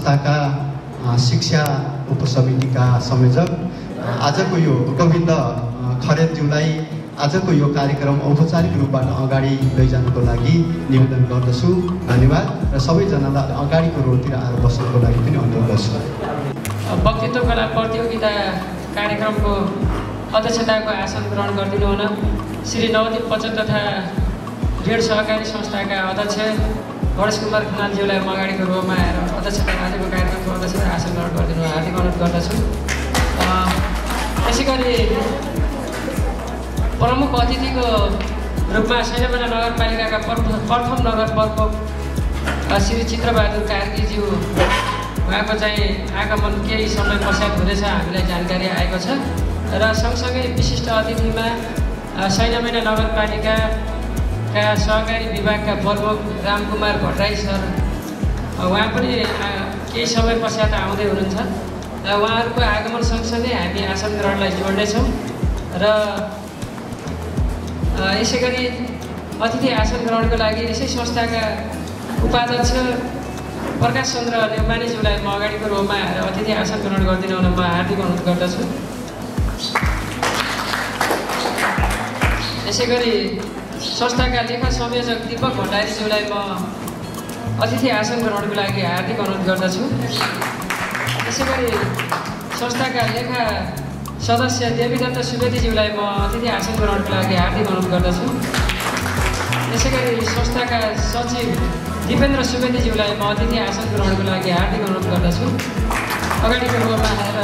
संस्थाका शिक्षा उपसमितिका संयोजक आजको यो गोविन्द खरेलज्यूलाई आजको यो कार्यक्रम औपचारिक रूपबाट अगाडि लैजानुको लागि निवेदन गर्दछु। धन्यवाद र सबैजनालाई अगाडिको रोलतिर आएर बस्नुको लागि पनि अनुरोध गर्छु। वक्तृत्व कला प्रतियोगिता कार्यक्रमको अध्यक्षताको आसन ग्रहण गरिदिनु हुन श्री नवदीप पचन तथा ऋण सहकारी संस्थाका अध्यक्ष गणेश कुमार खनालज्यूलाई म अगाडिको रोमा आएर अध्यक्षता आजको कार्यक्रमको अध्यक्षता आसन ग्रहण गरिदिनु हार्दिक अनुरोध गर्दछु। त्यसै गरी प्रमुख अतिथिको रूपमा सैनामेना नगरपालिकाका प्रथम नगर प्रमुख श्री चित्रबहादुर कार्कीज्यू उहाँको चाहिँ आगमन केही समय पश्चात हुनेछ हामीलाई जानकारी आएको छ र सँगसँगै विशिष्ट अतिथिमा सैनामेना नगरपालिकाका सहकारी विभागका प्रमुख रामकुमार भट्टराई सर उहाँ पनि केही समय पश्चात आउँदै हुनुहुन्छ र उहाँहरूको आगमन सँगसँगै हामी आसन ग्रहणलाई जोड्नेछौँ र यसै गरी अतिथि आसन ग्रहणको लागि यसै संस्थाका उपाध्यक्ष प्रकाश चन्द्र नेउपानेज्यूलाई म अगाडिको रोमा आएर अतिथि आसन ग्रहण गरिदिनु हुन म हार्दिक अनुरोध गर्दछु। यसै गरी संस्थाका लेखा संयोजक दीपक भण्डारीज्यूलाई म अतिथि आसन ग्रहणको लागि हार्दिक अनुरोध गर्दछु। त्यसै गरी संस्थाका लेखा सदस्य देवीदत्त सुवेदीज्यूलाई म अतिथि आसन ग्रहणको लागि हार्दिक अनुरोध गर्दछु। त्यसै गरी संस्थाका सचिव दिपेन्द्र सुवेदीज्यूलाई म अतिथि आसन ग्रहणको लागि हार्दिक अनुरोध गर्दछु। अगाडिको रोमा आएर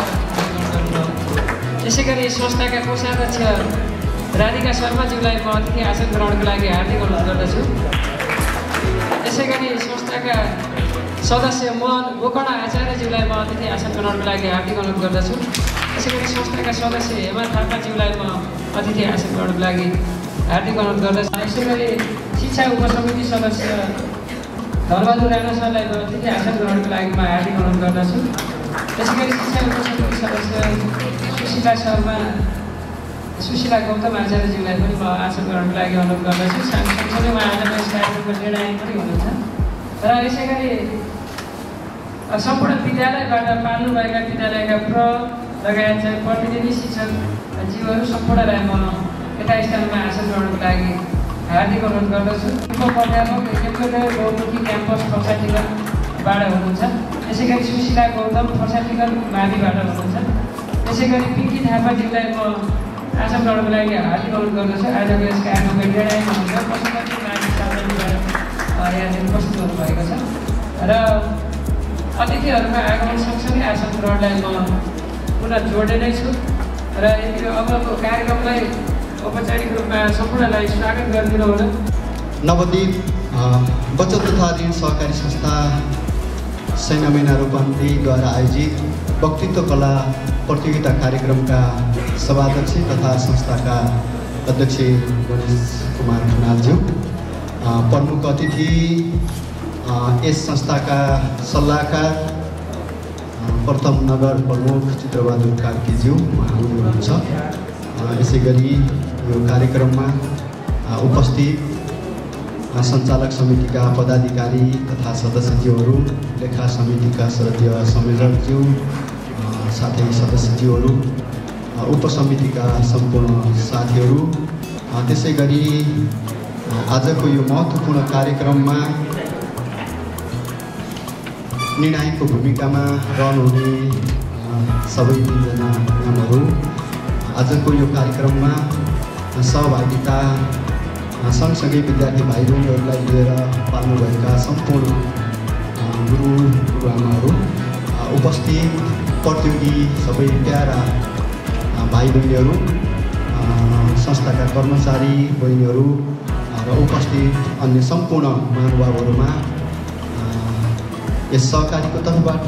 त्यसै गरी संस्थाका कोषाध्यक्ष राधिका शर्माज्यूलाई म अतिथि आसन ग्रहणको लागि हार्दिक अनुरोध गर्दछु। त्यसै गरी संस्थाका सदस्य मोहन गोकर्ण आचार्यज्यूलाई म अतिथि आसन ग्रहणको लागि हार्दिक अनुरोध गर्दछु। त्यसै गरी संस्थाका सदस्य हेमा थापाज्यूलाई म अतिथि आसन ग्रहणको लागि हार्दिक अनुरोध गर्दछु। यसै गरी शिक्षा उपसमिति सदस्य धनबहादुर राणा सरलाई म अतिथि आसन ग्रहणको लागि म हार्दिक अनुरोध गर्दछु। त्यसै गरी शिक्षा उपसमिति सदस्य सुशीला गौतम आचार्यज्यूलाई पनि म आसन ग्रहणको लागि अनुरोध गर्दछु। सँगसँगै उहाँ आज यस कार्यक्रमको निर्णायक पनि हुनुहुन्छ र यसै गरी सम्पूर्ण विद्यालयबाट पाल्नुभएका विद्यालयका लगायत चाहिँ प्रतिनिधि शिक्षक जीवहरू सम्पूर्णलाई म यथास्थानमा आसन ग्रहणको लागि हार्दिक अनुरोध गर्दछु। उपप्राध्यापक एमकोडर बहुमुखी क्याम्पस फर्साटीगढबाट हुनुहुन्छ। त्यसै गरी सुशीला गौतम फर्साटीगढ माविबाट हुनुहुन्छ। त्यसै गरी पिङ्की थापाज्यूलाई म आसन ग्रहणको लागि हार्दिक अनुरोध गर्दछु। आजको यस कार्यक्रमको निर्णय हुनुहुन्छ पशुपति मावि साधनबाट यहाँनिर उपस्थित हुनुभएको छ र अतिथिहरूका आगमन सँगसँगै आसन ग्रहणलाई म पुनः जोड्ने नै छु र अबको कार्यक्रमलाई औपचारिक रूपमा सम्पूर्णलाई स्वागत गरिदिनु हुन। नवदीप बचत तथा ऋण सहकारी संस्था सैनामेना रूपन्देहीद्वारा आयोजित वक्तृत्व कला प्रतियोगिता कार्यक्रमका सभाध्यक्ष तथा संस्थाका अध्यक्ष गणेश कुमार खनालज्यू, प्रमुख अतिथि यस संस्थाका सल्लाहकार प्रथम नगर प्रमुख चित्रबहादुर कार्कीज्यू उहाँ हुनुहुन्छ। यसै गरी यो कार्यक्रममा उपस्थित सञ्चालक समितिका पदाधिकारी तथा सदस्यज्यूहरू, लेखा समितिका सदस्य संयोजकज्यू, साथै सदस्यज्यूहरू, उपसमितिका सम्पूर्ण साथीहरू, त्यसै गरी आजको यो महत्त्वपूर्ण कार्यक्रममा निर्णायकको भूमिकामा रहनुहुने सबै तीनजना नामहरू, आजको यो कार्यक्रममा सहभागिता सँगसँगै विद्यार्थी भाइ बहिनीहरूलाई लिएर पाल्नुभएका सम्पूर्ण गुरुआमाहरू, उपस्थित प्रतियोगी सबै प्यारा भाइ बहिनीहरू, संस्थाका कर्मचारी बहिनीहरू र उपस्थित अन्य सम्पूर्ण महानुभावहरूमा यस सहकारीको तर्फबाट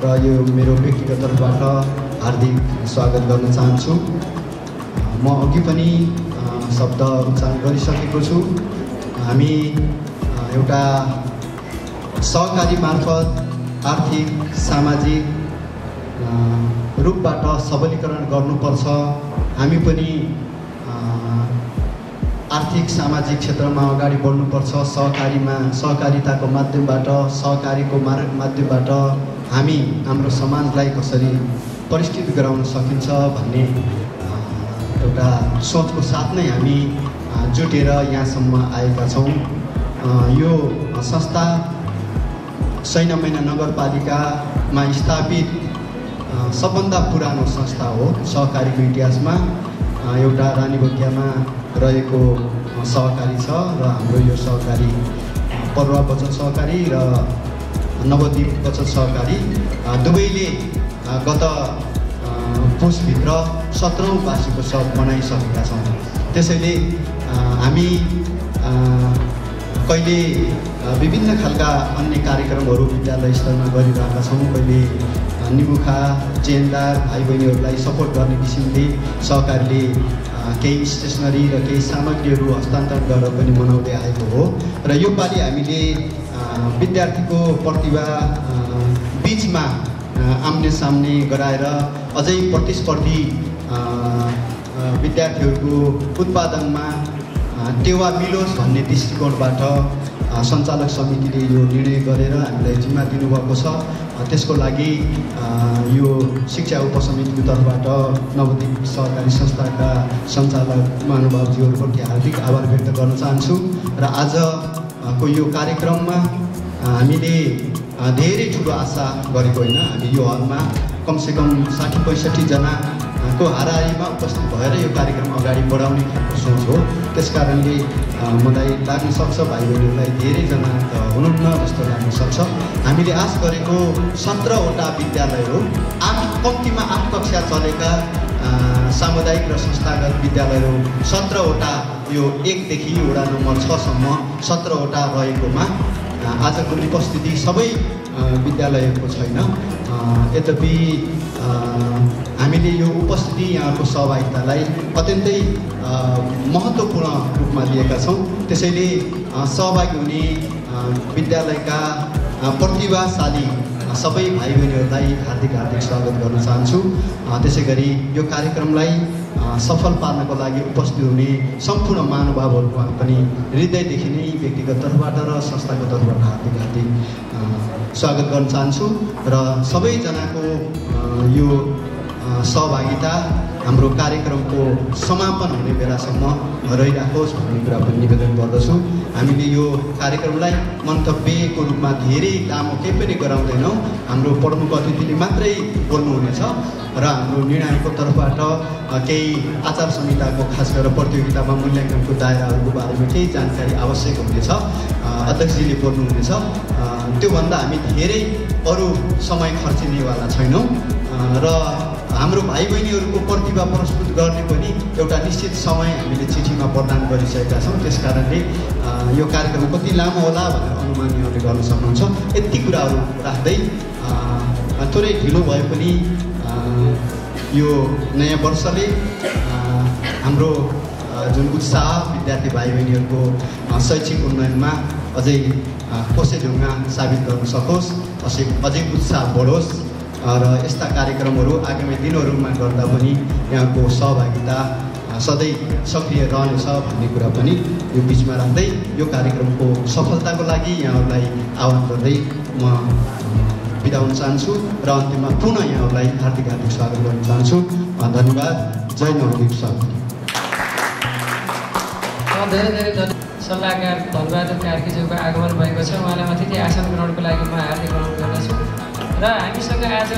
र यो मेरो व्यक्तिगत तर्फबाट हार्दिक स्वागत गर्न चाहन्छु। म अघि पनि शब्द उच्चारण गरिसकेको छु। हामी एउटा सहकारी मार्फत आर्थिक सामाजिक रूपबाट सबलीकरण गर्नुपर्छ। हामी पनि आर्थिक सामाजिक क्षेत्रमा अगाडि बढ्नुपर्छ। सहकारिताको माध्यमबाट, सहकारीको माध्यमबाट हामी हाम्रो समाजलाई कसरी परिष्कृत गराउन सकिन्छ भन्ने एउटा सोचको साथ नै हामी जुटेर यहाँसम्म आएका छौँ। यो संस्था सैनामैना नगरपालिकामा स्थापित सबभन्दा पुरानो संस्था हो। सहकारीको इतिहासमा एउटा रानीबगियामा रहेको सहकारी छ र हाम्रो यो सहकारी परुवा बचत सहकारी र नवद्वीप बचत सहकारी दुवैले गत पुसभित्र 17औं वार्षिक उत्सव मनाइसकेका छौँ। त्यसैले हामी कहिले विभिन्न खालका अन्य कार्यक्रमहरू विद्यालय स्तरमा गरिरहेका छौँ। कहिले निमुखा चेन्दार भाइ बहिनीहरूलाई सपोर्ट गर्ने किसिमले सहकारीले केही स्टेसनरी र केही सामग्रीहरू हस्तान्तरण गरेर पनि मनाउँदै आएको हो। र योपालि हामीले विद्यार्थीको प्रतिभा बिचमा आम्ने सामने गराएर अझै प्रतिस्पर्धी विद्यार्थीहरूको उत्पादनमा टेवा मिलोस् भन्ने दृष्टिकोणबाट सञ्चालक समितिले यो निर्णय गरेर हामीलाई जिम्मा दिनुभएको छ। त्यसको लागि यो शिक्षा उपसमितिको तर्फबाट नवद्वीप सहकारी संस्थाका सञ्चालक महानुभावज्यूहरूप्रति हार्दिक आभार व्यक्त गर्न चाहन्छु। र आजको यो कार्यक्रममा हामीले धेरै ठुलो आशा गरेको होइन। हामी यो हलमा कमसेकम 60-65 जनाको हाराहारीमा उपस्थित भएर यो कार्यक्रम अगाडि बढाउने खालको सोच हो। त्यस कारणले मलाई लाग्न सक्छ भाइ बहिनीहरूलाई धेरैजना त हुनुहुन्न जस्तो लाग्न सक्छ। हामीले आश गरेको 17वटा विद्यालय हो। कम्तीमा 8 कक्षा चलेका सामुदायिक र संस्थागत विद्यालयहरू 17वटा, यो 1 देखि वडा नम्बर 6 सम्म 17वटा रहेकोमा आजको उपस्थिति सबै विद्यालयको छैन। यद्यपि हामीले यो उपस्थिति यहाँको सहभागितालाई अत्यन्तै महत्त्वपूर्ण रूपमा लिएका छौँ। त्यसैले सहभागी हुने विद्यालयका प्रतिभाशाली सबै भाइ बहिनीहरूलाई हार्दिक स्वागत गर्न चाहन्छु। त्यसै गरी यो कार्यक्रमलाई सफल पार्नको लागि उपस्थित हुने सम्पूर्ण महानुभावहरूको पनि हृदयदेखि नै व्यक्तिगत तर्फबाट र संस्थाको तर्फबाट हार्दिक स्वागत गर्न चाहन्छु। र सबैजनाको यो सहभागिता हाम्रो कार्यक्रमको समापन हुने बेलासम्म रहिराखोस् भन्ने कुरा पनि निवेदन गर्दछु। हामीले यो कार्यक्रमलाई मन्तव्यको रूपमा धेरै लामो केही पनि गराउँदैनौँ। हाम्रो प्रमुख अतिथिले मात्रै बोल्नुहुनेछ र हाम्रो निर्णयको तर्फबाट केही आचार संहिताको खास गरेर प्रतियोगितामा मूल्याङ्कनको दायराहरूको बारेमा केही जानकारी आवश्यक हुनेछ। अध्यक्षजीले बोल्नुहुनेछ। त्योभन्दा हामी धेरै अरू समय खर्चिनेवाला छैनौँ र हाम्रो भाइ बहिनीहरूको प्रतिभा प्रस्तुत गर्ने पनि एउटा निश्चित समय हामीले चिठीमा प्रदान गरिसकेका छौँ। त्यस कारणले यो कार्यक्रम कति लामो होला भनेर अनुमान यहाँले गर्न सक्नुहुन्छ। यति कुराहरू राख्दै थोरै ढिलो भए पनि यो नयाँ वर्षले हाम्रो जुन उत्साह विद्यार्थी भाइ बहिनीहरूको शैक्षिक उन्नयनमा अझै कोसेढुङ्गा साबित गर्न सकोस्, अझै उत्साह बढोस् र यस्ता कार्यक्रमहरू आगामी दिनहरूमा गर्दा पनि यहाँको सहभागिता सधैँ सक्रिय रहनेछ भन्ने कुरा पनि यो बिचमा राख्दै यो कार्यक्रमको सफलताको लागि यहाँहरूलाई आह्वान गर्दै म बिदा हुन चाहन्छु र अन्त्यमा पुनः यहाँहरूलाई हार्दिक स्वागत गर्न चाहन्छु। धन्यवाद। जय नवद्वीप सहकारी। धेरै सल्लाहकार धनबहादुर कार्कीज्यूको आगमन भएको छ। उहाँलाई अतिथि आसन ग्रहणको लागि म हार्दिक अनुरोध गर्दछु। र हामीसँग आज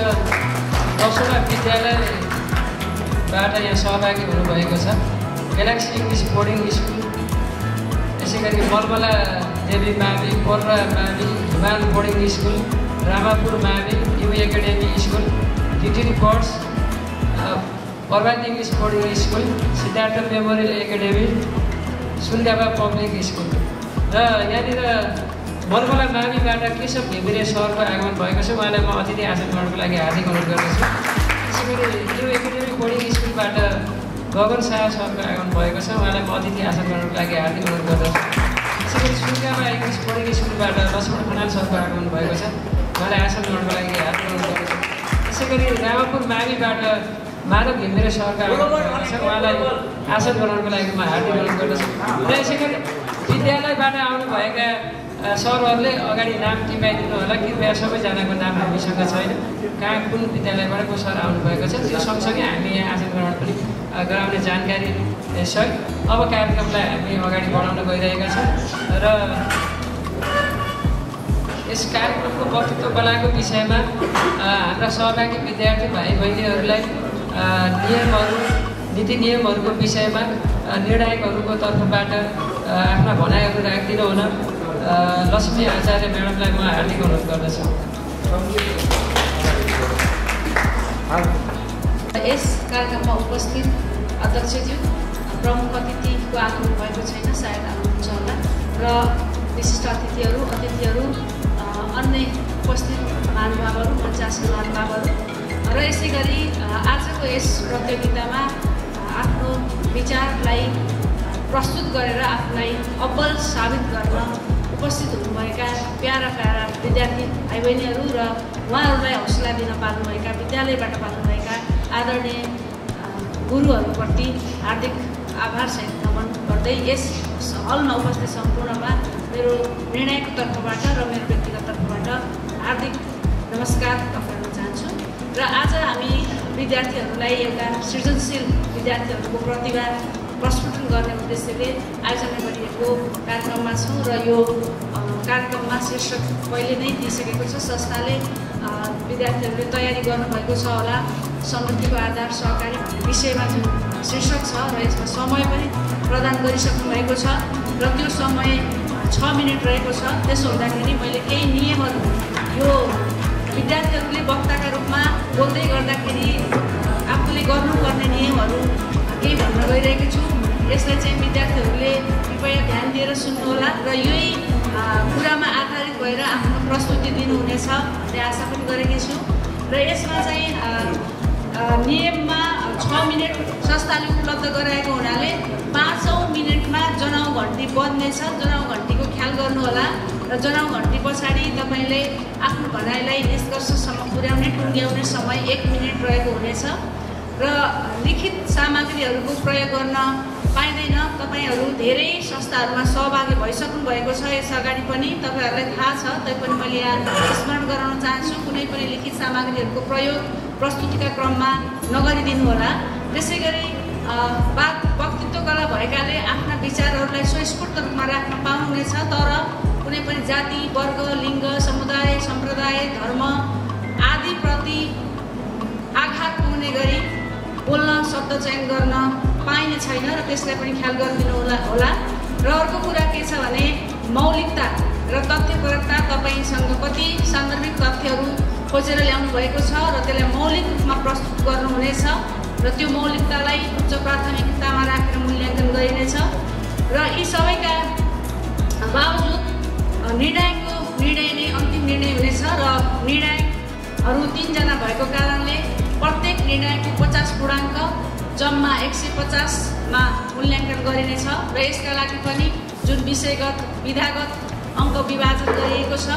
10वटा विद्यालयबाट यहाँ सहभागी हुनुभएको छ। ग्यालेक्सी इङ्ग्लिस बोर्डिङ स्कुल, त्यसै गरी मलमला देवी मावि, पर्रा मावि, हिमाल बोर्डिङ स्कुल, रामापुर मावि, U academy school, DTD birds, Parvat English boarding school, Siddhartha memorial academy, Sundaba public school र यहाँनिर मलमला माविबाट केशव घिमिरे सरको आगमन भएको छ। उहाँलाई म अतिथि आसन ग्रहणको लागि हार्दिक अनुरोध गर्दछु। त्यसै गरी यो एकाडेमी बोर्डिङ स्कुलबाट गगन शाह सरको आगमन भएको छ। उहाँलाई म अतिथि आसन ग्रहणको लागि हार्दिक अनुरोध गर्दछु। त्यसै गरी सुन्दाबा इङ्ग्लिस बोर्डिङ स्कुलबाट लक्ष्मण खनाल सरको आगमन भएको छ। उहाँलाई आसन ग्रहणको लागि हार्दिक अनुरोध गर्दछु। त्यसै गरी रामापुर माविबाट माधव घिमिरे सरका उहाँलाई आसन गराउनको लागि म हार्दिक अनुरोध गर्दछु र यसै गरी विद्यालयबाट आउनुभएका सरहरूले अगाडि नाम टिपाइदिनु होला कृपया सबैजनाको नाम हामीसँग छैन कहाँ कुन विद्यालयबाट को सर आउनुभएको छ त्यो सँगसँगै हामी यहाँ आसन ग्रहण पनि गराउने जानकारी सहित अब कार्यक्रमलाई हामी अगाडि बढाउन गइरहेका छौँ र यस कार्यक्रमको वक्तृत्व कलाको विषयमा हाम्रा सहभागी विद्यार्थी भाइ बहिनीहरूलाई नियमहरू नीति नियमहरूको विषयमा निर्णायकहरूको तर्फबाट आफ्ना भनाइहरू राखिदिनु हुन लक्ष्मी आचार्य म्याडमलाई म हार्दिक अनुरोध गर्दछु। यस कार्यक्रममा उपस्थित अध्यक्षज्यू प्रमुख अतिथिको आगमन भएको छैन, सायद आउनुहुन्छ होला र विशिष्ट अतिथिहरू अन्य उपस्थित महानुभावहरू पञ्चायत महानुभावहरू र यसै गरी आजको यस प्रतियोगितामा आफ्नो विचारलाई प्रस्तुत गरेर आफूलाई अब्बल साबित गर्न उपस्थित हुनुभएका प्यारा विद्यार्थी भाइ बहिनीहरू र उहाँहरूलाई हौसला दिन पाल्नुभएका विद्यालयबाट पाल्नुभएका आदरणीय गुरुहरूप्रति हार्दिक आभार सहित नमन गर्दै यस हलमा उपस्थित सम्पूर्णमा मेरो निर्णयको तर्फबाट र मेरो व्यक्तिगत तर्फबाट हार्दिक नमस्कार गर्न चाहन्छु। र आज हामी विद्यार्थीहरूलाई एउटा सृजनशील विद्यार्थीहरूको प्रतिभा प्रस्फुटन गर्ने उद्देश्यले आयोजना गरिएको कार्यक्रममा छौँ र यो कार्यक्रममा शीर्षक पहिले नै दिइसकेको छ। संस्थाले विद्यार्थीहरूले तयारी गर्नुभएको छ होला समृद्धिको आधार सहकारी विषयमा जुन शीर्षक छ र यसमा समय पनि प्रदान गरिसक्नु भएको छ र त्यो समय 6 मिनट रहेको छ। त्यसो हुँदाखेरि मैले केही नियमहरू यो विद्यार्थीहरूले वक्ताका रूपमा बोल्दै गर्दाखेरि आफूले गर्नुपर्ने नियमहरू केही भन्न गइरहेको छु। यसलाई चाहिँ विद्यार्थीहरूले कृपया ध्यान दिएर सुन्नुहोला र यही कुरामा आधारित भएर आफ्नो प्रस्तुति दिनुहुनेछ भन्ने आशा पनि गरेकी छु। र यसमा चाहिँ नियममा 6 मिनट संस्थाले उपलब्ध गराएको हुनाले 5औं मिनटमा जनाउ घन्टी बज्नेछ। जनाउ घन्टीको ख्याल गर्नुहोला र जनाउ घन्टी पछाडि तपाईँले आफ्नो भनाइलाई निष्कर्षसम्म पुर्याउने टुङ्ग्याउने समय 1 मिनट रहेको हुनेछ र लिखित सामग्रीहरूको प्रयोग गर्न पाइँदैन। तपाईँहरू धेरै संस्थाहरूमा सहभागी भइसक्नु भएको छ, यस अगाडि पनि तपाईँहरूलाई थाहा छ, तैपनि मैले यहाँ स्मरण गराउन चाहन्छु कुनै पनि लिखित सामग्रीहरूको प्रयोग प्रस्तुतिका क्रममा नगरिदिनु होला। त्यसै गरी वक्तृत्व कला भएकाले आफ्ना विचारहरूलाई स्वस्फूर्त रूपमा राख्न पाउनुहुनेछ, तर कुनै पनि जाति वर्ग लिङ्ग समुदाय सम्प्रदाय धर्म आदिप्रति आघात पुग्ने गरी बोल्न शब्द चयन गर्न पाइने छैन र त्यसलाई पनि ख्याल गरिदिनु होला। र अर्को कुरा के छ भने मौलिकता र तथ्यपरकता तपाईँसँग कति सान्दर्भिक तथ्यहरू खोजेर ल्याउनु भएको छ र त्यसलाई मौलिक रूपमा प्रस्तुत गर्नुहुनेछ र त्यो मौलिकतालाई उच्च प्राथमिकतामा राखेर मूल्याङ्कन गरिनेछ। र यी सबैका बावजुद निर्णय नै अन्तिम निर्णय हुनेछ र निर्णायकहरू 3 जना भएको कारणले प्रत्येक निर्णयको 50 पूर्णाङ्क जम्मा 150 मा मूल्याङ्कन गरिनेछ र यसका लागि पनि जुन विषयगत विधागत अङ्क विभाजन गरिएको छ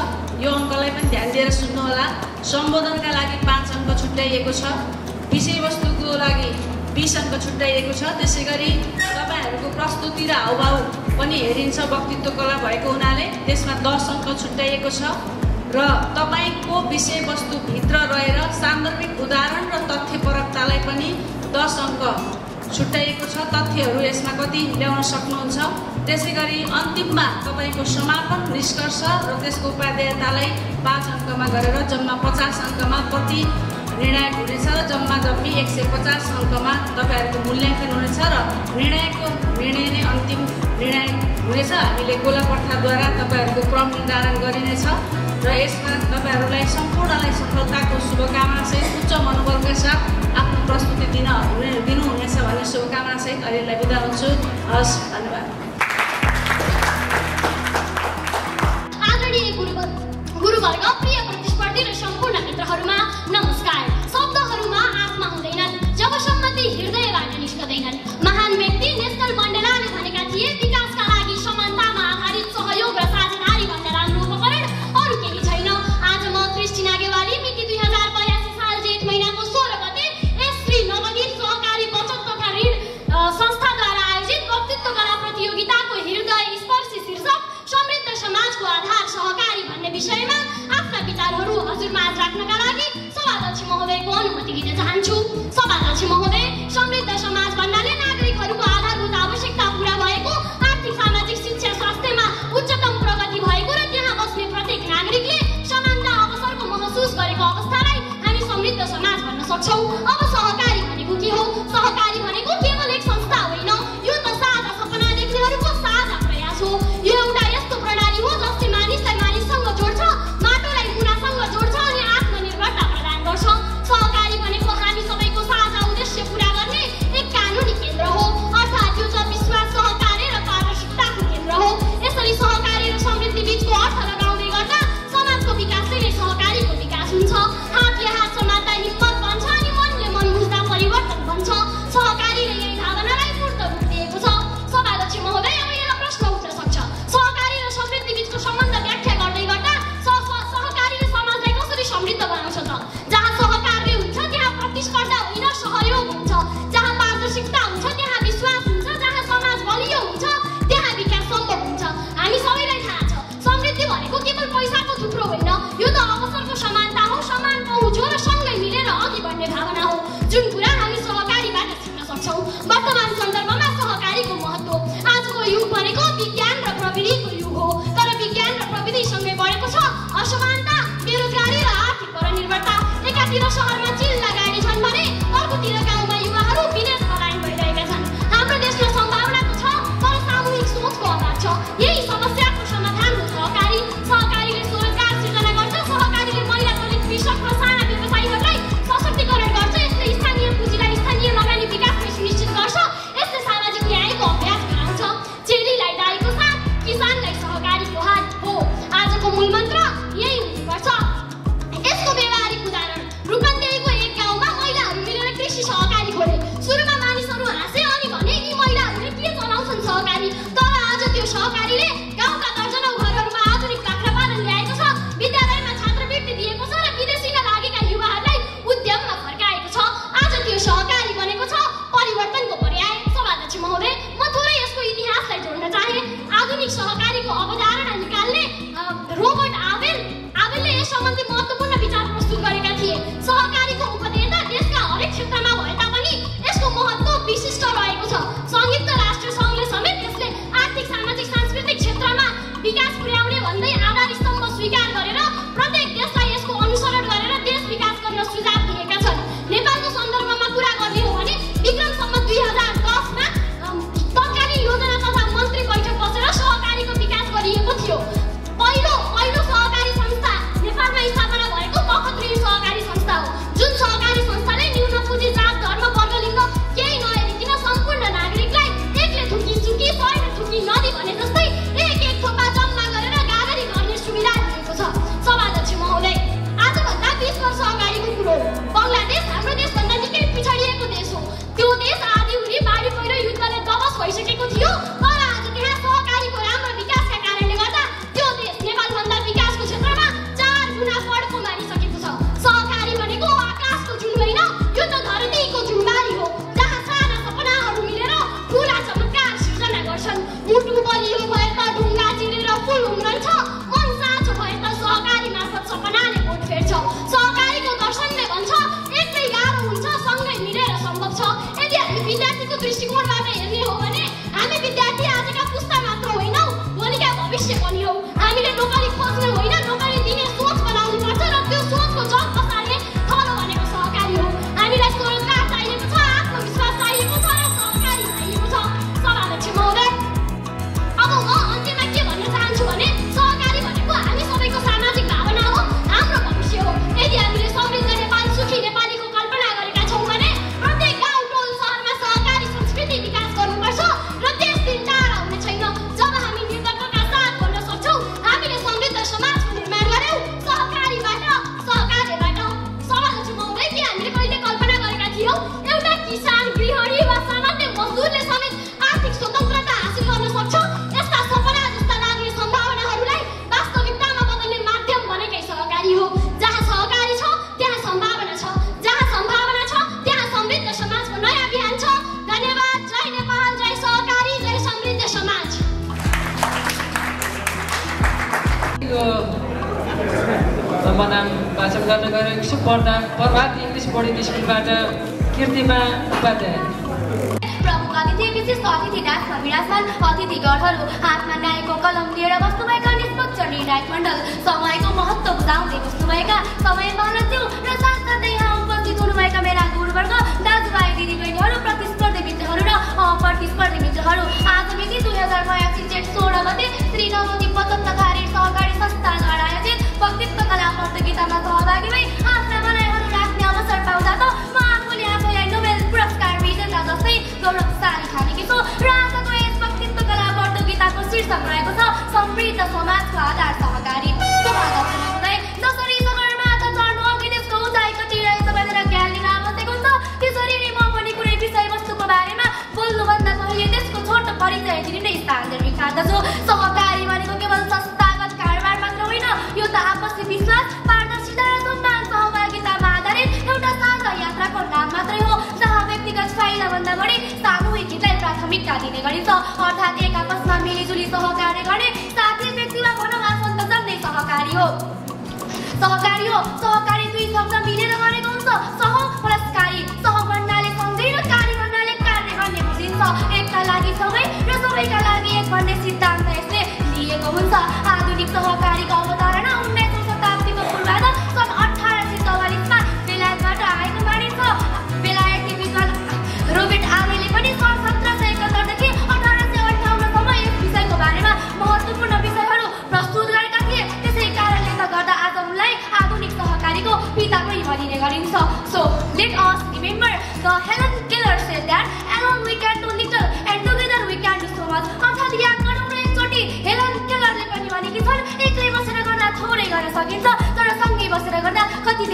यो अङ्कलाई पनि ध्यान दिएर सुन्नुहोला। सम्बोधनका लागि 5 अङ्क छुट्याइएको छ, विषयवस्तुको लागि 20 अङ्क छुट्याइएको छ। त्यसै गरी तपाईँहरूको प्रस्तुति र हावभाव पनि हेरिन्छ वक्तृत्व कला भएको हुनाले त्यसमा 10 अङ्क छुट्याइएको छ र तपाईँको विषयवस्तुभित्र रहेर सान्दर्भिक उदाहरण र तथ्यपरकतालाई पनि 10 अङ्क छुट्याइएको छ। तथ्यहरू यसमा कति ल्याउन सक्नुहुन्छ। त्यसै गरी अन्तिममा तपाईँको समापन निष्कर्ष र त्यसको उपादेयतालाई 5 अङ्कमा गरेर जम्मा 50 अङ्कमा प्रति निर्णायक हुनेछ र जम्मा जम्मी 150 अङ्कमा तपाईँहरूको मूल्याङ्कन हुनेछ र निर्णय नै अन्तिम निर्णय हुनेछ। हामीले गोलापट्टाद्वारा तपाईँहरूको क्रम निर्धारण गरिनेछ र यसमा तपाईँहरूलाई सम्पूर्णलाई सफलताको शुभकामना सहित उच्च मनोबलका साथ आफ्नो प्रस्तुति दिनुहुनेछ भन्ने शुभकामना सहित अहिलेलाई बिदा हुन्छु। हस्, धन्यवाद। आदरणीय गुरुवर्ग, प्रिय प्रतिस्पर्धी र सम्पूर्ण मित्रहरूमा नमस्कार। शब्दहरूमा आत्मा हुँदैनन् जबसम्म ती हृदयबाट निस्कदैनन्। महान व्यक्ति नेल्सन मण्डेलाले भनेका थिए, विकासका लागि समानतामा आधारित सहयोग र साझेदारी भन्दा राम्रो उपकरण अरू केही छैन। आज म क्रिस्टिना गेवाली मिति 2082 साल जेठ महिनाको 16 गते श्री नवदीप यही समस्याको समाधान हो सहकारी। सहकारीले स्वरोजगार सृजना गर्छ, सहकारीले महिला दलित कृषक र साना व्यवसायीहरूलाई सशक्तिकरण गर्छ, यसले स्थानीय पुँजीलाई स्थानीय लगानी विकासलाई सुनिश्चित गर्छ, यसले सामाजिक न्यायको अभ्यास गराउँछ। चेलीलाई दाइको साथ, किसानलाई सहकारीको हात हो आजको मूल मन्त्र यही हुनुपर्छ। यसको व्यवहारिक उदाहरण रूपन्देहीको एक गाउँमा महिलाहरू मिलेर कृषि सहकारी खोले। सुरुमा मानिसहरू हाँसे अनि भने यी महिलाहरूले के चलाउँछन् सहकारी, तर आज त्यो सहकारीले गाउँका दर्जनौं घरहरूमा आधुनिक बाख्रा पालन ल्याएको छ, विद्यालयमा छात्रवृत्ति दिएको छ र विदेशीमा लागेका युवाहरूलाई उद्यममा फर्काएको छ। आज त्यो सहकारी बनेको छ परिवर्तनको पर्याय। सभाध्यक्ष महोदय, म थोरै यसको इतिहासलाई जोड्न चाहे। आधुनिक सहकारीको अवधारणा निकाल्ने रोबर्ट आवेलले यस सम्बन्धी महत्त्वपूर्ण विचार प्रस्तुत गरेका थिए। सहकारीको उपदेशता देशका हरेक क्षेत्रमा भए तापनि यसको महत्त्व विशिष्ट रहेको छ। संयुक्त राष्ट्र सङ्घले समेत यसले आर्थिक, सामाजिक, सांस्कृतिक क्षेत्रमा विकास पुर्याउने भन्दै आधार स्तम्भ स्वीकार गरेर प्रत्येक देशलाई यसको अनुसरण गरेर देश विकास गर्न सुझाव दिएका छन्। नेपालको सन्दर्भमा कुरा गर्ने हो भने विक्रम सम्वत 2010मा तत्कालीन योजना तथा मन्त्री बैठक बसेर सहकारीको विकास गरिएको थियो। पहिलो सहकारी संस्था नेपालमा स्थापना भएको तखतऋण सहकारी संस्था हो, जुन सहकारी संस्थाले न्यून पुँजी, जात, धर्म, वर्ग, लिङ्ग केही नहेरिकन सम्पूर्ण नागरिकलाई एकले थुकी चुकी सयले थुकी नदी भने जस्तै एक थोपा जम्मा गरेर गागरी गर्ने सुविधा दिएको छ। सभाध्यक्ष महोदय, आजभन्दा 20 वर्ष अगाडिको कुरो हो। बङ्गलादेश हाम्रो देशभन्दा निकै पिछडिएको देश हो। त्यो देश आदिउरी बाढी पहिरो युद्धले दबस भइसकेको थियो, तर आज त्यहाँ सहकारीको राम्रो विकासका कारणले गर्दा त्यो देश नेपालभन्दा विकासको क्षेत्रमा 4 गुणा बढ्को मानिसकेको छ। सहकारी भनेको आकाशको जुन होइन, यो त धरतीको जुनबारी हो, जहाँ साना सपनाहरू मिलेर ठुला चमत्कार सृजना गर्छन्। मुटु बलियो भए त ढुङ्गा चिरेर फुल उम्रन्छ, मन साँचो भए त सहकारी मार्फत सपनाले बोट फेर्छ। सहकारीको दर्शनले भन्छ एक्लै गाह्रो हुन्छ, सँगै मिलेर सम्भव छ। यदि हामी विद्यार्थीको दृष्टिकोणबाट हेर्ने हो भने हामी विद्यार्थी आजका पुस्ता मात्र होइनौँ, भोलिका भविष्य पनि हौ। हामीले नोकरी खोज्ने होइन, नोकरी दिने सोच बनाउनु पर्छ र त्यो सोचको जग बसाल्ने थलो भनेको सहकारी हो। हामीलाई स्वरोजगार चाहिएको छ, आत्मविश्वास चाहिएको छ र सहकारी चाहिएको छ। सभाध्यक्ष महोदय, अब म अन्त्यमा के भन्न चाहन्छु भने सहकारी भनेको हामी सबैको सामाजिक भावना हो, हाम्रो भविष्य हो। यदि हामीले समृद्ध नेपाल, सुखी नेपालीको कल्पना गरेका छौँ भने प्रत्येक गाउँ, टोल, सहरमा सहकारी संस्कृति विकास गर्नुपर्छ र त्यस दिन टाढा हुने छैन जब हामी निर्धक्कका साथ भन्न सक्छौँ हामीले समृद्ध समाजको निर्माण गर्यौँ सहकारीबाट, सहकार्यबाट। सभाध्यक्ष महोदय, के हामीले कहिले कल्पना गरेका थियौँ एउटा किसान, गृहिणी वा सामान्य मजदुरले समेत आर्थिक स्वतन्त्रता हासिल गर्न सक्छ? यस्ता सपना जस्ता लाग्ने सम्भावनाहरूलाई वास्तविकतामा बदल्ने माध्यम भनेकै सहकारी हो। जहाँ सहकारी छ त्यहाँ सम्भावना छ, जहाँ सम्भावना छ त्यहाँ समृद्ध समाजको नयाँ बिहान छ। धन्यवाद। जय नेपाल, जय सहकारी, जय समृद्ध समाज। बनाम वाचन गर्न गएको छु। प्रभात इङ्ग्लिस बोर्डिङ स्कुलबाट कीर्तिमा उपाध्याय। प्रमुख अतिथि, विशिष्ट अतिथि, डान्समा विराजमान अतिथिगणहरू, हातमा न्यायको कलम लिएर बस्नुभएका निष्पक्ष निर्णायक मण्डल, समयको महत्त्व बुझाउँदै बस्नुभएका समय पालकज्यू र साथसाथै यहाँ उपस्थित हुनुभएका मेरा गुरुवर्ग, दाजुभाइ, दिदीबहिनीहरू, प्रतिस्पर्धी मित्रहरू र अप्रतिस्पर्धी मित्रहरू, आज मिति 2082 जेठ 16 गते श्री नवदीप पतत्तकारी सहकारी संस्थाद्वारा आयोजित वक्तित्व कला प्रतियोगितामा सहभागी भई आफ्ना भनाइहरू राख्ने अवसर पाउँदा त म आफूले आफैलाई नोबेल पुरस्कार विजेता जस्तै गौरवशाली ठानेकी छु र आजको यस वक्तित्व कला प्रतियोगिताको शीर्षक रहेको छ समृद्ध समाजको आधार सहकारी। जसरी सगरमाथा चढ्नु अघि त्यसको उचाइ कति रहेछ भनेर ज्ञान लिन आवश्यक हुन्छ, त्यसरी नै म पनि कुनै विषयवस्तुको बारेमा बोल्नुभन्दा पहिले त्यसको छोटो परिचय दिने नै सान्दर्भिक खाँदछु। सहकारी भनेको केवल संस्थागत कारोबार मात्र होइन, यो त आपसी विश्वास, पारदर्शिता र सम्मान सहभागितामा आधारित एउटा साझा यात्राको नाम मात्रै हो, जहाँ व्यक्तिगत फाइदाभन्दा बढी सामूहिक हितलाई प्राथमिकता दिने गरिन्छ। अर्थात् एक आपसमा मिलिजुली सहकार्य गर्ने साथी व्यक्ति वा भनौँ आफन्त जन्नै सहकारी हो। सहकारी दुई शब्द मिलेर गरेको हुन्छ। सह प्लस कारी, सह भन्नाले सँगै र कारी भन्नाले कार्य गर्ने बुझिन्छ। एकका लागि सबै र सबैका लागि एक भन्ने सिद्धान्त यसले लिएको हुन्छ। आधुनिक सहकारीको अवधारणा 19औं शताब्दीको पूर्वार्ध सन् 1844मा बेलायतबाट आएको मानिन्छ। बेलायती विद्वान रोबर्ट आवेलले पनि सन् 1771 देखि 1858सम्म यस विषयको बारेमा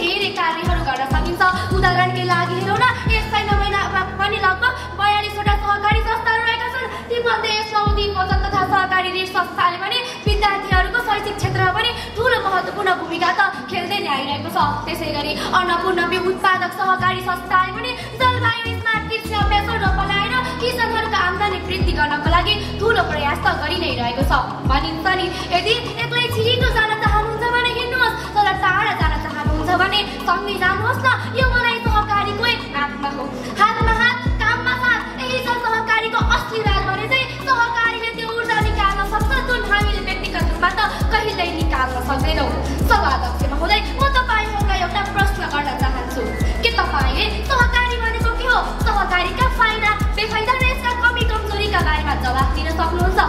धेरै कार्यहरू गर्न सकिन्छ। उदाहरणकै लागि हेरौँ न, यस महिनामा पनि लगभग 42वटा सहकारी संस्थाहरू रहेका छन्। तीमध्ये सौदी पसल तथा सहकारी ऋण संस्थाले पनि विद्यार्थीहरूको शैक्षिक क्षेत्रमा पनि ठुलो महत्त्वपूर्ण भूमिका त खेल्दै नै आइरहेको छ। त्यसै गरी अन्नपूर्ण बिउ उत्पादक सहकारी संस्थाले पनि जलवायु स्मार्ट कृषि अभ्यासहरू अपनाएर किसानहरूको आम्दानी वृद्धि गर्नको लागि ठुलो प्रयास त गरि नै रहेको छ। भनिन्छ नि, यदि एक्लै छिटो जान चाहनुहुन्छ भने हिँड्नुहोस्, तर टाढा जान चाहनुहुन्छ भने सँगै जानुहोस् न। यो मलाई सहकारीको एक आत्मा हो। हातमा हात, काममा साथ, यही छ सहकारीको असली राज भने चाहिँ सहकारीले त्यो ऊर्जा निकाल्न सक्छ जुन हामीले व्यक्तिगत रूपमा त कहिल्यै निकाल्न सक्दैनौँ। सभाध्यक्ष महोदय, म तपाईँहरूलाई एउटा प्रश्न गर्न चाहन्छु। के तपाईँले सहकारी भनेको के हो, सहकारीका फाइदा बेफाइदा र यसका कमी कमजोरीका बारेमा जवाफ दिन सक्नुहुन्छ?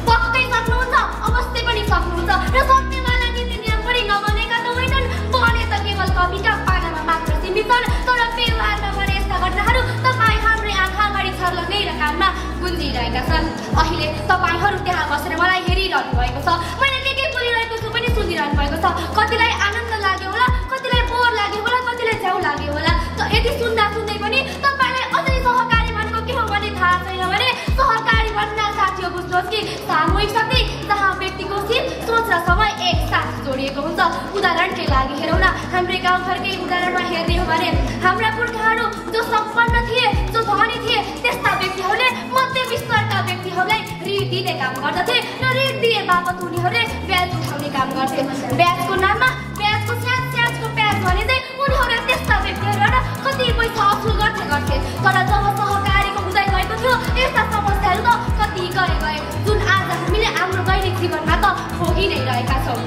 पक्कै सक्नुहुन्छ, अवश्य पनि सक्नुहुन्छ। र सक्नेवाला नीति नियम पनि नबनेका त होइनन्, बने त केवल कविका पानामा मात्र सीमित छन्। तर व्यवहारमा भने यस्ता घटनाहरू तपाईँ हाम्रै आँखा अगाडि छर्लङ्गै र कानमा गुन्जिरहेका छन्। अहिले तपाईँहरू त्यहाँ बसेर मलाई हेरिरहनु भएको छ। मैले के बोलिरहेको छु पनि सुनिरहनु भएको छ। कतिलाई आनन्द लाग्यो होला, कतिलाई बोर लाग्यो होला, कतिलाई च्याउ लाग्यो होला। यदि सुन्दा सुन्दै पनि तपाईँलाई अझै सहकारी भनेको के हो भने थाहा छैन भने सहकारी भन्न साथी बुझ्नुहोस् कि सामूहिक शक्ति जहाँ व्यक्तिको सिप, सोच र समय एकसाथ जोडिएको हुन्छ। उदाहरणकै लागि हेरौँ न, हाम्रै गाउँघरकै उदाहरणमा हेर्ने हो भने हाम्रा पुर्खाहरू जो सम्पन्न थिए, जो धनी थिए, त्यस्ता व्यक्तिहरूले मध्यम स्तरका व्यक्तिहरूलाई ऋण दिने काम गर्दथे र ऋण दिए बापत उनीहरूले ब्याज उठाउने काम गर्थे। ब्याजको नाममा ब्याजको स्याजको ब्याज भने चाहिँ उनीहरूले त्यस्ता व्यक्तिहरूबाट कति पैसा असुल गर्थे। तर जब सहकारीको उदय भएको थियो, यस्ता समस्याहरू त कति गए जुन आज हामीले हाम्रो दैनिक जीवनमा त भोगी नै रहेका छौँ।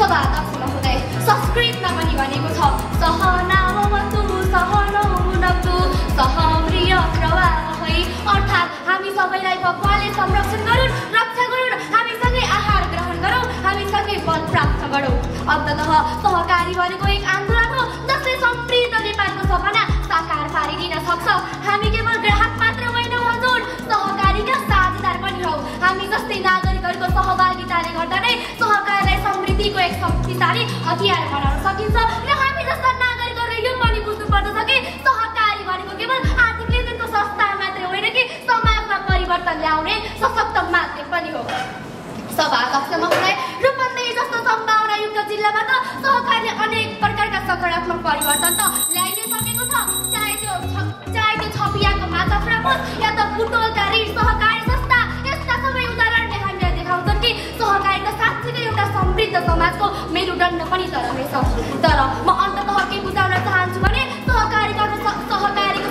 सभाध्यक्ष महोदय, संस्कृतमा पनि भनेको छ, सहनावतु सहनौनक्तु सहम्रिय प्रवाहै। अर्थात् हामी सबैलाई भगवानले संरक्षण गरून्, रक्षा गरून्, हामीसँगै आहार ग्रहण गरौँ, हामीसँगै बल प्राप्त गरौँ। अन्ततः सहकारी भनेको एक आन्दोलन हो जसले समृद्ध नेपालको सपना साकार पारिदिन सक्छ। हामी केवल ग्राहक मात्र होइनौँ हजुर, सहकारीका साझेदार पनि हौ। हामी जस्तै नागरिकहरूको सहभागिताले गर्दा नै सहकारीलाई समृद्धिको एक शक्तिशाली हतियार बनाउन सकिन्छ। र हामी जस्ता नागरिकहरूले यो पनि बुझ्नु पर्दछ कि सहकारी भनेको केवल आर्थिक लेनदेनको संस्था मात्रै होइन कि समाजमा परिवर्तन ल्याउने सशक्त माध्यम पनि हो। सभाध्यक्ष महोदय, रूपन्देही जस्तो सम्भावनायुक्त जिल्लामा त सहकारीले अनेक प्रकारका सकारात्मक परिवर्तन त ल्याइ नै सकेको छ। चाहे त्यो छपियाको माछा फ्राम होस् या त बुटोलका ऋण सहकारी संस्था, यस्ता सबै उदाहरणले हामीलाई देखाउँछन् कि सहकारी त साँच्चै एउटा समृद्ध समाजको मेरुदण्ड पनि त रहेछ। तर म अन्ततः के बुझाउन चाहन्छु भने सहकारीको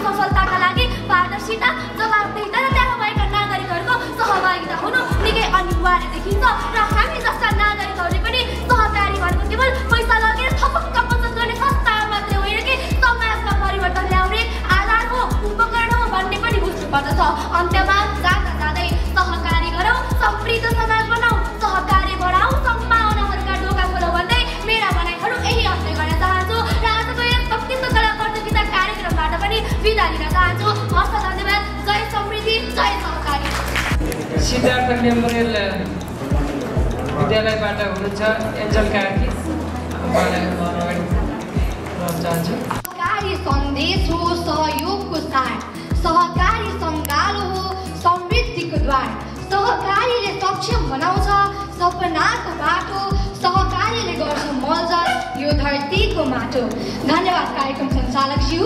सफलताका लागि पारदर्शिता, जवाबदेहिता र त्यहाँ भएका नागरिकहरूको सहभागिता हुनु निकै अनिवार्य देखिन्छ। र हामी जस्ता नागरिकहरूले पनि सहकारी भनेको केवल पैसा लगेर थपक्क बचत गर्ने संस्था मात्रै होइन कि समाजमा परिवर्तन ल्याउने आधार हो, उपकरण हो भन्ने पनि बुझ्नु पर्दछ। अन्त्यमा जाँदै सहकारी गरौँ, समृद्ध समाज बनाऊ, सहकारी बढाऊ, सम्भावनाहरूका ढोका खोलौँ भन्दै मेरा भनाइहरू यही अन्त्य गर्न चाहन्छु। र आजको यस व्यक्तित्व कला प्रतियोगिता कार्यक्रमबाट पनि बिदा लिन चाहन्छु। हस्त धन्यवाद। जय समृद्धि, जय सहकारी। सिद्धार्थ मेमोरियल विद्यालयबाट हुनुहुन्छ एन्जल कार्की, सहकारी सन्देश हो सहयोगको सार, सहकारी सङ्गालो हो समृद्धिको द्वार। सहकारीले सक्षम बनाउँछ सपनाको बाटो, सहकारीले गर्छ मलजल यो धरतीको माटो। धन्यवाद कार्यक्रम सञ्चालकज्यू।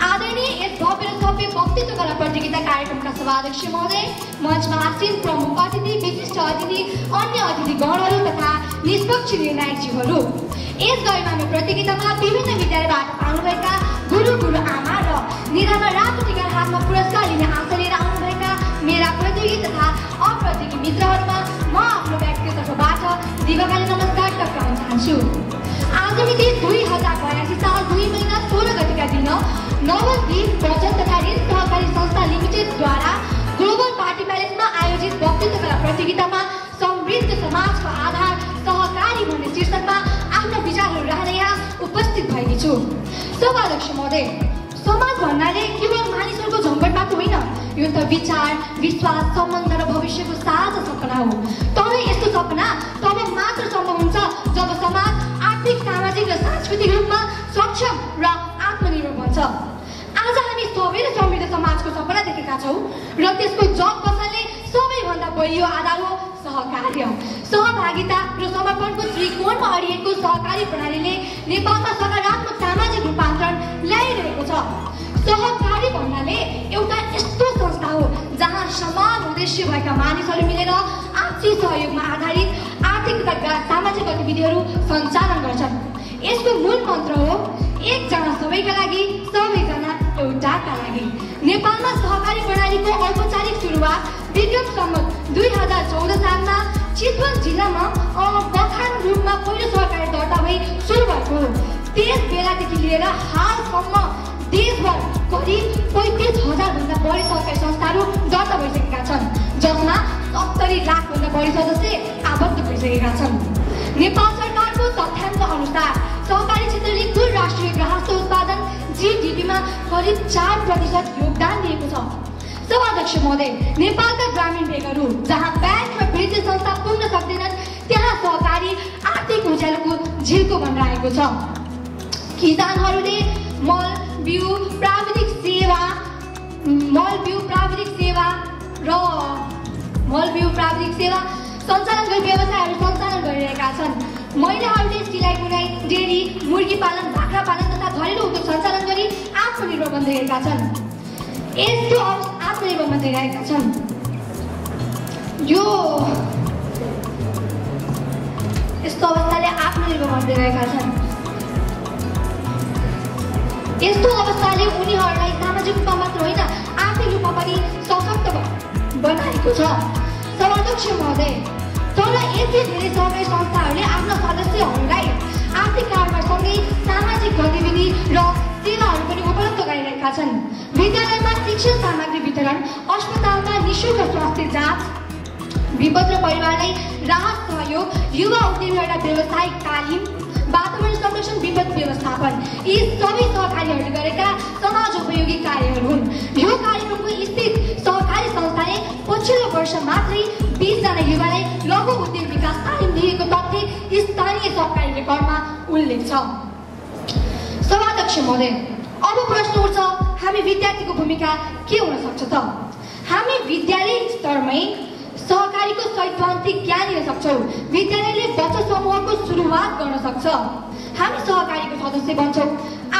आदरणीय यस भव्य र सभ्य व्यक्तित्व कला प्रतियोगिता कार्यक्रमका सभाध्यक्ष महोदय, मञ्चमा आसीन प्रमुख अतिथि, विशिष्ट अतिथि, अन्य अतिथिगणहरू तथा निष्पक्ष निर्णायकज्यूहरू, यस गरिमामय प्रतियोगितामा विभिन्न विद्यालयबाट आउनुभएका गुरु आमा र निरामा रातो टिका हातमा पुरस्कार लिने आशा लिएर आउनुभएका मेरा प्रतियोगी तथा अप्रतियोगी मित्रहरूमा म आफ्नो व्यक्तित्वबाट दीर्घकालीन नमस्कार टक्राउन चाहन्छु। आज मिति 2082 साल 2 महिना 16 गतिका दिन नवद्वीप बचत तथा ऋण सहकारी संस्था लिमिटेडद्वारा ग्लोबल पार्टी प्यालेसमा आयोजित व्यक्तित्व कला प्रतियोगितामा समृद्ध समाजको आधार सहकारी भन्ने शीर्षकमा आफ्ना विचारहरू राख्न यहाँ उपस्थित भएकी छु। सभाध्यक्ष महोदय, समाज भन्नाले केवल मानिसहरूको झम्पट मात्र होइन, यो त विचार, विश्वास, सम्बन्ध र भविष्यको साझा सपना हो। तर यस्तो सपना तब मात्र सम्भव हुन्छ जब समाज आर्थिक, सामाजिक र सांस्कृतिक रूपमा गरिसकेका छौँ र त्यसको जग बसाल्ने सबैभन्दा बलियो आधार हो सहकार्य। सहभागिता र समर्पणको त्रिकोणमा अडिएको सहकारी प्रणालीले नेपालमा सकारात्मक सामाजिक रूपान्तरण ल्याइरहेको छ। सहकारी भन्नाले एउटा यस्तो संस्था हो जहाँ समान उद्देश्य भएका मानिसहरू मिलेर आपसी सहयोगमा आधारित आर्थिक तथा सामाजिक गतिविधिहरू सञ्चालन गर्छन्। यसको मूल मन्त्र हो एकजना सबैका लागि, सबैजना एउटाका लागि। नेपालमा सहकारी प्रणालीको औपचारिक सुरुवात विक्रम सम्वत 2014 सालमा चितवन जिल्लामा बखान रूपमा पहिलो सहकारी दर्ता भई सुरु भएको हो। त्यस बेलादेखि लिएर हालसम्म देशभर करिब 35,000 भन्दा बढी सहकारी संस्थाहरू दर्ता भइसकेका छन्, जसमा 70 लाखभन्दा बढी सदस्य आबद्ध भइसकेका छन्। नेपाल सरकारको तथ्याङ्क अनुसार सहकारी क्षेत्रले कुल राष्ट्रिय ग्राहक उत्पादन जीडीपीमा करिब 4% योगदान दिएको छ। सभाध्यक्ष महोदय, नेपालका ग्रामीण भेगहरू जहाँ ब्याङ्क र वित्तीय संस्था पुग्न सक्दैनन् त्यहाँ सहकारी आर्थिक उज्यालोको झिल्को बनाएको छ। किसानहरूले मल बिउ प्राविधिक सेवा सञ्चालन गरी व्यवसायहरू सञ्चालन गरिरहेका छन्। महिलाहरूले सिलाइ बुनाइ, डेरी, मुर्गी पालन, बाख्रा पालन तथा घरेलु उद्योग सञ्चालन गरी आत्मनिर्भर बन्दैरहेका छन्। यस्तो अवस्थाले आत्मनिर्भर बन्दैरहेका छन्। यस्तो अवस्थाले उनीहरूलाई सामाजिक रूपमा मात्र होइन आर्थिक रूपमा पनि सशक्त बनाएको छ। सभाध्यक्ष महोदय, तर यति धेरै सहकारी संस्थाहरूले आफ्ना सदस्यहरूलाई आर्थिक कारोबारसँगै सामाजिक गतिविधि र सेवाहरू पनि उपलब्ध गराइरहेका छन्। विद्यालयमा शिक्षण सामग्री वितरण, अस्पतालमा निःशुल्क स्वास्थ्य जाँच, विपद र परिवारलाई राहत सहयोग, युवा उद्यमीहरूलाई व्यावसायिक तालिम, वातावरण संरक्षण, विपद व्यवस्थापन, यी सबै सहकारीहरूले गरेका समाजोपयोगी कार्यहरू हुन्। यो कार्यक्रमको स्थित सहकारी संस्थाले पछिल्लो वर्ष मात्रै 20 जना युवालाई लघु उद्योग विकास तालिम दिएको तथ्य स्थानीय सहकारी रेकर्डमा उल्लेख छ। सभाध्यक्ष महोदय, अब प्रश्न उठ्छ, हामी विद्यार्थीको भूमिका के हुन सक्छ त? हामी विद्यालय स्तरमै सहकारीको सैद्धान्तिक ज्ञान लिन सक्छौँ। विद्यालयले बचत समूहको सुरुवात गर्न सक्छ। हामी सहकारीको सदस्य बन्छौँ,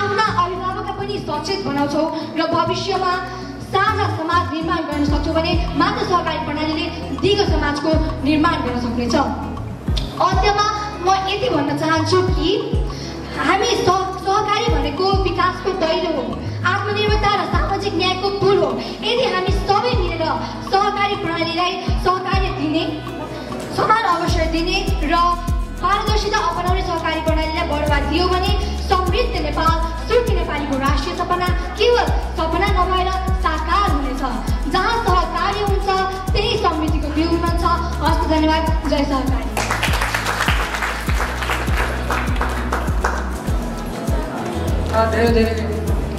आफ्ना अभिभावकलाई पनि सचेत बनाउँछौँ र भविष्यमा साझा समाज निर्माण गर्न सक्छौँ भने मात्र सहकारी प्रणालीले दिगो समाजको निर्माण गर्न सक्नेछ। अन्त्यमा म यति भन्न चाहन्छु कि हामी सहकारी भनेको विकासको दैलो हो, आत्मनिर्भरता र सामाजिक न्यायको पुल हो। यदि हामी सबै मिलेर सहकारी प्रणालीलाई सहकार्य दिने, समान अवसर दिने र पारदर्शिता अपनाउने सहकारी प्रणालीलाई बढावा दियो भने समृद्ध नेपाल, सुखी नेपालीको राष्ट्रिय सपना केवल सपना नभएर साकार हुनेछ। जहाँ सहकार्य हुन्छ त्यही समृद्धिको बिउ हुन्छ। हस्त धन्यवाद। जय सहकारी।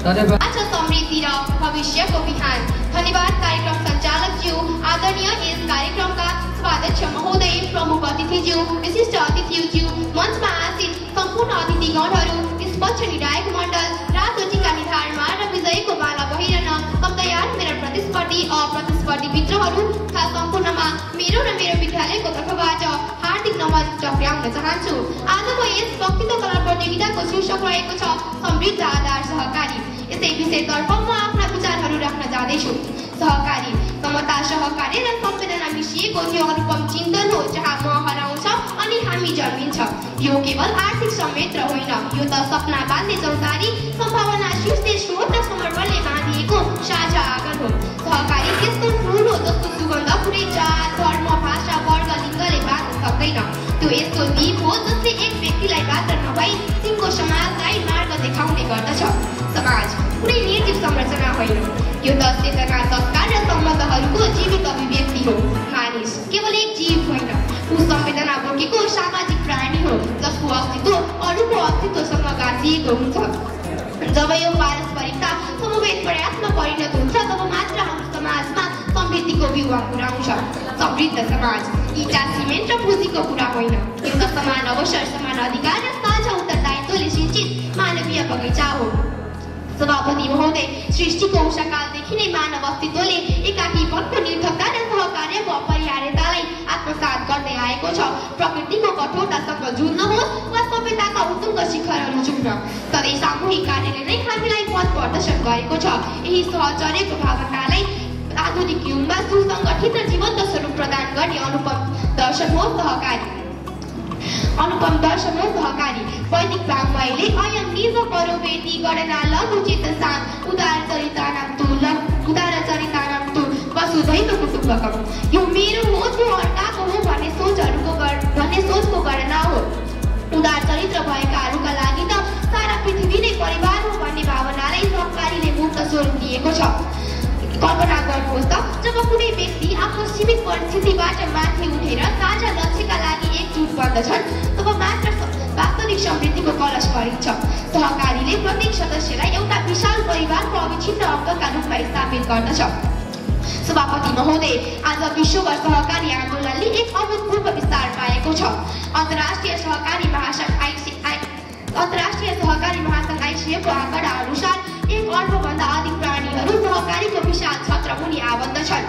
धन्यवाद। आज समृद्धि र भविष्यको बिहान। धन्यवाद कार्यक्रम सञ्चालकज्यू, आदरणीय यस कार्यक्रमका स्वागत महोदय, प्रमुख अतिथिज्यू, विशिष्ट अतिथिज्यू, मञ्चमा आसीन सम्पूर्ण अतिथिगणहरू, निष्पक्ष निधायक मण्डल, रातो टीका निधारमा र विजयको माला बहिरन कम्तयार मेरा प्रतिस्पर्धी अप्रतिस्पर्धी मित्रहरू तथा सम्पूर्णमा मेरो र मेरो विद्यालयको तर्फबाट हार्दिक नमन टक्राउन चाहन्छु। आजको यस वक्तृत्व कला प्रतियोगिताको शीर्षक रहेको छ समृद्ध आधार सहकारी। यसै विषयतर्फ म आफ्ना विचारहरू राख्न जाँदैछु। सहकारी समता, सहकारी र संवेदना मिसिएको त्यो अनुपम चिन्तन हो जहाँ म हराउँछ अनि हामी जन्मिन्छ। यो केवल आर्थिक समेत होइन, यो त सपना बाँध्ने चौतारी, सम्भावना सृष्टि स्रोत र समर्पणले बाँधिएको साझा आँगन हो। सहकारी त्यस्तो फुल हो जसको सुगन्ध कुनै जात, धर्म, भाषा, वर्ग, लिङ्गले बाँध्न सक्दैन। त्यो यस्तो दीप हो जसले एक व्यक्तिलाई मात्र नभई तिनको समाजलाई मार्ग देखाउने गर्दछ। समाज कुनै निर्जीव संरचना होइन, यो 10 चेतना, संस्कार र सम्बन्धहरूको जीवित अभिव्यक्ति हो। मानिस केवल एक जीव होइन, ऊ संवेदना बोकेको सामाजिक प्राणी हो जसको अस्तित्व अरूको अस्तित्वसँग गाँसिएको हुन्छ। जब यो पारस्परिकता समवेत प्रयासमा परिणत हुन्छ तब मात्र हाम्रो समाजमा समृद्धिको बिउ अंकुराउँछ। समृद्ध समाज इटा, सिमेन्ट र पुँजीको कुरा होइन, एउटा समान अवसर, समान अधिकार र साझा उत्तरदायित्वले सिंचित मानवीय बगैँचा हो। सभापति महोदय, सृष्टिको उषाकालदेखि नै मानव अस्तित्वले एकाकीपनको निर्थकता र सहकार्यको अपरिहार्यतालाई आत्मसात गर्दै आएको छ। प्रकृतिको कठोरतासँग जुझ्न होस् वा सभ्यताका उत्तुङ्ग शिखरहरू चुम्न, सधैँ सामूहिक कार्यले नै हामीलाई पथ प्रदर्शन गरेको छ। यही सहचर्यको भावनालाई आधुनिक युगमा सुसङ्गठित र जीवन्त स्वरूप प्रदान गर्ने अनुपम दर्शन हो सहकारी। वैदिक वाङ्मयले अयं निज परोवेति गणना लघु चेतसां उदार चरितानां तु वसुधैव कुटुम्बकम्। यो मेरो हो, त्यो अर्काको हो भन्ने सोचको गणना हो। उदार चरित्र भएकाहरूका लागि त सारा पृथ्वी नै परिवार हो भन्ने भावनालाई सहकारीले मुक्त स्वरूप दिएको छ। कल्पना गर्नुहोस् त, जब कुनै व्यक्ति आफ्नो सीमित परिस्थितिबाट माथि उठेर साझा लक्ष्यका लागि एकजुट बन्दछन्, तब मात्र वास्तविक समृद्धिको कलश भरिन्छ। सहकारीले प्रत्येक सदस्यलाई एउटा विशाल परिवारको अविच्छिन्न अङ्गका रूपमा स्थापित गर्दछ। सभापति महोदय, आज विश्वभर सहकारी आन्दोलनले एक अभूतपूर्व विस्तार पाएको छ। अन्तर्राष्ट्रिय सहकारी महासङ्घ आइसिएफको आँकडा अनुसार 1 अर्बभन्दा अधिक प्राणीहरू सहकारीको विशाल क्षेत्रमुनि आबद्ध छन्।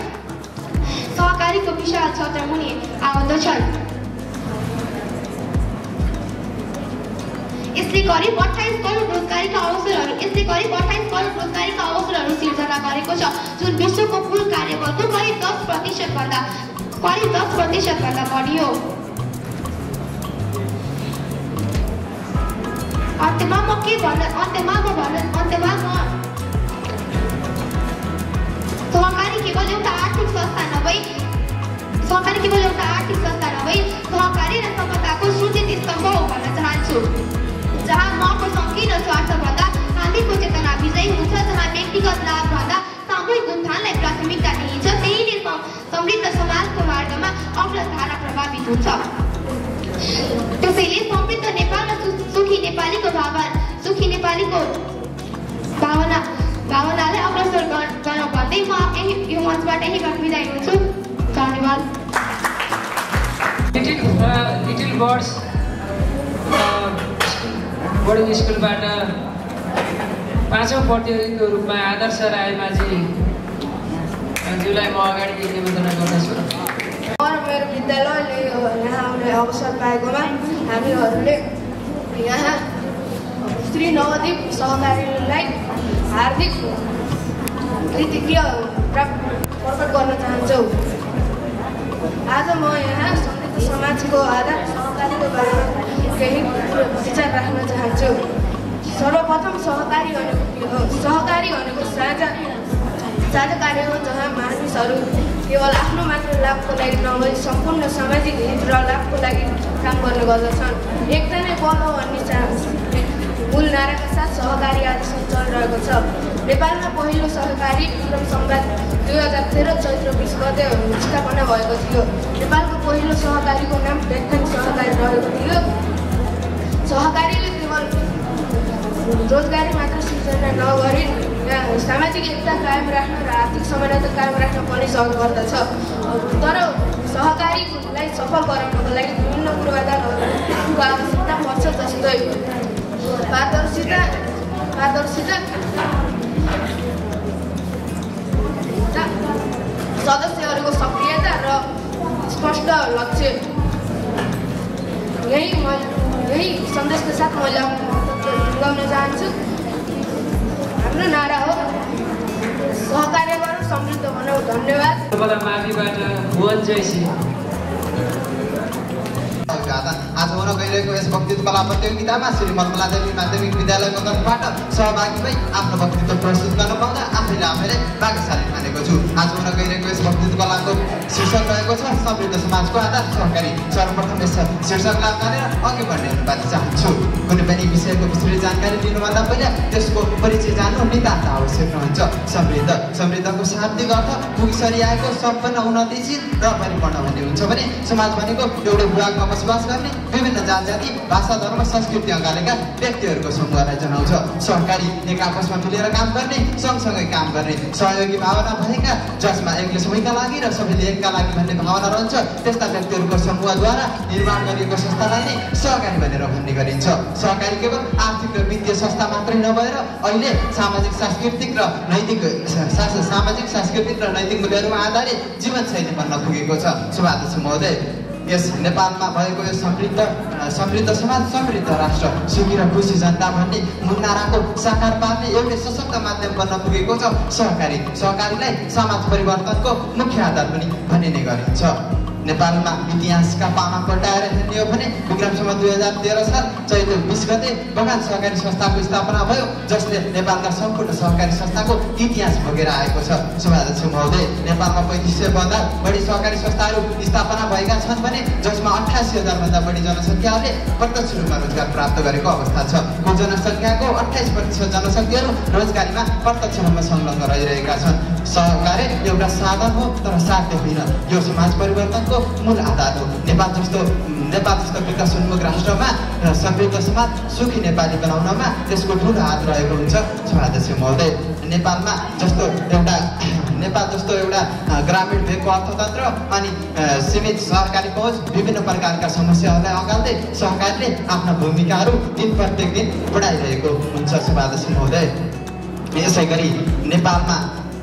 यसले करिब 28 करोड रोजगारीका अवसरहरू सिर्जना गरेको छ, जुन विश्वको कुल कार्यबलको करिब 10% भन्दा बढी हो। अन्त्यमा सहकारी केवल एउटा आर्थिक संस्था नभई सहकारी र समताको सुचित स्तम्भ हो भन्न चाहन्छु। जहाँ मको सङ्कीर्ण स्वार्थभन्दा हामीको चेतना विजयी हुन्छ, जहाँ व्यक्तिगत लाभभन्दा सामूहिक उत्थानलाई प्राथमिकता दिइन्छ, त्यहीँले समृद्ध समाजको मार्गमा अग्रधारा प्रभावित हुन्छ। त्यसैले समृद्ध नेपाल र सुखी नेपालीको भावनालाई अग्रसर गर्न भन्दै म यो मञ्चबाट यही बिदाई हुन्छु। धन्यवाद। लिटिल बर्ड्स बोर्डिङ स्कुलबाट 5औं प्रतियोगीको रूपमा आदर्श रायमाझीज्यूलाई म अगाडि निवेदन गर्दछु। मेरो विद्यालयले यहाँ आउने अवसर पाएकोमा हामीहरूले यहाँ श्री नवदीप सहकारीलाई हार्दिक कृतज्ञता प्रकट गर्न चाहन्छु। आज म यहाँ समृद्ध समाजको आधार सहकारीको बारेमा केही विचार राख्न चाहन्छु। सर्वप्रथम सहकारी भनेको साझा कार्य हो, जहाँ मानिसहरू केवल आफ्नो मात्र लाभको लागि नभई सम्पूर्ण सामाजिक हित र लाभको लागि काम गर्ने गर्दछन्। एकता नै बल हो भन्ने मूल नाराका साथ सहकारी आजसम्म चलिरहेको छ। नेपालमा पहिलो सहकारी विक्रम संवाद 2013 चैत्र 20 गते स्थापना भएको थियो। नेपालको पहिलो सहकारीको नाम व्याख्यान सहकारी रहेको थियो। सहकारीले केवल रोजगारी मात्र सिर्जना नगरी सामाजिक एकता कायम राख्न र आर्थिक समानता कायम राख्न पनि सहयोग गर्दछ। तर सहकारीलाई सफल गराउनको लागि विभिन्न पूर्वाधारहरूको आवश्यकता पर्छ, जस्तै पारदर्शिता, सदस्यहरूको सक्रियता र स्पष्ट लक्ष्य। यही सन्देशका साथ मैले गाउन चाहन्छु। हाम्रो नारा हो सहकार्य गरौँ, समृद्ध बनाऊ। धन्यवाद। माविबाट मोहन जयसी। आज हुन गइरहेको यस वक्तृत्व कला प्रतियोगितामा श्री मलमलादेवी माध्यमिक विद्यालयको तर्फबाट सहभागी भई आफ्नो वक्तृत्व प्रस्तुत गर्न पाउँदा आफैले भाग्यशाली मानेको छु। आज हुन गइरहेको यस वक्तृत्व कलाको शीर्षक रहेको छ समृद्ध समाजको आधार सहकारी। सर्वप्रथम यस शीर्षकलाई मानेर अघि बढ्ने अनुवाद चाहन्छु। कुनै पनि विषयको विस्तृत जानकारी लिनुभन्दा पहिला त्यसको परिचय जान्नु नितान्त आवश्यक रहन्छ। समृद्धको शाब्दिक अर्थ पुगिसरिआएको सम्पन्न उन्नतिशील र परिपूर्ण भन्ने हुन्छ भने समाज भनेको एउटा भूभागमा बसोबास बसोबास गर्ने विभिन्न जात जाति भाषा धर्म संस्कृति अँगालेका व्यक्तिहरूको समूहलाई जनाउँछ। सहकारी एक आपसमा मिलेर काम गर्ने सँगसँगै काम गर्ने सहयोगी भावना भएका जसमा एकले सबैका लागि र सबैले एकका लागि भन्ने भावना रहन्छ त्यस्ता व्यक्तिहरूको समूहद्वारा निर्माण गरिएको संस्थालाई नै सहकारी भनेर भन्ने गरिन्छ। सहकारी केवल आर्थिक र वित्तीय संस्था मात्रै नभएर अहिले सामाजिक सांस्कृतिक र नैतिक मूल्यहरूमा आधारित जीवनशैली बन्न पुगेको छ। सभाध्यक्ष महोदय, यस नेपालमा भएको यो समृद्ध समाज समृद्ध राष्ट्र सुखी र खुसी जनता भन्ने मुनाराको साकार पार्ने एउटै सशक्त माध्यम बन्न पुगेको छ सहकारी। सहकारीलाई समाज परिवर्तनको मुख्य आधार पनि भनिने गरिन्छ। नेपालमा इतिहासका पामा पल्टाएर हेर्ने हो भने विक्रमसम्म 2013 साल चैत 20 गते बगान सहकारी संस्थाको स्थापना भयो जसले नेपालका सम्पूर्ण सहकारी संस्थाको इतिहास बोकेर आएको छ। सभाध्यक्ष महोदय, नेपालमा 3500 भन्दा बढी सहकारी संस्थाहरू स्थापना भएका छन् भने जसमा 88,000 भन्दा बढी जनसङ्ख्याहरूले प्रत्यक्ष रूपमा रोजगार प्राप्त गरेको अवस्था छ। कुल जनसङ्ख्याको 28% जनशक्तिहरू रोजगारीमा प्रत्यक्ष रूपमा संलग्न रहिरहेका छन्। सहकारी एउटा साधन हो तर साध्य होइन, यो समाज परिवर्तन मूल आधार हो। नेपाल जस्तो विकासोन्मुख राष्ट्रमा समृद्ध समाज सुखी नेपाली बनाउनमा त्यसको ठुलो हात रहेको हुन्छ। सभाध्यक्ष महोदय, नेपाल जस्तो एउटा ग्रामीण भेगको अर्थतन्त्र अनि सीमित सरकारी पहुँच विभिन्न प्रकारका समस्याहरूलाई अगाल्दै सहकारीले आफ्ना भूमिकाहरू दिन प्रत्येक दिन बढाइरहेको हुन्छ। सभाध्यक्ष महोदय, यसै गरी नेपालमा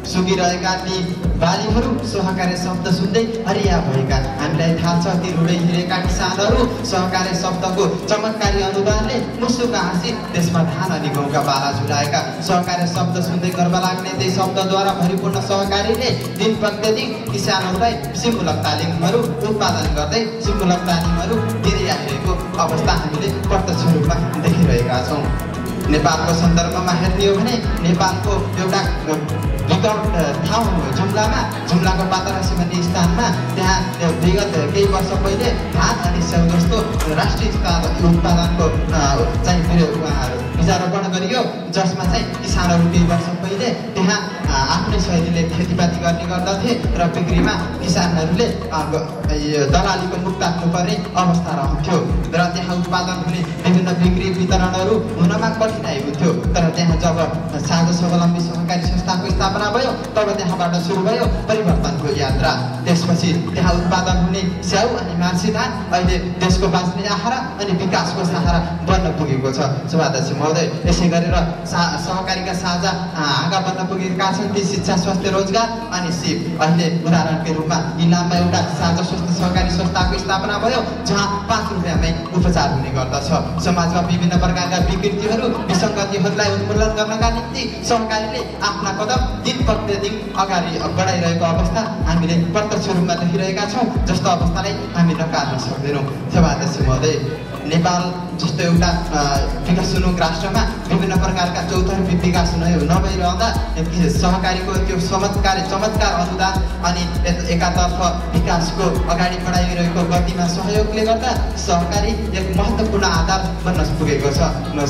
सुकिरहेका ती बालीहरू सहकारी शब्द सुन्दै हरिया भएका हामीलाई थाहा छ। ती रुँदै हिँडेका किसानहरू सहकारी शब्दको चमत्कारी अनुदानले मुसुका हाँसी त्यसमा धान अनि गहुँका बाला झुलाएका सहकारी शब्द सुन्दै गर्व लाग्ने त्यही शब्दद्वारा भरिपूर्ण सहकारीले दिन प्रतिदिन किसानहरूलाई सिमुलक तालिमहरू उत्पादन गर्दै सिमुलक तालिमहरू दिँदै आइरहेको अवस्था हामीले प्रत्यक्ष रूपमा देखिरहेका छौँ। नेपालको सन्दर्भमा हेर्ने हो भने नेपालको एउटा विकट ठाउँ हो जुम्लाको पातरासी भन्ने स्थानमा त्यहाँ विगत केही वर्ष पहिले धान अनि स्याउ जस्तो राष्ट्रिय उत्पादनको चाहिँ बिजारोपण गरियो जसमा चाहिँ किसानहरू केही वर्ष पहिले त्यहाँ आफ्नै शैलीले खेतीपाती गर्ने गर्दथे र बिक्रीमा किसानहरूले दलालीको मुख ताक्नुपर्ने अवस्था रहन्थ्यो र त्यहाँ उत्पादन हुने विभिन्न बिक्री वितरणहरू हुनमा कठिनाइ हुन्थ्यो। तर त्यहाँ जब साझा स्वावलम्बी सहकारी संस्थाको स्थापना भयो तब त्यहाँबाट सुरु भयो परिवर्तनको यात्रा। त्यसपछि त्यहाँ उत्पादन हुने स्याउ अनि मार्सी धान अहिले देशको बाँच्ने आहारा अनि विकासको सहारा बन्न पुगेको छ। सभाध्यक्ष महोदय, यसै गरेर सहकारीका साझा हाँगा बन्न पुगेका छन् ती शिक्षा स्वास्थ्य रोजगार अनि सिप। अहिले उदाहरणको रूपमा इलाममा एउटा साझा स्वास्थ्य सहकारी संस्थाको स्थापना भयो जहाँ 5 रुपियाँमै उपचार हुने गर्दछ। समाजमा विभिन्न प्रकारका विकृतिहरू विसङ्गतिहरूलाई उन्मूलन गर्नका निम्ति सहकारीले आफ्ना कदम दिन प्रतिदिन अगाडि बढाइरहेको अवस्था हामीले प्रत्यक्ष रूपमा देखिरहेका छौँ, जस्तो अवस्थालाई हामी नकार्न सक्दैनौँ। सभाध्यक्ष महोदय, नेपाल जस्तो एउटा विकासोन्मुख राष्ट्रमा विभिन्न प्रकारका चौतर्फी विकास नभइरहँदा सहकारीको त्यो चमत्कार अनुदान अनि एकातर्फ विकासको अगाडि बढाइरहेको गतिमा सहयोगले गर्दा सहकारी एक महत्त्वपूर्ण आधार बन्न पुगेको छ।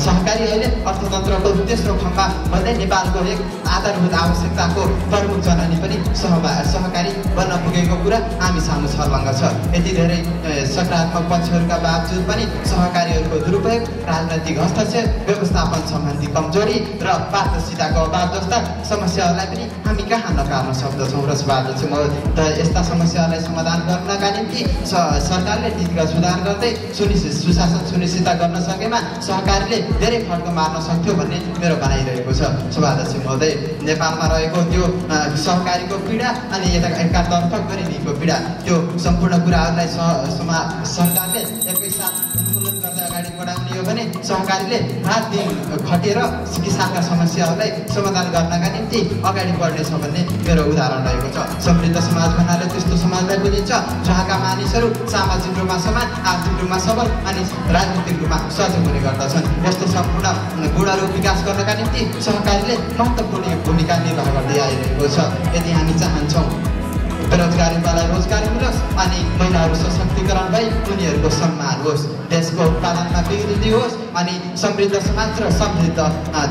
सहकारी अहिले अर्थतन्त्रको तेस्रो खम्बा भन्दै नेपालको एक आधारभूत आवश्यकताको प्रमुख जननी पनि सहकारी बन्न पुगेको कुरा हामी सामु छर्लङ्ग छ। यति धेरै सकारात्मक पक्षहरूका बावजुद पनि सहकारीहरूको दुरुपयोग, राजनैतिक हस्तक्षेप, व्यवस्थापन सम्बन्धी कमजोरी र पारदर्शिताको अभाव जस्ता समस्याहरूलाई पनि हामी कहाँ नकार्न सक्दछौँ। र सभाध्यक्ष महोदय, यस्ता समस्याहरूलाई समाधान गर्नका निम्ति सरकारले नीतिगत सुधार गर्दै सुशासन सुनिश्चित गर्न सकेमा सहकारीले धेरै फड्को मार्न सक्थ्यो भन्ने मेरो भनाइरहेको छ। सभाध्यक्ष महोदय, नेपालमा रहेको त्यो सहकारीको पीडा अनि एकातर्फ गरिबीको पीडा त्यो सम्पूर्ण कुराहरूलाई सरकारले एकैसाथ उन्मूलन गर्दै अगाडि बढाउने हो भने सहकारीले रात दिन खटेर किसानका समस्याहरूलाई समाधान गर्नका निम्ति अगाडि बढ्नेछ भन्ने मेरो उदाहरण रहेको छ। समृद्ध समाज भन्नाले त्यस्तो समाजलाई बुझिन्छ जहाँका मानिसहरू सामाजिक रूपमा समान, आर्थिक रूपमा सबल अनि राजनीतिक रूपमा सजग हुने गर्दछन्। यस्तो सम्पूर्ण गुणहरू विकास गर्नका निम्ति सहकारीले महत्त्वपूर्ण भूमिका निर्वाह गर्दै आइरहेको छ। यदि हामी चाहन्छौँ बेरोजगारीवाला रोजगारी मिलोस् अनि महिलाहरू सशक्तिकरण भई उनीहरूको सम्मान होस्, देशको उत्पादनमा वृद्धि होस् अनि समृद्ध समाज र समृद्ध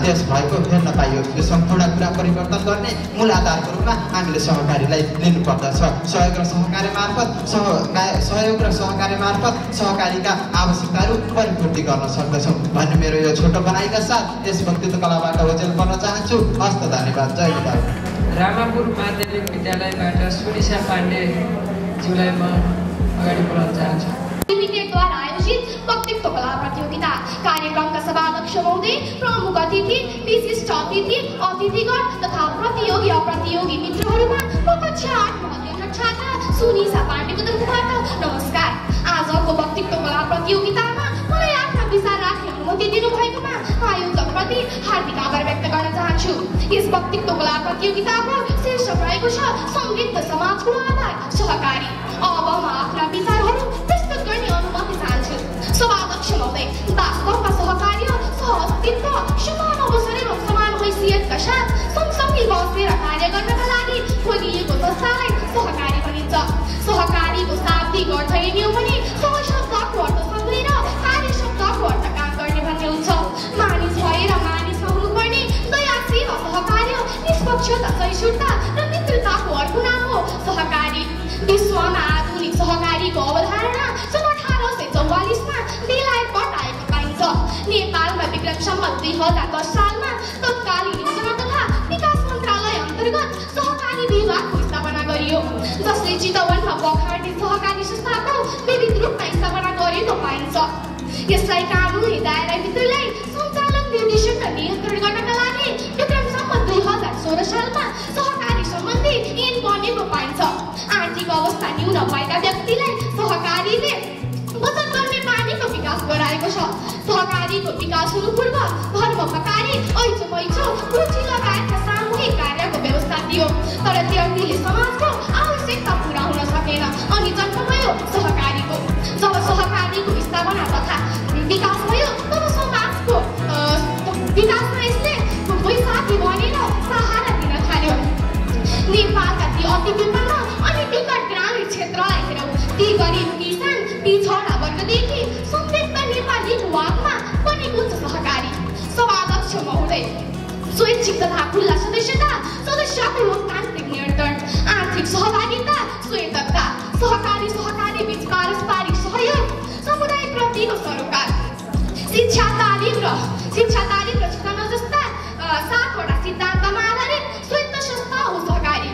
देश भएको हेर्न पाइयोस्। यो सम्पूर्ण कुरा परिवर्तन गर्ने मूल आधारको रूपमा हामीले सहकारीलाई लिनुपर्दछ। सहयोग र सहकार्य मार्फत सहकारीका आवश्यकताहरू परिपूर्ति गर्न सक्दछौँ भन्ने मेरो यो छोटो बनाइका साथ यस वक्तृत्व कलाबाट ओजेल पर्न चाहन्छु। हस्त धन्यवाद। जय नेपाल। रामापुर माध्यमिक विद्यालयबाट सुनिसा पाण्डेज्यूलाई म अगाडि बढाउन चाहन्छु। द्वारा आयोजित वक्तृत्व कला प्रतियोगिता कार्यक्रमका सभाध्यक्ष महोदय, प्रमुख अतिथि, विशिष्ट अतिथि, अतिथिगण तथा प्रतियोगी अप्रतियोगी मित्रहरूमा म कक्षा 8 अध्ययनरत छात्रा सुनिसा पाण्डेको तर्फबाट नमस्कार। आजको वक्तृत्व कला प्रतियोगितामा मलाई आफ्ना विचार राख्ने अनुमति दिनुभएकोमा आयोजकप्रति हार्दिक आभार व्यक्त गर्न चाहन्छु। यस वक्तृत्व कला प्रतियोगिताको शीर्षक रहेको छ समृद्ध समाजको आधार सहकारी। अब म आफ्ना विचारहरू प्रस्तुत गर्ने अनुमति चाहन्छु। सभाध्यक्ष महोदय, वास्तवमा सहकारी सहअस्तित्व समान अवसर एवं समान हैसियतका साथ सँगसँगै बसेर कार्य गर्नका लागि खोलिएको संस्थालाई सहकारी भनिन्छ। सहकारीको शाब्दिक अर्थ यही हो भने सह शब्दको अर्थ सक्ने र कार्य शब्दको अर्थ काम गर्ने भन्ने हुन्छ। मानिस भएर मानिसमा हुनुपर्ने दयाशील सहकार्य, निष्पक्षता, सहिष्णुता र मित्रताको अर्थ नाम हो सहकारी। विश्वमा आधुनिक सहकारीको अवधारणा सन् 1844मा बेलायतबाट आएको पाइन्छ। नेपालमा विक्रम सम्वत 2010 सालमा तत्कालीन योजना तथा विकास मन्त्रालय अन्तर्गत सहकारी विभागको स्थापना गरियो, जसले चितवनमा बखार्ने सहकारी संस्थाको विविध रूपमा स्थापना गरेको पाइन्छ। यसलाई कानुनी दायराभित्रलाई सञ्चालन, निर्देशन र नियन्त्रण गर्नका लागि विक्रम सम्वत 2016 सालमा सहकारी सम्बन्धी ऐन बनेको पाइन्छ। आर्थिक अवस्था न्यून भएका व्यक्तिलाई सहकारीले बचत गर्ने बानीको विकास गराएको छ। सहकारीको विकास हुनु पूर्व धर्मपकारी, ऐचो रुचि लगायतका सामूहिक कार्यको व्यवस्था थियो, तर व्यक्तिले समाजको आवश्यकता पुरा हुन सकेन अनि जन्म भयो सहकारीको। जब सहकारीको स्थापना तथा विकास भयो तब समाजको विकासमा यसले वैशाखी बनेर सहारा दिन थाल्यो। नेपालका ती अति विपन्न अनि विकट ग्रामीण क्षेत्रलाई हेरौँ। ती गरिब किसान पिछडा वर्गदेखि समृद्ध नेपाली युवामा बनेको छ सहकारी। सभाध्यक्ष महोदय, स्वैच्छिक तथा खुल्ला सदस्यता, सदस्यको लोकतान्त्रिक नियन्त्रण, आर्थिक सहभागिता, स्वायत्तता, सहकारी बीच पारस्परिक सहयोग, समुदायप्रतिको सरोकार, शिक्षा तालिम र ठेगाना जस्ता 7वटा सिद्धान्तमा आधारित स्वायत्त संस्था हो सहकारी।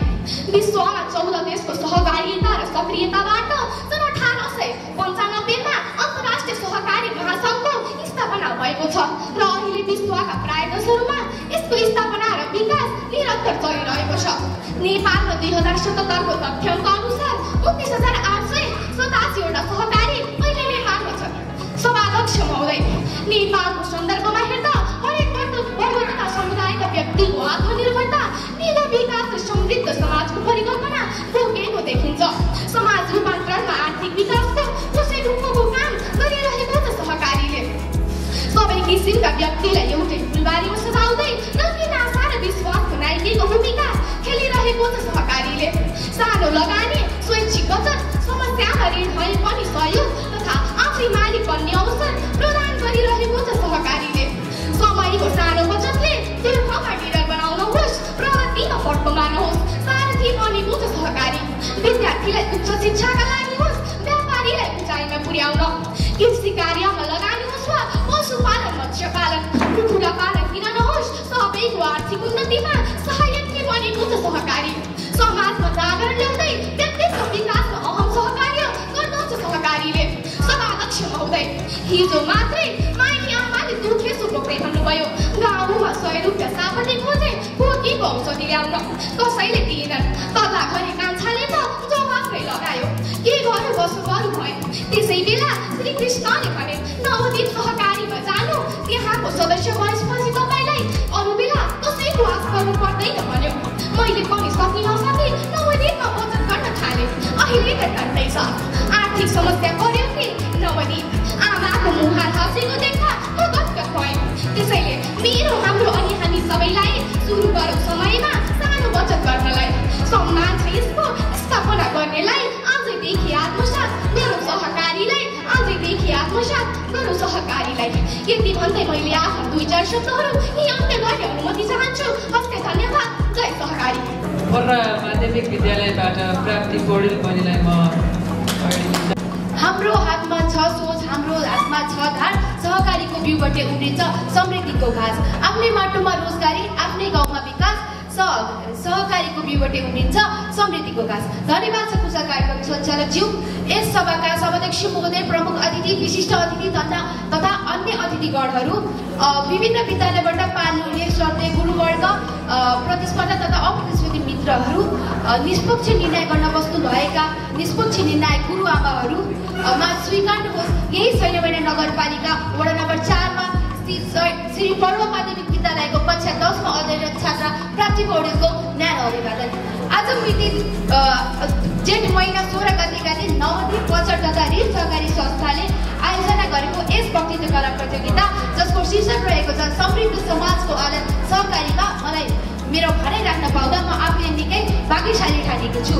विश्वमा 14 देशको सहभागिता र सक्रियताबाट सन् 1895मा अन्तर्राष्ट्रिय सहकारी महासङ्घको स्थापना भएको छ र अहिले विश्वका प्राय देशहरूमा यसको स्थापना र विकास निरन्तर चलिरहेको छ। नेपालमा 2077 को तथ्याङ्क अनुसार 29,887 वटा सहकारी अहिले नेपालमा छन्। सभाध्यक्ष महोदय, नेपालको सन्दर्भमा हेर्दा हरेक वर्ग तथा समुदायका व्यक्तिको आत्मनिर्भरता, निलो विकास र समृद्ध समाजको परिकल्पना बोकेको देखिन्छ। समाज रूपान्तरणमा आर्थिक विकासको कसै रूपको काम गरिरहेको छ सहकारीले। सबै किसिमका व्यक्तिलाई एउटै फुलबारीमा सजाउँदै रङ्गीन आशा र विश्वासको नायिकाको भूमिका खेलिरहेको छ सहकारीले। सानो लगानी, स्वैच्छिक बचत, समस्यामा ऋण भए पनि सहयोग तथा आफै मालिक बन्ने अवसर प्रदान गरिरहेको छ सहकारीले। समयको सानो बचतले दीर्घमा डिलर बनाउन होस्, प्रगतिमा फर्कमान होस्, सारथी बनेको छ सहकारी। विद्यार्थीलाई उच्च शिक्षाका लागि होस्, व्यापारीलाई उचाइमा पुर्याउन, कृषि कार्यमा लगानी होस् वा पशुपालन, मत्स्यपालन, कुखुरा पालन किन नहोस्, सबैको आर्थिक उन्नतिमा सहायक बनेको छ सहकारी। समाजमा जागरण ल्याउँदै व्यक्तित्व विकासमा अहम सहकार्य गर्दछ सहकारीले। सभाध्यक्ष महोदय, हिजो मात्रै माइती आमाले दुखे सुखोकै भन्नुभयो, गाउँमा 100 रुपियाँ सापट्टि खोजे पोकीको औषधि ल्याउन कसैले दिएनन्। तल्ला घरे कान्छाले त जवाफै लगायो, के गर्नु बसो गर्नु भयो। त्यसै बेला श्री कृष्णले भने, नवोदित सहकारीमा जानु, त्यहाँको सदस्य भएपछि तपाईँलाई अरू बेला कसैको आश गर्नु पर्दैन भन्यो। मैले पनि सकि नसकी नवोदितमा बचत गर्न थालेँ। अहिले त टन्टै छ। आर्थिक समस्या पर्यो कि नवोदित आमाको मुहार हाँसेको देख्दा म गदगद भएँ। त्यसैले हाम्रो अनि हामी सबैलाई सुरु गरौँ समयमा सानो बचत गर्नलाई। सम्मान छ यसको स्थापना यति भन्दै मैले आफ्ना 2-4 शब्दहरू यही अन्त्य गर्ने अनुमति चाहन्छु। हस्ते धन्यवाद। जय सहकारी। पर्रा माध्यमिक विद्यालयबाट प्राप्ति पौडेल बहिनीलाई म हाम्रो हातमा छ सोच, हाम्रो हातमा छ धार, सहकारीको बिउबाट उम्रिन्छ समृद्धिको घाँस। आफ्नै माटोमा रोजगारी, आफ्नै गाउँमा विकास, सहकारीको बिउबाट उम्रिन्छ समृद्धिको घाँस। धन्यवाद छ कुशल कार्यक्रम सञ्चालकज्यू। यस सभाका सभाध्यक्ष महोदय, प्रमुख अतिथि, विशिष्ट अतिथि तथा अन्य अतिथिगणहरू, विभिन्न विद्यालयबाट पाल्नु हुने श्रद्धेय गुरुवर्ग, प्रतिस्पर्धा तथा अप्रतिस्पर्धी मित्रहरू, निष्पक्ष निर्णय गर्न बस्नुभएका निष्पक्ष निर्णायक गुरुआमाहरू मा स्वीकार्नुहोस्। यही शैलबैना नगरपालिका वडा नम्बर 4 मा स्थित श्री पर्व माध्यमिक विद्यालयको कक्षा 10 मा अध्ययनरत छात्रा प्राप्ति पौडेलको न्यानो अभिवादन। आज मिति जेठ महिना 16 गतेका दिन नवदीप पचर तथा ऋण सहकारी संस्थाले आयोजना गरेको यस वक्तृत्व कला प्रतियोगिता, जसको शीर्षक रहेको छ समृद्ध समाजको आधार सहकारीमा, मलाई मेरो भनाइ राख्न पाउँदा म आफूले निकै भाग्यशाली ठानेको छु।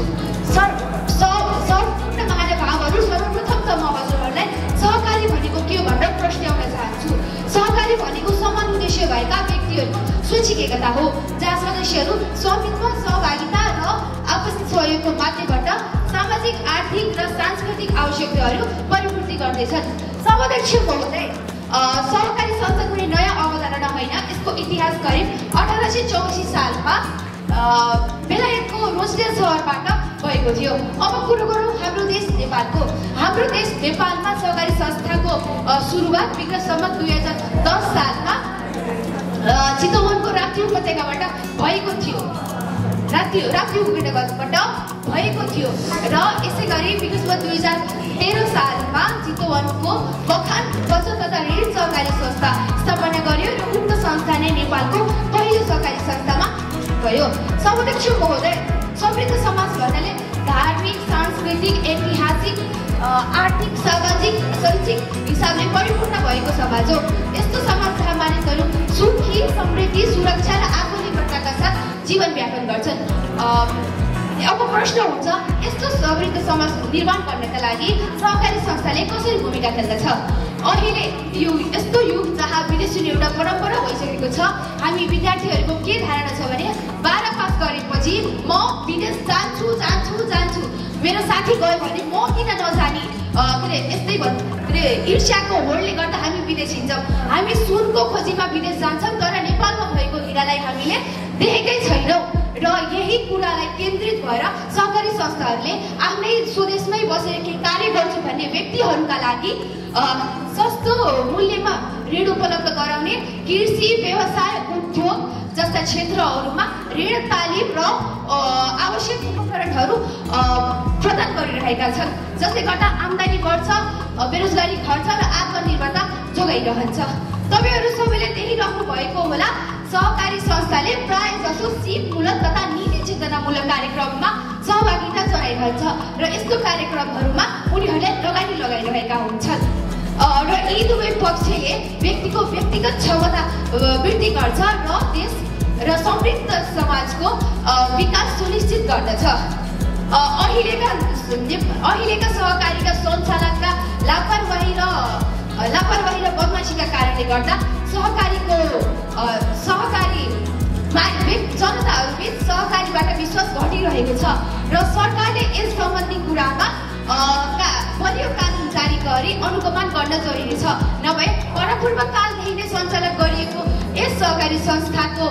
सम्पूर्ण महानुभावहरू, सर्वप्रथम त म हजुरहरूलाई सहकारी भनेको के हो भनेर प्रश्न चाहन्छु। सहकारी भनेको समान उद्देश्य भएका व्यक्तिहरू स्वैच्छिक एकता हो, जहाँ सदस्यहरू स्वामित्व, सहभागिता र आपसी सहयोगको माध्यमबाट सामाजिक, आर्थिक र सांस्कृतिक आवश्यकताहरू परिपूर्ति गर्दैछन्। सभाध्यक्ष महोदय, सहकारी संस्था कुनै नयाँ अवधारणा होइन। यसको इतिहास करिब 1884 सालमा बेलायतको रोजडेल सहरबाट भएको थियो। अब कुरो गरौँ हाम्रो देश नेपालको। हाम्रो देश नेपालमा सहकारी संस्थाको सुरुवात विक्रमसम्म 2010 सालमा चितवनको राप्ती उपत्यकाबाट भएको थियो। राप्ती उपत्यकाबाट भएको थियो र यसै गरी विक्रमसम्म 2013 सालमा चितवनको बखान बचत तथा ऋण सहकारी संस्था स्थापना गर्यो र उक्त संस्था नै नेपालको पहिलो सहकारी संस्थामा भयो। सभाध्यक्ष महोदय, समृद्ध समाज भन्नाले धार्मिक, सांस्कृतिक, ऐतिहासिक, आर्थिक, सामाजिक, शैक्षिक हिसाबले परिपूर्ण भएको समाज हो। यस्तो समाज जहाँ मानिसहरू सुखी, समृद्धि, सुरक्षा र आत्मनिर्भरताका साथ जीवन यापन गर्छन्। अब प्रश्न हुन्छ, यस्तो समृद्ध समाज निर्माण गर्नका लागि सहकारी संस्थाले कसरी भूमिका खेल्दछ? अहिले यस्तो युग जहाँ विदेशी एउटा परम्परा भइसकेको छ। हामी विद्यार्थीहरूको के धारणा छ भने 12 पास गरेपछि म विदेश जान्छु, मेरो साथी गयो भने म किन नजाने, यस्तै ईर्ष्याको होडले गर्दा हामी विदेश हिँड्छौँ। हामी सुनको खोजीमा विदेश जान्छौँ, तर नेपालमा भएको हिरालाई हामीले देखेकै छैनौँ। र यही कुरालाई केन्द्रित भएर सहकारी संस्थाहरूले आफ्नै स्वदेशमै बसेर के कार्य गर्छु भन्ने व्यक्तिहरूका लागि सस्तो मूल्यमा ऋण उपलब्ध गराउने, कृषि, व्यवसाय, उद्योग जस्ता क्षेत्रहरूमा ऋण, तालिम र आवश्यक उपकरणहरू प्रदान गरिरहेका छन्, जसले गर्दा आम्दानी बढ्छ, बेरोजगारी घट्छ र आत्मनिर्भरता जोगाइरहन्छ। तपाईँहरू सबैले देखिरहनु भएको होला, सहकारी संस्थाले प्राय जसो सिपमूलक तथा नीति चेतनामूलक कार्यक्रममा सहभागिता जनाइरहन्छ र यस्तो कार्यक्रमहरूमा उनीहरूले लगानी लगाइरहेका हुन्छन् र यी दुवै पक्षले व्यक्तिको व्यक्तिगत क्षमता वृद्धि गर्छ र देश र समृद्ध समाजको विकास सुनिश्चित गर्दछ। अहिलेका सहकारीका सञ्चालकका लापरवाही र बदमासीका कारणले गर्दा जनताहरूबीच सहकारीबाट विश्वास घटिरहेको छ र सरकारले यस सम्बन्धी कुरामा बलियो कानुन जारी गरी अनुगमन गर्न जरुरी छ। नभए परपूर्व कालदेखि नै सञ्चालन गरिएको यस सहकारी संस्थाको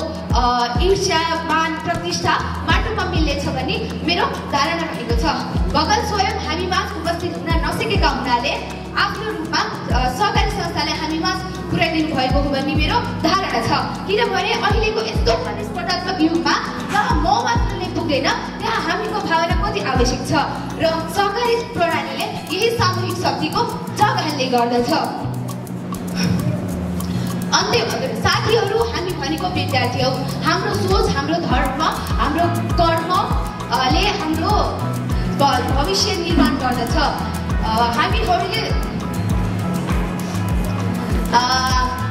ईर्ष्या, मान, प्रतिष्ठा माटोमा मिल्नेछ भन्ने मेरो धारणा रहेको छ। भगवान स्वयं हामीमाझ उपस्थित हुन नसकेका हुनाले आफ्नो रूपमा सहकारी संस्थाले हामीमाझ पुर्याइदिनु भएको हो भन्ने मेरो धारणा छ। किनभने अहिलेको यस्तो प्रतिस्पर्धात्मक युगमा जहाँ म मात्रले पुग्दैन, त्यहाँ हामीको भावना कति आवश्यक छ र सहकारी प्रणालीले यही सामूहिक शक्तिको जग हाल्ने गर्दछ। साथीहरू, हामी भनेको विद्यार्थी हौ। हाम्रो सोच, हाम्रो धर्म, हाम्रो कर्मले हाम्रो भविष्य निर्माण गर्दछ। हामीहरूले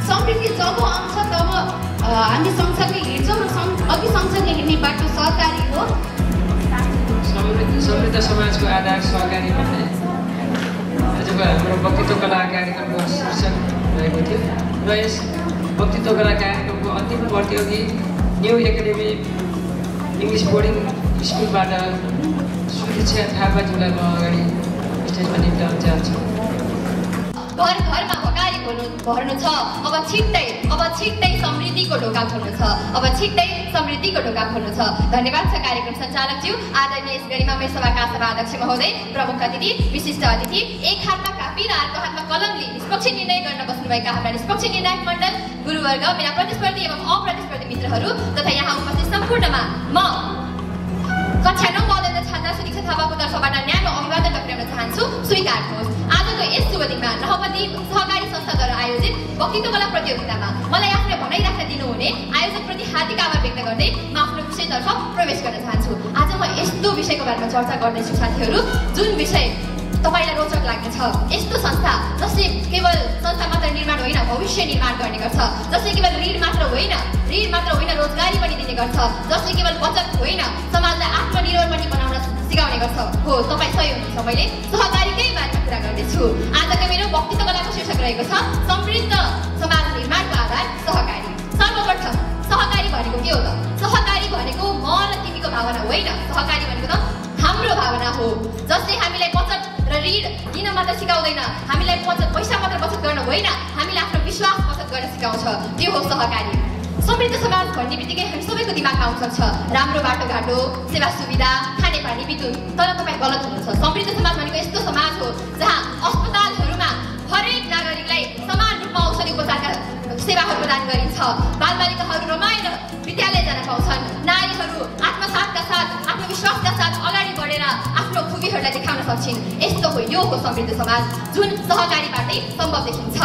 समृद्धि जब आउँछ तब हामी सँगसँगै हिँड्छौँ र अघि सँगसँगै हिँड्ने बाटो सहकारी हो। समृद्ध समाजको आधार सहकारी भन्ने आजको हाम्रो वक्तृत्व कला कार्यक्रमको शीर्षक रहेको थियो। र यस वक्तृत्व कला कार्यक्रमको अन्तिम प्रतियोगी न्यू एकाडेमी इङ्ग्लिस बोर्डिङ स्कुलबाट सुदीक्षा थापाज्यूलाई म अगाडि स्टेजमा निम्ताउन चाहन्छु। घर घरमा हकारी भर्नु छ, अब छिट्टै समृद्धिको ढोका खोल्नु छ, अब छिट्टै समृद्धिको ढोका खोल्नु छ। धन्यवाद छ कार्यक्रम सञ्चालकज्यू, आदरणीय यस गरिमामय सभाका सभाध्यक्ष महोदय, प्रमुख अतिथि, विशिष्ट अतिथि, एक हातमा कापी र अर्को हातमा कलमले निष्पक्ष निर्णय गर्न बस्नुभएका हाम्रा निष्पक्ष निर्णायक मण्डल, गुरुवर्ग, मेरा प्रतिस्पर्धी एवं अप्रतिस्पर्धी मित्रहरू तथा यहाँ उपस्थित सम्पूर्णमा म कक्षा 9 पढ्दै छात्र सुदीक्षा थापाको तर्फबाट न्यानो अभिवादन टक्राउन चाहन्छु। स्वीकार्नुहोस्। आजको यस शुभ दिनमा नवदीप सहकारी संस्थाद्वारा आयोजित वक्तृत्व कला प्रतियोगितामा मलाई आफ्नो भनाइ राख्न दिनुहुने आयोजकप्रति हार्दिक आभार व्यक्त गर्दै म आफ्नो विषयतर्फ प्रवेश गर्न चाहन्छु। आज म यस्तो विषयको बारेमा चर्चा गर्दैछु साथीहरू, जुन विषय तपाईलाई रोचक लाग्नेछ। यस्तो संस्था जसले केवल संस्था मात्र निर्माण होइन, भविष्य निर्माण गर्ने गर्छ, जसले केवल ऋण मात्र होइन रोजगारी पनि दिने गर्छ, जसले केवल बचत होइन समाजलाई आत्मनिर्भर पनि बनाउन सिकाउने गर्छ। हो, तपाईँ सही हुनुहुन्छ, मैले सहकारीकै बारेमा कुरा गर्दैछु। आजको मेरो वक्तृत्व कलाको शीर्षक रहेको छ समृद्ध समाज निर्माणको आधार सहकारी। सर्वप्रथम सहकारी भनेको के हो त? सहकारी भनेको म र तिमीको भावना होइन, सहकारी भनेको त हाम्रो भावना हो, जसले हामीलाई बचत र ऋण दिन मात्र सिकाउँदैन, हामीलाई पैसा मात्र बचत गर्न होइन, हामीलाई आफ्नो विश्वास बचत गर्न सिकाउँछ। त्यो हो सहकारी। समृद्ध समाज भन्ने बित्तिकै हामी सबैको दिमागमा आउन सक्छ राम्रो बाटोघाटो, सेवा सुविधा, खानेपानी, विद्युत। तर तपाईँ गलत हुनुहुन्छ। समृद्ध समाज भनेको यस्तो समाज हो जहाँ अस्पतालहरूमा हरेक नागरिकलाई समान रूपमा औषधि उपचारका सेवाहरू प्रदान गरिन्छ, बालबालिकाहरू रमाएर विद्यालय जान पाउँछन्, नारीहरू आत्मसाथका साथ आत्मविश्वासका साथ अगाडि बढेर आफ्नो खुबीहरूलाई देखाउन सक्छिन्। यस्तो हो, यो हो समृद्ध समाज, जुन सहकारीबाटै सम्भव देखिन्छ।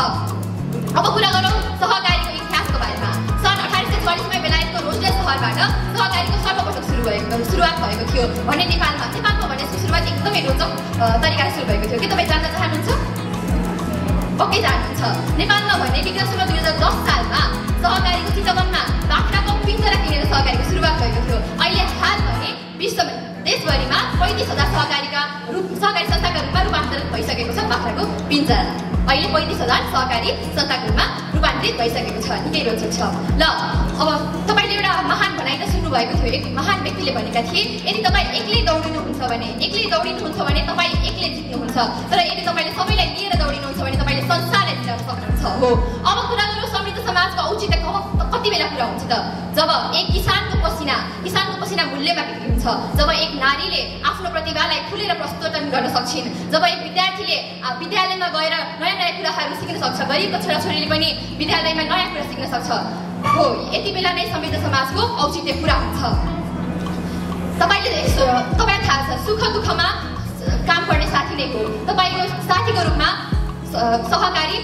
अब कुरा गरौँ सहकारीको इतिहासको बारेमा। सन् 1844 मा बेलायतको रोजले सहरबाट सहकारीको सर्वप्रथम सुरुवात भएको थियो भने नेपालमा भने सुरुवात एकदमै रोचक तरिकाले सुरु भएको थियो। के तपाईँ जान्न चाहनुहुन्छ? पक्कै जान्नुहुन्छ। नेपालमा भने विक्रमसँग 2010 सालमा सहकारीको चितवनमा बाख्राको पिञ्जरा किनेर सहकारीको सुरुवात भएको थियो। अहिले हाल भने विश्वमा देशभरिमा 35,000 सहकारी संस्थाका रूपमा रूपान्तरित भइसकेको छ बाख्राको पिञ्जरा। अहिले 35,000 सहकारी संस्थाको रूपमा रूपान्तरित भइसकेको छ। निकै रोचक छ। ल, अब तपाईँले एउटा महान भनाइ त सुन्नुभएको थियो। एक महान व्यक्तिले भनेका थिए, यदि तपाईँ एक्लै दौडिनुहुन्छ भने तपाईँ एक्लै जित्नुहुन्छ, तर यदि तपाईँले सबैलाई लिएर दौडिनुहुन्छ भने तपाईँले संसारलाई जिताउन सक्नुहुन्छ। हो, अब कुरा गरौँ समृद्ध समाजको औचित्य कति बेला पुरा हुन्छ त? जब एक किसानको पसिना मूल्यमा बिक्री हुन्छ, जब एक नारीले आफ्नो प्रतिभालाई खुलेर प्रस्तुत गर्न सक्छिन्, जब एक विद्यार्थीले विद्यालयमा गएर नयाँ कुराहरू सिक्न सक्छ, गरिबको छोराछोरीले पनि विद्यालयमा नयाँ कुरा सिक्न सक्छ। हो, यति बेला नै समृद्ध समाजको औचित्य पुरा हुन्छ। तपाईँलाई थाहा छ, सुख दुःखमा काम गर्ने साथी नै हो। तपाईँको साथीको रूपमा सहकारी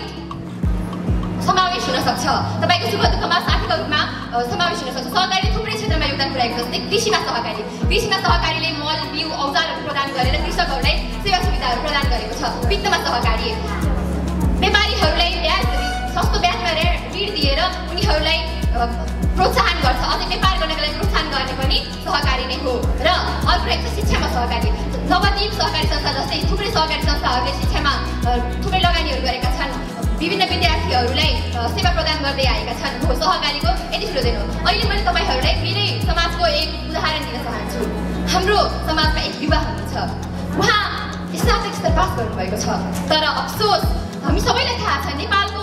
समावेश हुन सक्छ। तपाईँको सुख दुःखमा साथीको रूपमा समावेश हुन सक्छ। सहकारीले थुप्रै क्षेत्रमा योगदान पुर्याएको छ। जस्तै कृषिमा सहकारीले मल, बिउ, औजारहरू प्रदान गरेर कृषकहरूलाई सेवा सुविधाहरू प्रदान गरेको छ। वित्तमा सहकारी व्यापारीहरूलाई सस्तो ब्याजमा ऋण दिएर उनीहरूलाई प्रोत्साहन गर्छ। अझै व्यापार गर्नको लागि प्रोत्साहन गर्ने पनि सहकारी नै हो। र अर्को रहेको छ शिक्षामा सहकारी। नवदीप सहकारी संस्था जस्तै थुप्रै सहकारी संस्थाहरूले शिक्षामा थुप्रै लगानीहरू गरेका छन्, विभिन्न विद्यार्थीहरूलाई सेवा प्रदान गर्दै आएका छन्। हो, सहकारीको यति ठुलो दिन हो। अहिले मैले तपाईँहरूलाई मेरै समाजको एक उदाहरण दिन चाहन्छु। हाम्रो समाजमा एक युवा हुनुहुन्छ, उहाँ स्नातक स्तर पास गर्नुभएको छ, तर अफसोस हामी सबैलाई थाहा छ नेपालको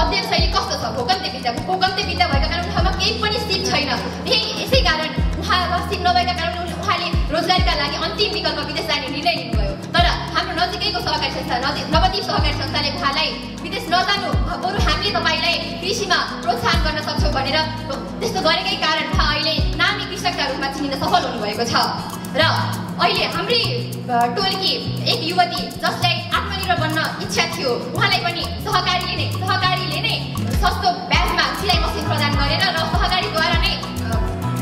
अध्ययन शैली कस्तो छ। भोकन्ते विद्या भएका कारण उहाँमा केही पनि सिप छैन। यसै कारण उहाँ सिप नभएका कारण उहाँले रोजगारीका लागि अन्तिम विकल्प विदेश जाने निर्णय लिनुभयो। तर हाम्रो नजिकैको सहकारी संस्था नवदीप सहकारी संस्थाले उहाँलाई विदेश नजानु, बरु हामीले तपाईँलाई कृषिमा प्रोत्साहन गर्न सक्छौँ भनेर त्यस्तो गरेकै कारण उहाँ अहिले नामी कृषकका रूपमा चिनिन सफल हुनुभएको छ। र अहिले हाम्रै टोलकी एक युवती जसलाई आत्मनिर्भर बन्न इच्छा थियो, उहाँलाई पनि सहकारीले नै सस्तो ब्याजमा सिलाइ मसिन प्रदान गरेर र सहकारीद्वारा नै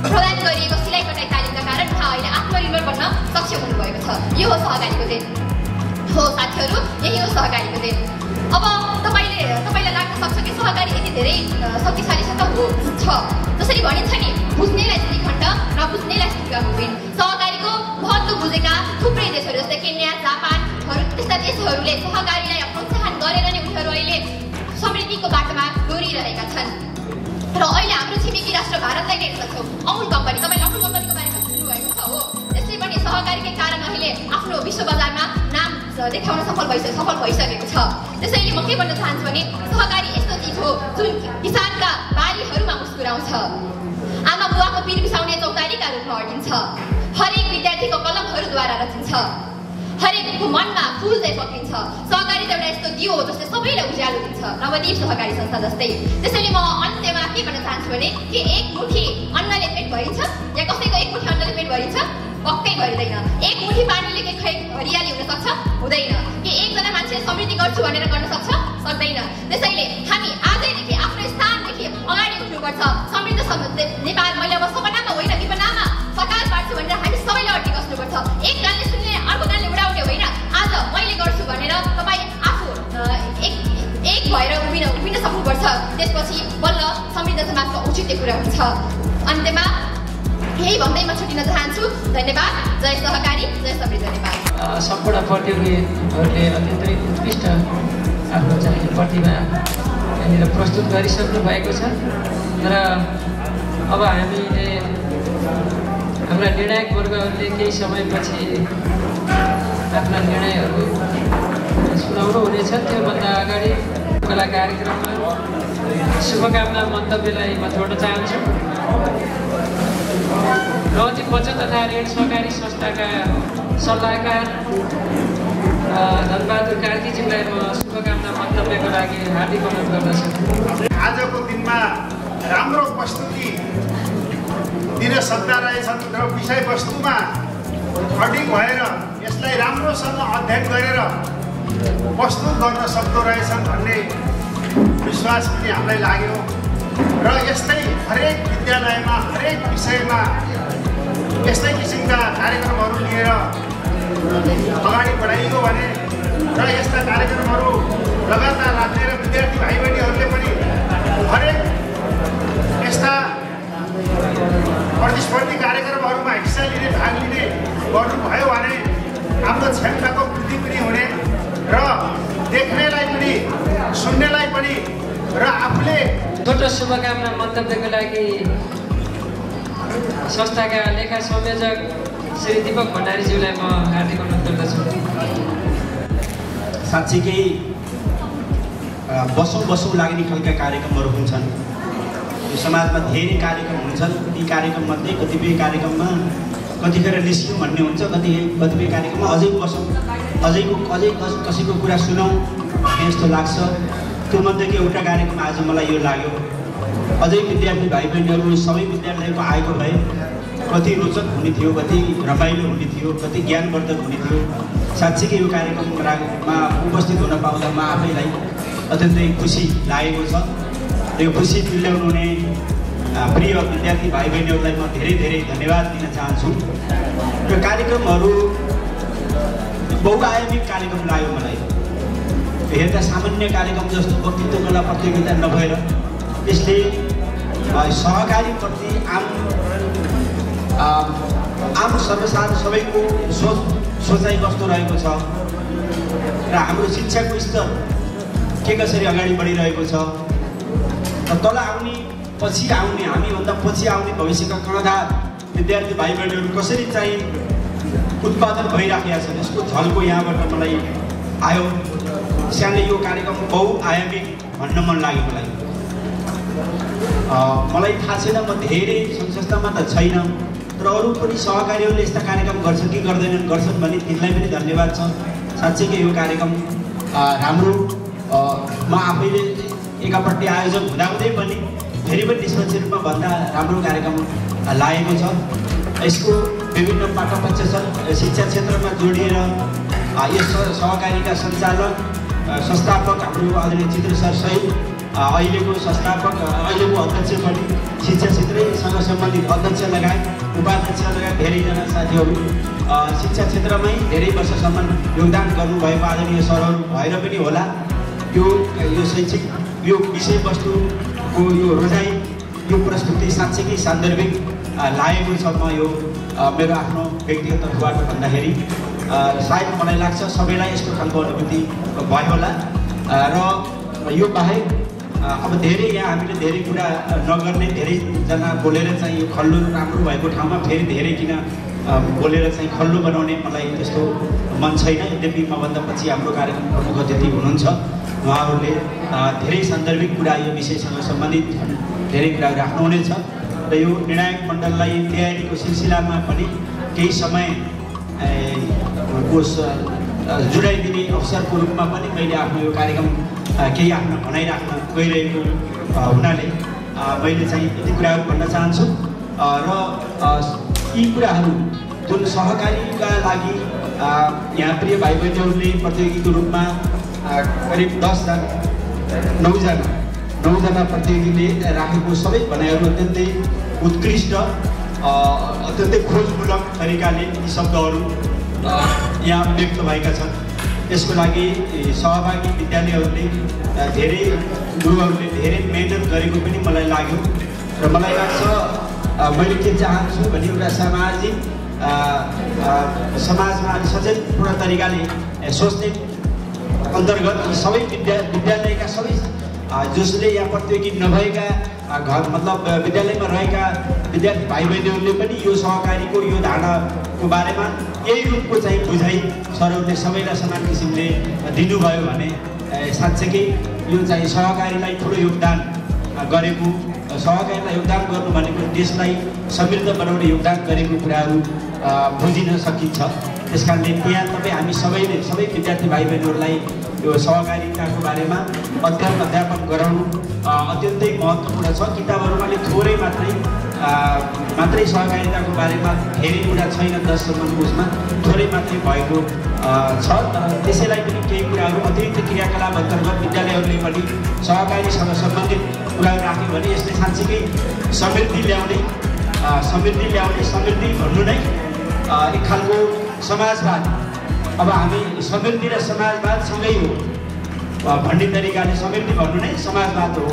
प्रदान गरिएको सिलाइ कटाइ तालिमका कारण उहाँ अहिले आत्मनिर्भर बन्न सक्षम हुनुभएको छ। यो हो सहकारीको दिन। हो साथीहरू, यही हो सहकारीको दिन। अब तपाईँलाई लाग्न सक्छ कि सहकारी यति धेरै शक्तिशाली छ। जसरी भनिन्छ नि, बुझ्नेलाई श्रीखण्ड, नबुझ्नेलाई श्रीगम्भीर। सहकारीको महत्त्व बुझेका थुप्रै देशहरू जस्तै केन्या, जापानहरू, त्यस्ता देशहरूले सहकारीलाई प्रोत्साहन गरेर नै उनीहरू अहिले समृद्धिको बाटोमा डोरिरहेका छन्। र अहिले हाम्रो छिमेकी राष्ट्र भारतलाई नै हेर्न सक्छौँ। अमुल कम्पनी, तपाईँले अमुल कम्पनीको बारेमा सुन्नुभएको छ हो। यसले पनि सहकारीकै कारण अहिले आफ्नो विश्व बजारमा नाम देखाउन सफल भइसकेको छ। त्यसैले म के भन्न चाहन्छु भने सहकारी यस्तो चिज हो जुन किसानका बारीहरूमा मुस्कुराउँछ, आमा बुवाको पिर बिसाउने चौतारीका रूपमा अडिन्छ, हरेक विद्यार्थीको कलमहरूद्वारा रचिन्छ, हरेकको मनमा फुल चाहिँ पक्रिन्छ। सहकारी त एउटा यस्तो दियो हो जसले सबैलाई उज्यालो दिन्छ, नवदीप सहकारी संस्था जस्तै। त्यसैले म अन्त्यमा के भन्न चाहन्छु भने कि एक मुठी अन्नले पेट भरिन्छ या कसैको एक मुठी अन्नले पेट भरिन्छ? पक्कै भरिँदैन। एक मुठी पानीले के हरियाली हुन सक्छ? हुँदैन। कि एकजना मान्छेले समृद्धि गर्छु भनेर गर्न सक्छ? सक्दैन। त्यसैले हामी आजैदेखि आफ्नो स्थानदेखि अगाडि उठ्नुपर्छ। समृद्ध नेपाल मैले अब सपनामा होइन विपनामा सकार पार्छु भनेर हामी सबैले अड्टी बस्नुपर्छ। एक गानले सुन्ने अर्को गानले उडाउने होइन। आज मैले गर्छु भनेर तपाईँ आफू एक भएर उभिन सक्नुपर्छ। त्यसपछि बल्ल समृद्ध समाजको औचित्य कुरा हुन्छ। अन्त्यमा यही भन्दै म छुटिन चाहन्छु। धन्यवाद। जय सहकारी, जय समृद्ध नेपाल। सम्पूर्ण प्रतियोगीहरूले अत्यन्तै उत्कृष्ट आफ्नो चाहिँ प्रतिभा यहाँनिर प्रस्तुत गरिसक्नु भएको छ। र अब हामीले हाम्रा निर्णायक वर्गहरूले केही समयपछि आफ्ना निर्णयहरू सुनाउनु हुनेछ। त्योभन्दा अगाडि कला कार्यक्रममा शुभकामना मन्तव्यलाई म जोड्न चाहन्छु। नवदीप बचत तथा ऋण सहकारी संस्थाका सल्लाहकार धनबहादुर कार्कीज्यूलाई म शुभकामना मन्तव्यको लागि हार्दिक अनुरोध गर्दछु। आजको दिनमा राम्रो प्रस्तुति दिन सक्दा रहेछन् र विषयवस्तुमा अडिग भएर यसलाई राम्रोसँग अध्ययन गरेर प्रस्तुत गर्न सक्दो रहेछन् भन्ने विश्वास पनि हामीलाई लाग्यो। र यस्तै हरेक विद्यालयमा हरेक विषयमा यस्तै किसिमका कार्यक्रमहरू लिएर अगाडि बढाइयो भने र यस्ता कार्यक्रमहरू लगातार राखेर विद्यार्थी भाइ बहिनीहरूले पनि हरेक यस्ता प्रतिस्पर्धी कार्यक्रमहरूमा हिस्सा लिने भाग लिने गर्नुभयो भने आफ्नो क्षमताको वृद्धि पनि हुने र देख्नेलाई पनि सुन्नेलाई पनि र आफूले छोटो शुभकामना मन्तव्यको लागि संस्थाका लेखा संयोजक श्री दीपक भण्डारीज्यूलाई म हार्दिक अनुरोध गर्दछु। साँच्चीकै बसौँ लाग्ने खालका कार्यक्रमहरू हुन्छन्। यो समाजमा धेरै कार्यक्रम हुन्छन्। ती कार्यक्रममध्ये कतिपय कार्यक्रममा कतिखेर निस्क्यौँ भन्ने हुन्छ, कतिपय कार्यक्रममा अझै बसौँ, अझै कसैको कुरा सुनौँ भन्ने जस्तो लाग्छ। त्योमध्येको एउटा कार्यक्रम आज मलाई यो लाग्यो। अझै विद्यार्थी भाइ बहिनीहरू सबै विद्यालयको आएको भए कति रोचक हुने थियो, कति रमाइलो हुने थियो, कति ज्ञानवर्धक हुने थियो। साँच्चीकै यो कार्यक्रममा उपस्थित हुन पाउँदा म आफैलाई अत्यन्तै खुसी लागेको छ। यो खुसी तुल्याउनु हुने प्रिय विद्यार्थी भाइ बहिनीहरूलाई म धेरै धेरै धन्यवाद दिन चाहन्छु। यो कार्यक्रमहरू बहुआयामिक कार्यक्रम लाग्यो मलाई। हेर्दा सामान्य कार्यक्रम जस्तो वक्तृत्व कला प्रतियोगिता नभएर त्यसले सहकारीप्रति आम सर्वसाधारण सबैको सोचाइ कस्तो रहेको छ र हाम्रो शिक्षाको स्तर के कसरी अगाडि बढिरहेको छ र तल आउने पछि आउने हामीभन्दा पछि आउने भविष्यका कर्णधार विद्यार्थी भाइ बहिनीहरू कसरी चाहिँ उत्पादन भइराखेका छन् यसको झल्को यहाँबाट मलाई आयो। त्यसैले यो कार्यक्रम बहुआयामिक भन्न मन लाग्यो मलाई थाहा छैन, म धेरै संस्थामा त छैन, तर अरू पनि सहकारीहरूले यस्ता कार्यक्रम गर्छन् कि गर्दैनन्, गर्छन् भने तिनलाई पनि धन्यवाद छ। साँच्चैकै यो कार्यक्रम राम्रो म आफैले एकापट्टि आयोजक हुँदाहुँदै पनि फेरि पनि निष्पक्ष रूपमा भन्दा राम्रो कार्यक्रम लागेको छ। यसको विभिन्न पाठ्यपक्ष छन्। शिक्षा क्षेत्रमा जोडिएर यस सहकारीका सञ्चालक संस्थापक हाम्रो आदरणीय चित्र सर सहित अहिलेको संस्थापक अहिलेको अध्यक्ष पनि शिक्षा क्षेत्रसँग सम्बन्धित अध्यक्ष लगायत उपाध्यक्ष लगायत धेरैजना साथीहरू शिक्षा क्षेत्रमै धेरै वर्षसम्म योगदान गर्नुभएको आदरणीय सरहरू भएर पनि होला यो शैक्षिक यो विषयवस्तुको यो रोजाइ यो प्रस्तुति साँच्चैकै सान्दर्भिक लागेको छ। म यो मेरो आफ्नो व्यक्तिगत तर्फबाट भन्दाखेरि सायद मलाई लाग्छ सबैलाई यस्तो खालको अनुभूति भयो होला र यो बाहेक अब धेरै यहाँ हामीले धेरै कुरा नगर्ने धेरैजना बोलेर चाहिँ यो खल्लो राम्रो भएको ठाउँमा फेरि धेरै किन बोलेर चाहिँ खल्लो बनाउने मलाई त्यस्तो मन छैन। यद्यपि मभन्दा पछि हाम्रो कार्यक्रम प्रमुख अतिथि हुनुहुन्छ, उहाँहरूले धेरै सान्दर्भिक कुरा यो विषयसँग सम्बन्धित धेरै कुराहरू राख्नुहुनेछ र यो निर्णायक मण्डललाई तयारीको सिलसिलामा पनि केही समय जुटाइदिने अवसरको रूपमा पनि मैले आफ्नो यो कार्यक्रम केही आफ्नो भनाइ राख्न गइरहेको हुनाले मैले चाहिँ यति कुराहरू भन्न चाहन्छु र यी कुराहरू जुन सहकारीका लागि यहाँ प्रिय भाइ बहिनीहरूले प्रतियोगीको रूपमा करिब 9जना प्रतियोगीले राखेको सबै भनाइहरू अत्यन्तै उत्कृष्ट अत्यन्तै खोजमूलक तरिकाले यी शब्दहरू यहाँ व्यक्त भएका छन्। यसको लागि सहभागी विद्यालयहरूले धेरै गुरुहरूले धेरै मेहनत गरेको पनि मलाई लाग्यो र मलाई लाग्छ मैले के चाहन्छु भने एउटा समाजमा अलिक सचेतपूर्ण तरिकाले सोच्ने अन्तर्गत सबै विद्यालयका सबै जसले यहाँ प्रतियोगी नभएका घर मतलब विद्यालयमा रहेका विद्यार्थी भाइ बहिनीहरूले पनि यो सहकारीको यो धारणाको बारेमा यही रूपको चाहिँ बुझाइ सरहरूले सबैलाई समान किसिमले दिनुभयो भने साँच्चै यो चाहिँ सहकारीलाई ठुलो योगदान गरेको, सहकारीलाई योगदान गर्नु भनेको देशलाई समृद्ध बनाउने योगदान गरेको कुराहरू बुझिन सकिन्छ। त्यस कारणले त्यहाँ तपाईँ हामी सबैले सबै विद्यार्थी भाइ बहिनीहरूलाई यो सहकारिताको बारेमा अध्यापन गराउनु अत्यन्तै महत्त्वपूर्ण छ। किताबहरूमा थोरै मात्रै सहकारिताको बारेमा धेरै कुरा छैन, 10सम्मको उसमा थोरै मात्रै भएको छ। तर त्यसैलाई पनि केही कुराहरू अतिरिक्त क्रियाकलाप अन्तर्गत विद्यालयहरूले पनि सहकारीसँग सम्बन्धित कुराहरू राख्यो भने यसले साँच्चीकै समृद्धि ल्याउने समृद्धि भन्नु नै एक खालको समाजवाद, अब हामी समृद्धि र समाजवाद सँगै हो भन्ने तरिकाले समृद्धि भन्नु नै समाजवाद हो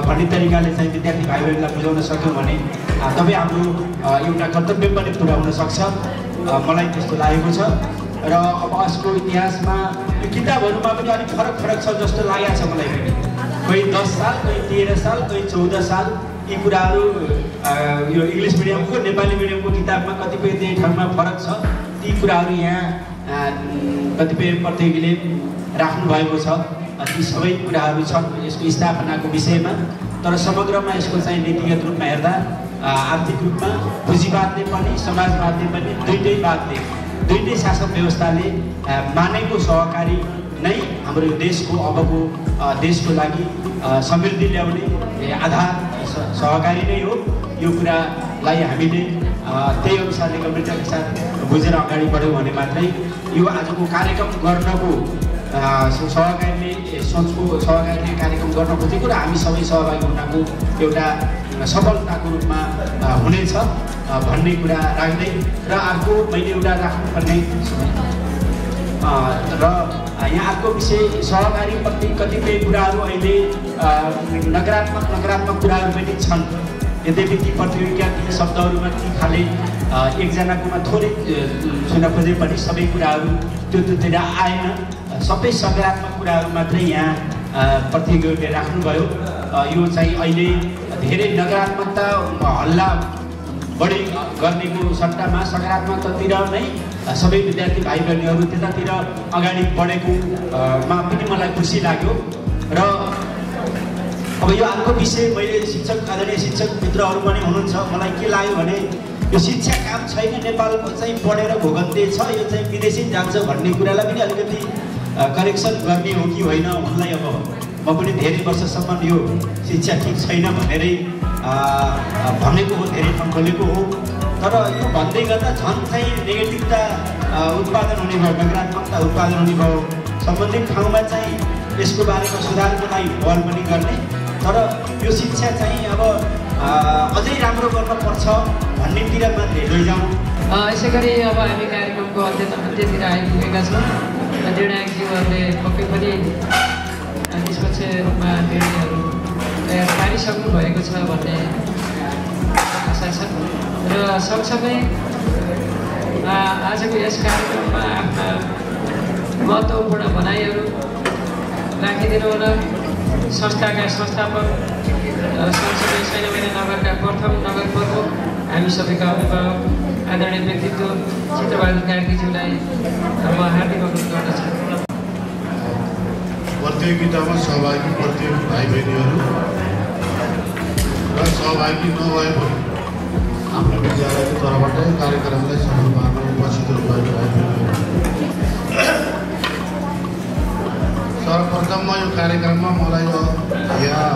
भन्ने तरिकाले चाहिँ विद्यार्थी भाइ बहिनीलाई बुझाउन सक्यौँ भने तपाईँ हाम्रो एउटा कर्तव्य पनि पुरा हुन सक्छ, मलाई त्यस्तो लागेको छ। र अब यसको इतिहासमा यो किताबहरूमा पनि अलिक फरक छ जस्तो लागेको छ मलाई पनि। कोही 10 साल, कोही 13 साल, कोही 14 साल यी कुराहरू यो इङ्ग्लिस मिडियमको नेपाली मिडियमको किताबमा कतिपय त्यही ठाउँमा फरक छ। ती कुराहरू यहाँ कतिपय प्रतियोगीले राख्नुभएको छ। ती सबै कुराहरू छन् यसको स्थापनाको विषयमा, तर समग्रमा यसको चाहिँ नीतिगत रूपमा हेर्दा आर्थिक रूपमा पुँजीवादले पनि समाजवादले पनि दुईटै शासन व्यवस्थाले मानेको सहकारी नै हाम्रो देशको अबको देशको लागि समृद्धि ल्याउने आधार सहकारी नै हो। यो कुरालाई हामीले त्यही अनुसारले गम्भीरताका साथ बुझेर अगाडि बढ्यौँ भने मात्रै यो आजको कार्यक्रम गर्नको सहकारीले कार्यक्रम गर्न खोजेको र हामी सबै सहभागी हुनको एउटा सफलताको रूपमा हुनेछ भन्ने कुरा राख्दै र अर्को मैले एउटा राख्नुपर्ने र यहाँ अर्को विषय सहकारीप्रति कतिपय कुराहरू अहिले नकारात्मक कुराहरू पनि छन्। यद्यपि ती प्रतियोगिता ती शब्दहरूमा ती खाले एकजनाकोमा थोरै सुन्न खोजे पनि सबै कुराहरू त्योतिर आएन, सबै सकारात्मक कुराहरू मात्रै यहाँ प्रतियोगीहरूले राख्नुभयो। यो चाहिँ अहिले धेरै नकारात्मकता हल्ला बढी गर्नेको सट्टामा सकारात्मकतातिर नै सबै विद्यार्थी भाइ बहिनीहरू त्यतातिर अगाडि बढेकोमा पनि मलाई खुसी लाग्यो। र अब यो अर्को विषय मैले आदरणीय शिक्षक मित्रहरू पनि हुनुहुन्छ, मलाई के लाग्यो भने यो शिक्षा काम छैन, नेपालको चाहिँ पढेर भोगन्ते छ, यो चाहिँ विदेशी जान्छ भन्ने कुरालाई पनि अलिकति करेक्सन गर्ने हो कि होइन उनलाई। अब म पनि धेरै वर्षसम्म यो शिक्षा ठिक छैन भनेरै भनेको हो, धेरै ठाउँ बोलेको हो, तर यो भन्दै गर्दा झन् चाहिँ नेगेटिभता उत्पादन हुने भयो, नकारात्मकता उत्पादन हुने भयो। सम्बन्धित ठाउँमा चाहिँ यसको बारेमा सुधारको लागि पहल पनि गर्ने, तर यो शिक्षा चाहिँ अब अझै राम्रो गर्नुपर्छ भन्नेतिर मात्रै लैजाउँ। यसै गरी अब हामी कार्यक्रमको अन्त्यतिर आइपुगेका छौँ। निर्णायकज्यूहरूले पक्कै पनि निष्पक्ष रूपमा निर्णयहरू तयार पारिसक्नु भएको छ भन्ने आशा छ र सँगसँगै आजको यस कार्यक्रममा आफ्ना महत्त्वपूर्ण भनाइहरू राखिदिनु होला। संस्थाका संस्थापक संसदीय सैन्य नगरका प्रथम नगर प्रमुख हामी सबैका अभिभावक आदरणीय व्यक्तित्व चित्रबहादुर कार्कीज्यूलाई म हार्दिक अनुरोध गर्दछु। प्रतियोगितामा सहभागी प्रत्येक भाइ बहिनीहरू र सहभागी नभए पनि आफ्नो विद्यालयको तर्फबाट कार्यक्रमलाई सफल पार्न उपस्थित भएको भाइ बहिनीहरू, सर्वप्रथममा यो कार्यक्रममा मलाई यहाँ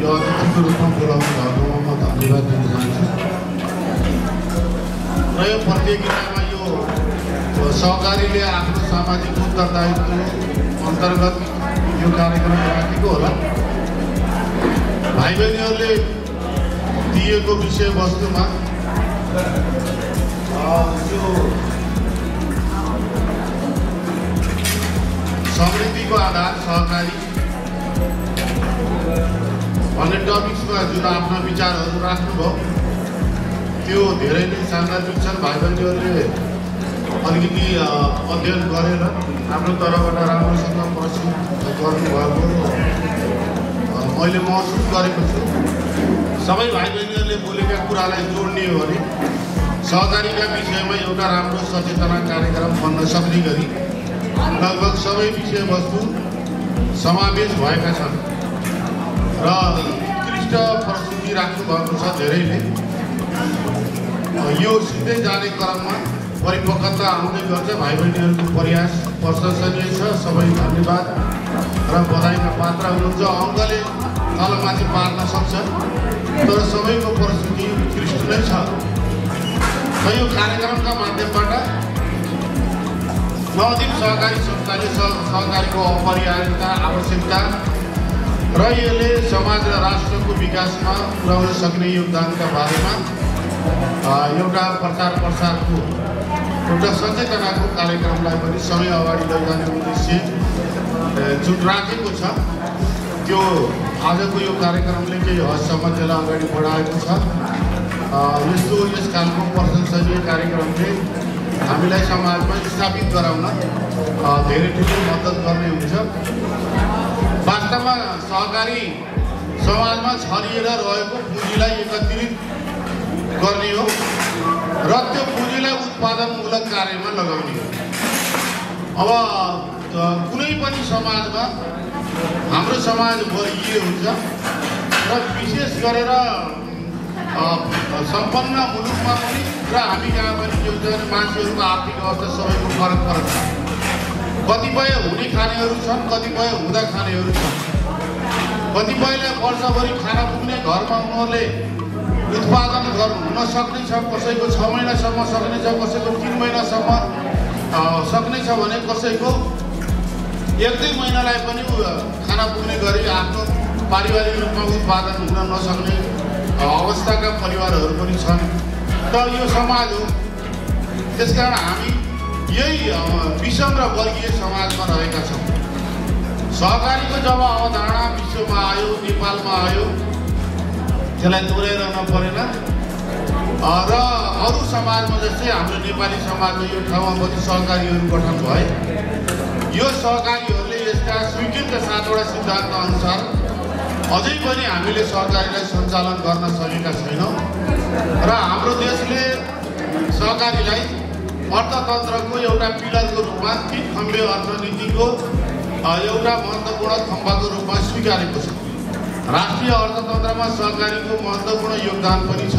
यो अतिथिको रूपमा बोलाउनु भएकोमा म धन्यवाद दिन चाहन्छु। र यो प्रतियोगितामा यो सहकारीले आफ्नो सामाजिक उत्तरदायित्व अन्तर्गत यो कार्यक्रम राखेको होला। भाइ बहिनीहरूले दिएको विषयवस्तुमा यो समृद्धिको आधार सहकारी भन्ने टपिक्समा जुन आफ्ना विचारहरू राख्नुभयो त्यो धेरै नै साङ्घातिक छन्। भाइ बहिनीहरूले अलिकति अध्ययन गरेर आफ्नो तर्फबाट राम्रोसँग प्रस्तुत गर्नुभएको मैले महसुस गरेको छु। सबै भाइ बहिनीहरूले बोलेका कुरालाई जोड्ने हो भने सहकारीका विषयमा एउटा राम्रो सचेतना कार्यक्रम बन्न सक्ने गरी लगभग सबै विषयवस्तु समावेश भएका छन् र उत्कृष्ट प्रस्तुति राख्नुभएको छ। धेरैले यो सिधै जाने क्रममा परिपक्वता आउँदै गर्छ। भाइ बहिनीहरूको प्रयास प्रशंसनीय छ। सबै धन्यवाद र बधाईका पात्र हुनुहुन्छ। अङ्कले तलमाथि पार्न सक्छ तर सबैको प्रस्तुति उत्कृष्ट नै छ। र यो कार्यक्रमका माध्यमबाट नवदिन सहकारी संस्थाले सहकारीको अपरिहार्यता आवश्यकता र यसले समाज र राष्ट्रको विकासमा पुर्याउन सक्ने योगदानका बारेमा एउटा प्रचार प्रसारको एउटा सचेतनाको कार्यक्रमलाई पनि समय अगाडि लैजाने उद्देश्य जुन राखेको छ त्यो आजको यो कार्यक्रमले केही हदसम्म त्यसलाई अगाडि बढाएको छ। यस खालको प्रशंसनीय कार्यक्रमले हामीलाई समाजमा स्थापित गराउन धेरै ठुलो मद्दत गर्ने हुन्छ। वास्तवमा सहकारी समाजमा छरिएर रहेको पुँजीलाई एकत्रित गर्ने हो र त्यो पुँजीलाई उत्पादनमूलक कार्यमा लगाउने हो। अब कुनै पनि समाजमा हाम्रो समाज वर्गीय हुन्छ र विशेष गरेर सम्पन्न मुलुकमा पनि र हामी कहाँ पनि के हुन्छ भने मान्छेहरूको आर्थिक अवस्था सबैको फरक फरक छ। कतिपय हुने खानेहरू छन्, कतिपय हुँदा खानेहरू छन्। कतिपयलाई वर्षभरि खाना पुग्ने घरमा उनीहरूले उत्पादन हुन सक्ने छ, कसैको 6 महिनासम्म सक्ने छ, कसैको 3 महिनासम्म सक्ने छ भने कसैको 1-2 महिनालाई पनि खाना पुग्ने गरी आफ्नो पारिवारिक रूपमा उत्पादन हुन नसक्ने अवस्थाका परिवारहरू पनि छन्। त यो समाज हो। त्यसकारण हामी यही विषम र वर्गीय समाजमा रहेका छौँ। सहकारीको जब अवधारणा विश्वमा आयो, नेपालमा आयो, त्यसलाई दोहोऱ्याइरहन परेन र अरू समाजमा जस्तै हाम्रो नेपाली समाजमा यो ठाउँमा पनि सहकारीहरू गठन भए। यो सहकारीहरूले यसका स्वीकृत 7वटा सिद्धान्त अनुसार अझै पनि हामीले सहकारीलाई सञ्चालन गर्न सकेका छैनौँ र हाम्रो देशले सहकारीलाई अर्थतन्त्रको एउटा पिलरको रूपमा 3 खम्बे अर्थनीतिको एउटा महत्त्वपूर्ण खम्बाको रूपमा स्वीकारेको छ। राष्ट्रिय अर्थतन्त्रमा सहकारीको महत्त्वपूर्ण योगदान पनि छ।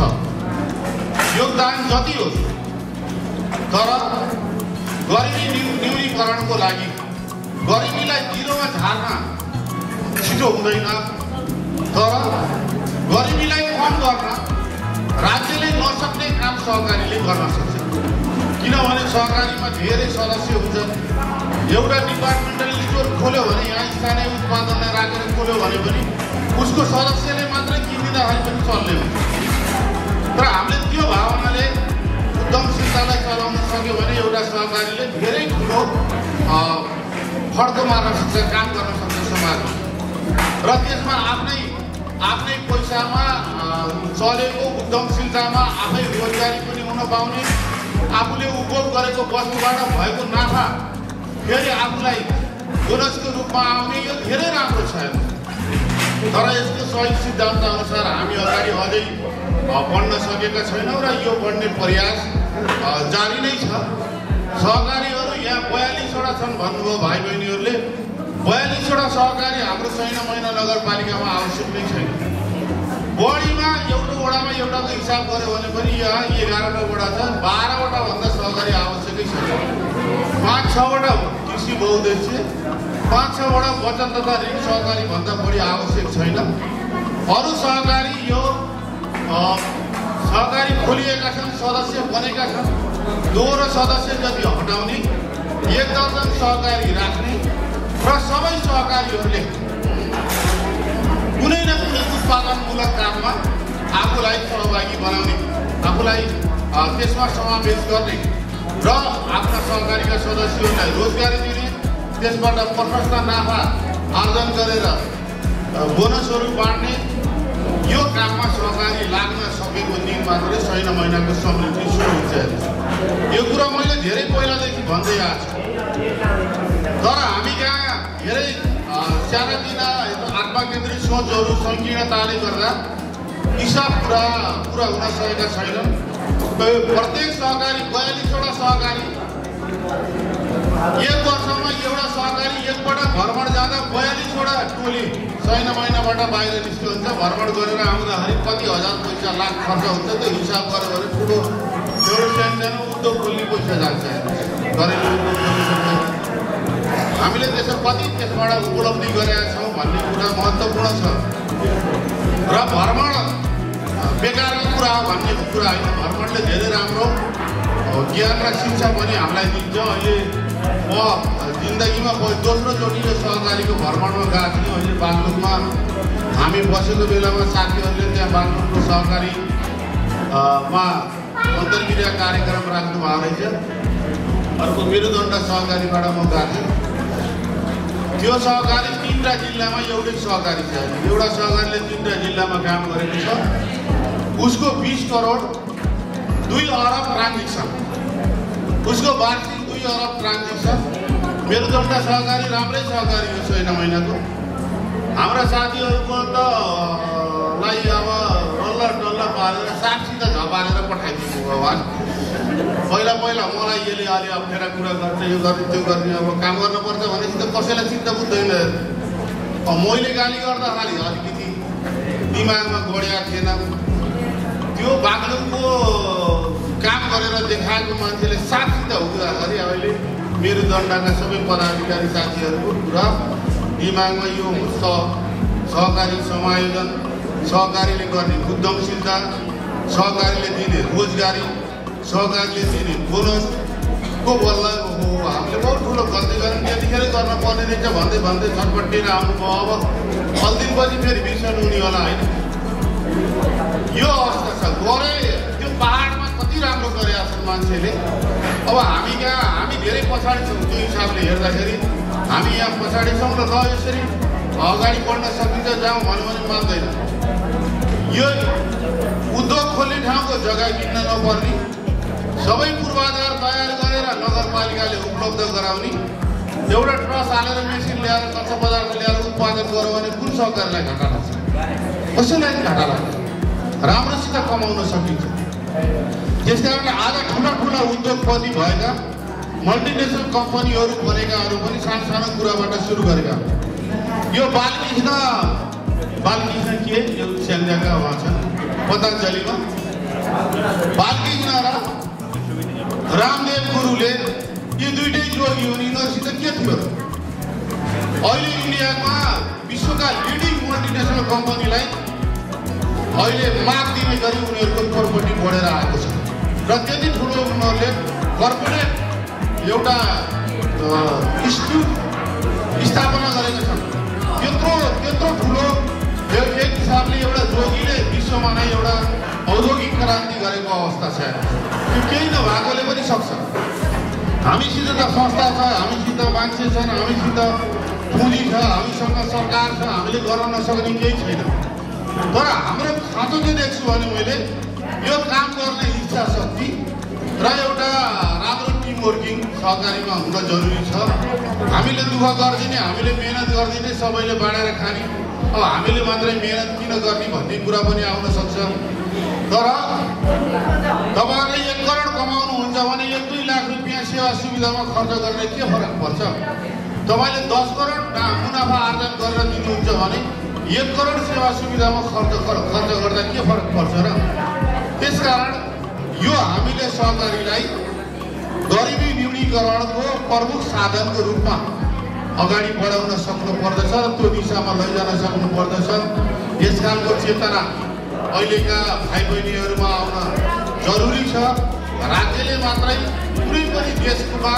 योगदान जति होस् तर गरिबी न्यूनीकरणको लागि गरिबीलाई 0मा झार्न छिटो हुँदैन, तर गरिबीलाई कम गर्न राज्यले नसक्ने काम सहकारीले गर्न सक्छ। किनभने सहकारीमा धेरै सदस्य हुन्छन्। एउटा डिपार्टमेन्टल स्टोर खोल्यो भने यहाँ स्थानीय उत्पादनलाई राखेर खोल्यो भने पनि उसको सदस्यले मात्रै किनिदिँदाखेरि पनि चल्ने हुन्छ। तर हामीले त्यो भावनाले उद्यमशीलतालाई चलाउन सक्यो भने एउटा सहकारीले धेरै ठुलो फड्को मार्न सक्छ, काम गर्न सक्छ समाजमा र त्यसमा आफ्नै पैसामा चलेको उद्यमशीलतामा आफै रोजगारी पनि हुन पाउने, आफूले उपभोग गरेको वस्तुबाट भएको नाफा फेरि आफूलाई बोनसको रूपमा आउने यो धेरै राम्रो छ। तर यसको सही सिद्धान्त अनुसार हामी अगाडि अझै बढ्न सकेका छैनौँ र यो बढ्ने प्रयास जारी नै छ। सहकारीहरू यहाँ 42वटा छन् भन्नुभयो भाइ बहिनीहरूले। 42वटा सहकारी हाम्रो सैना महिना नगरपालिकामा आवश्यक नै छैन। बढीमा एउटा वडामा एउटाको हिसाब गऱ्यो भने पनि यहाँ 11वटा वडा छ, 12वटा भन्दा सहकारी आवश्यकै छैन। 5-6वटा कृषि बहुउद्देश्य, 5-6वटा बचत तथा ऋण सहकारी भन्दा बढी आवश्यक छैन। अरू सहकारी यो सहकारी खोलिएका छन्, सदस्य बनेका छन्, दोहोरो सदस्य जति हटाउने, 1 दर्जन सहकारी राख्ने र सबै सहकारीहरूले कुनै न कुनै उत्पादनमूलक काममा आफूलाई सहभागी बनाउने, आफूलाई त्यसमा समावेश गर्ने र आफ्ना सहकारीका सदस्यहरूलाई रोजगारी दिने, त्यसबाट प्रशस्त नाफा आर्जन गरेर बोनसहरू बाँड्ने, यो काममा सहकारी लाग्न सकेको दिन मात्रै सैना महिनाको समृद्धि सुरु हुन्छ। यो कुरा मैले धेरै पहिलादेखि भन्दै आएको छु। तर हामी कहाँ धेरै सानातिना आत्मकेन्द्रित सोचहरू सङ्कीर्णताले गर्दा हिसाब पुरा हुन सकेका छैनन्। प्रत्येक सहकारी 42वटा सहकारी 1 वर्षमा एउटा सहकारी एकपल्ट भ्रमण जाँदा 42वटा टोली सैना महिनाबाट बाहिर निस्कन्छ। भ्रमण गरेर आउँदाखेरि कति हजार पैसा लाख खर्च हुन्छ त्यो हिसाब गर्यो भने ठुलो एउटा सानो उद्योग खोल्ने पैसा जान्छ। घरेलु उद्योग हामीले कति त्यसबाट उपलब्धि गरेका छौँ भन्ने कुरा महत्त्वपूर्ण छ। र भ्रमण बेकारको कुरा हो भन्ने कुरा होइन। भ्रमणले धेरै राम्रो ज्ञान र शिक्षा पनि हामीलाई दिन्छ। अहिले म जिन्दगीमा दोस्रोचोटि यो सहकारीको भ्रमणमा गएको थिएँ। अहिले बागलुङमा हामी बसेको बेलामा साथीहरूले त्यहाँ बागलुङको सहकारी मा अन्तर्क्रिया कार्यक्रम राख्नु भएको रहेछ। अर्को मेरुदण्ड सहकारीबाट म गएको थिएँ। त्यो सहकारी 3वटा जिल्लामा एउटै सहकारी छ। एउटा सहकारीले 3वटा जिल्लामा काम गरेको छ। उसको 20 करोड 2 अरब ट्रान्जेक्सन, उसको वार्षिक 2 अरब ट्रान्जेक्सन। मेरुदण्ड सहकारी राम्रै सहकारी हो सैना महिनाको। हाम्रा साथीहरूको त लाई अब डल्ला पारेर साक्षी त झपारेर पठाइदिएको भगवान्। पहिला मलाई यसले अलि अप्ठ्यारा कुरा गर्छ, यो गर्ने त्यो गर्ने, अब काम गर्नुपर्छ भनेपछि त कसैलाई चित्त बुझ्दैन। मैले गाली गर्दा खालि अलिकति दिमागमा गढेको थिएन। त्यो बागलुङको काम गरेर देखाएको मान्छेले साक्षी त हुँदाखेरि अहिले मेरुदण्डका सबै पदाधिकारी साथीहरूको पुरा दिमागमा यो सहकारी समायोजन, सहकारीले गर्ने उद्यमशीलता, सहकारीले दिने रोजगारी, सहकारीले दिने बोनसको बल्ल हामीले बहुत ठुलो गल्ती गऱ्यौँ। त्यतिखेरै गर्न पर्ने रहेछ भन्दै छटपट्टिएर आउनुभयो। अब 10 दिनपछि फेरि बिर्सनु हुने होला होइन। यो अवस्था छ। गरे त्यो पहाडमा कति राम्रो गरेका छन् मान्छेले। अब हामी धेरै पछाडि छौँ। त्यो हिसाबले हेर्दाखेरि हामी यहाँ पछाडि छौँ र यसरी अगाडि बढ्न सकिन्छ जाउँ भन्यो भने मान्दैन। यो उद्योग खोल्ने ठाउँको जग्गा किन्न नपर्ने, सबै पूर्वाधार तयार गरेर नगरपालिकाले उपलब्ध गराउने, एउटा ट्रस हालेर मेसिन ल्याएर कच्चा पदार्थ ल्याएर उत्पादन गऱ्यो भने कुन सहकारीलाई घाटा लाग्छ? कसैलाई घाटा लाग्छ? राम्रोसित कमाउन सकिन्छ। त्यस कारणले आज ठुला उद्योगपति भएका मल्टिनेसनल कम्पनीहरू बनेकाहरू पनि सानो कुराबाट सुरु गरेका। यो बालकृष्ण के यो स्याङ्जाका उहाँ छन् पतञ्जलीमा। बालकृष्ण र रामदेव गुरुले यी दुईटै जोगी हुन्। यिनीहरूसित के थियो? अहिले इन्डियामा विश्वका लिडिङ मल्टिनेसनल कम्पनीलाई अहिले माग दिने गरी उनीहरूको प्रपर्टी बढेर आएको छ। र त्यति ठुलो उनीहरूले कर्पोरेट एउटा इन्स्टिट्युट स्थापना गरेका छन्। त्यत्रो ठुलो एक हिसाबले एउटा जोगीले विश्वमा नै एउटा औद्योगिक क्रान्ति गरेको अवस्था छ। त्यो केही नभएकोले पनि सक्छ। हामीसित त संस्था छ, हामीसित मान्छे छन्, हामीसित पुँजी छ, हामीसँग सरकार छ, हामीले गर्न नसक्ने केही छैन। तर हाम्रो खाँचो के देख्छु भने मैले यो काम गर्ने इच्छा शक्ति र एउटा राम्रो टिम वर्किङ सहकारीमा हुन जरुरी छ। हामीले दुःख गरिदिने, हामीले मेहनत गरिदिने, सबैले बाँडेर खाने, अब हामीले मात्रै मेहनत किन गर्ने भन्ने कुरा पनि आउन सक्छ। तर तपाईँहरूले 1 करोड कमाउनुहुन्छ भने 1-2 लाख रुपियाँ सेवा सुविधामा खर्च गर्ने के फरक पर्छ? तपाईँले 10 करोड मुनाफा आर्जन गरेर दिनुहुन्छ भने 1 करोड सेवा सुविधामा खर्च गर्दा के फरक पर्छ र? त्यसकारण यो हामीले सहकारीलाई गरिबी न्यूनीकरणको प्रमुख साधनको रूपमा अगाडि बढाउन सक्नु पर्दछ र त्यो दिशामा लैजान सक्नु पर्दछ। यस खालको चेतना अहिलेका भाइ बहिनीहरूमा आउन जरुरी छ। राज्यले मात्रै कुनै पनि देशमा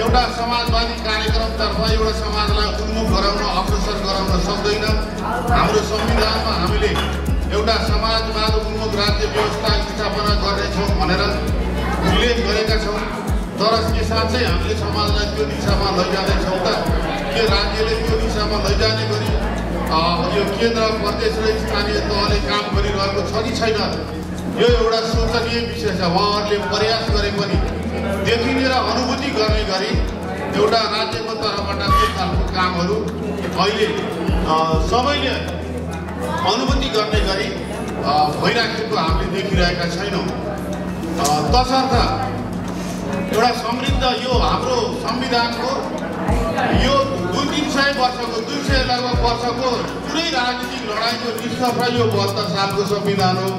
एउटा समाजवादी कार्यक्रमतर्फ एउटा समाजलाई उन्मुख गराउन, अग्रसर गराउन सक्दैन। हाम्रो संविधानमा हामीले एउटा समाजवाद उन्मुख राज्य व्यवस्था स्थापना गर्नेछौँ भनेर उल्लेख गरेका छौँ। तर के साँच्चै हामीले समाजलाई त्यो दिशामा लैजाँदैछौँ त? के राज्यले त्यो दिशामा लैजाने गरी यो केन्द्र, प्रदेश र स्थानीय तहले काम गरिरहेको छ कि छैन? यो एउटा सोचनीय विषय छ। उहाँहरूले प्रयास गरे पनि देखिने र अनुभूति गर्ने गरी एउटा राज्यको तर्फबाट त्यो खालको कामहरू अहिले सबैले अनुभूति गर्ने गरी भइराखेको हामीले देखिरहेका छैनौँ। तसर्थ एउटा समृद्ध यो हाम्रो संविधानको यो 200-300 वर्षको 200 लगभग वर्षको पुरै राजनीतिक लडाइँको निष्कर्ष यो 72 सालको संविधान हो।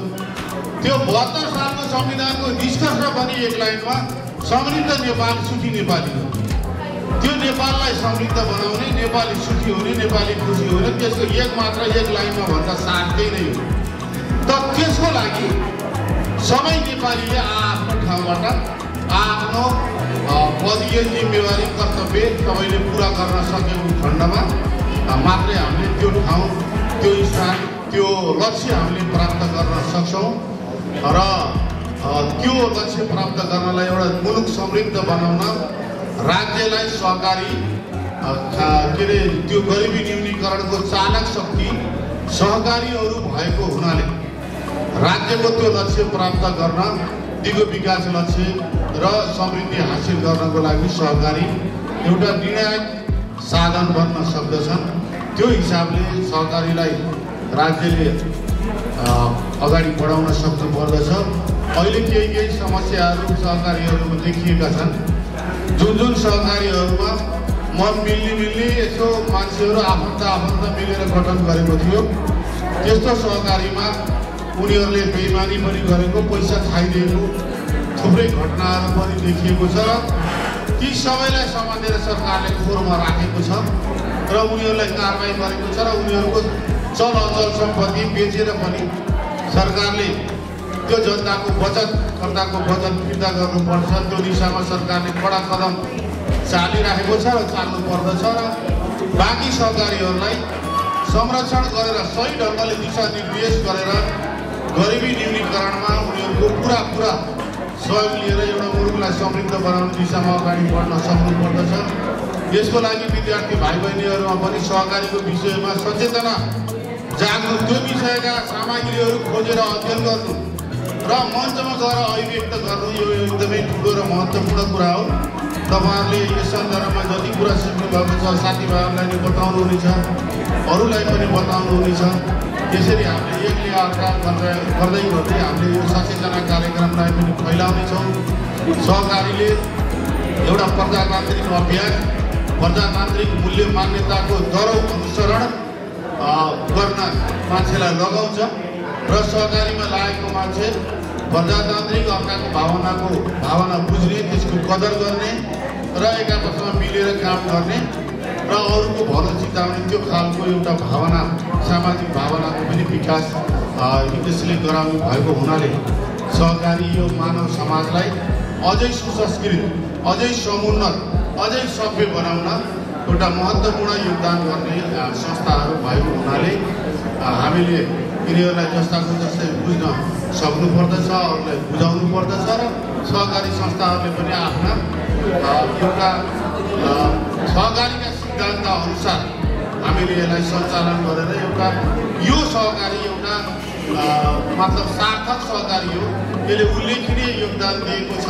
त्यो 72 सालको संविधानको निष्कर्ष पनि एक लाइनमा समृद्ध नेपाल, सुखी नेपाली हो। त्यो नेपाललाई समृद्ध बनाउने, नेपाली सुखी हुने, नेपाली खुसी हुने, त्यसको एक लाइनमा भन्दा सार्थै नै हो। त त्यसको लागि सबै नेपालीले आफ्नो ठाउँबाट आफ्नो पदीय जिम्मेवारी, कर्तव्य सबैले पुरा गर्न सकेको खण्डमा मात्रै हामीले त्यो ठाउँ, त्यो स्थान, त्यो लक्ष्य हामीले प्राप्त गर्न सक्छौँ। र त्यो लक्ष्य प्राप्त गर्नलाई एउटा मुलुक समृद्ध बनाउन राज्यलाई सहकारी के अरे त्यो गरिबी न्यूनीकरणको चालक शक्ति सहकारीहरू भएको हुनाले राज्यको त्यो लक्ष्य प्राप्त गर्न, दिगो विकास लक्ष्य र समृद्धि हासिल गर्नको लागि सहकारी एउटा निर्णायक साधन बन्न सक्दछन्। त्यो हिसाबले सहकारीलाई राज्यले अगाडि बढाउन सक्नु पर्दछ। अहिले केही समस्याहरू सहकारीहरूमा देखिएका छन्। जुन सहकारीहरूमा मन मिल्ने यसो मान्छेहरू आफन्त मिलेर गठन गरेको थियो, त्यस्तो सहकारीमा उनीहरूले बेइमानी पनि गरेको, पैसा खाइदिएको थुप्रै घटनाहरू पनि देखिएको छ। र ती सबैलाई समातेर सरकारले खोरमा राखेको छ र उनीहरूलाई कारबाही गरेको छ। र उनीहरूको चल अचल सम्पत्ति बेचेर पनि सरकारले त्यो जनताको बचतकर्ताको बचत फिर्ता गर्नुपर्छ। त्यो दिशामा सरकारले कडा कदम चालिराखेको छ र चाल्नु पर्दछ। र बाँकी सहकारीहरूलाई संरक्षण गरेर सही ढङ्गले दिशानिर्देश गरेर गरिबी न्यूनीकरणमा उनीहरूको पुरा सहयोग लिएर एउटा मुलुकलाई समृद्ध बनाउने दिशामा अगाडि बढ्न सक्नु पर्दछ। यसको लागि विद्यार्थी भाइ बहिनीहरूमा पनि सहकारीको विषयमा सचेतना जाग्नु, त्यो विषयका सामग्रीहरू खोजेर अध्ययन गर्नु र मञ्चमा गएर अभिव्यक्त गर्नु यो एकदमै ठुलो र महत्त्वपूर्ण कुरा हो। तपाईँहरूले यस सन्दर्भमा जति कुरा सिक्नु भएको छ साथीभाइहरूलाई नि बताउनुहुनेछ, अरूलाई पनि बताउनुहुनेछ। त्यसरी हामीले एकले अर्का गर्दै हामीले यो सचेतना कार्यक्रमलाई पनि फैलाउनेछौँ। सहकारीले एउटा प्रजातान्त्रिक अभ्यास, प्रजातान्त्रिक मूल्य मान्यताको दरो अनुसरण गर्न मान्छेलाई लगाउँछ र सहकारीमा लागेको मान्छे प्रजातान्त्रिक अर्काको भावना बुझ्ने, त्यसको कदर गर्ने र एकापसमा मिलेर काम गर्ने र अरूको भलो चिताउने त्यो खालको एउटा भावना, सामाजिक भावनाको पनि विकास यसले गराउनु भएको हुनाले सहकारी यो मानव समाजलाई अझै सुसंस्कृत, अझै समुन्नत, अझै सभ्य बनाउन एउटा महत्त्वपूर्ण योगदान गर्ने संस्थाहरू भएको हुनाले हामीले यिनीहरूलाई जस्ताको जस्तै बुझ्न सक्नुपर्दछ, अरूलाई बुझाउनु पर्दछ र सहकारी संस्थाहरूले पनि आफ्ना एउटा सहकारीका सिद्धान्त अनुसार हामीले यसलाई सञ्चालन गरेर एउटा यो सहकारी एउटा मतलब सार्थक सहकारी हो, यसले उल्लेखनीय योगदान दिएको छ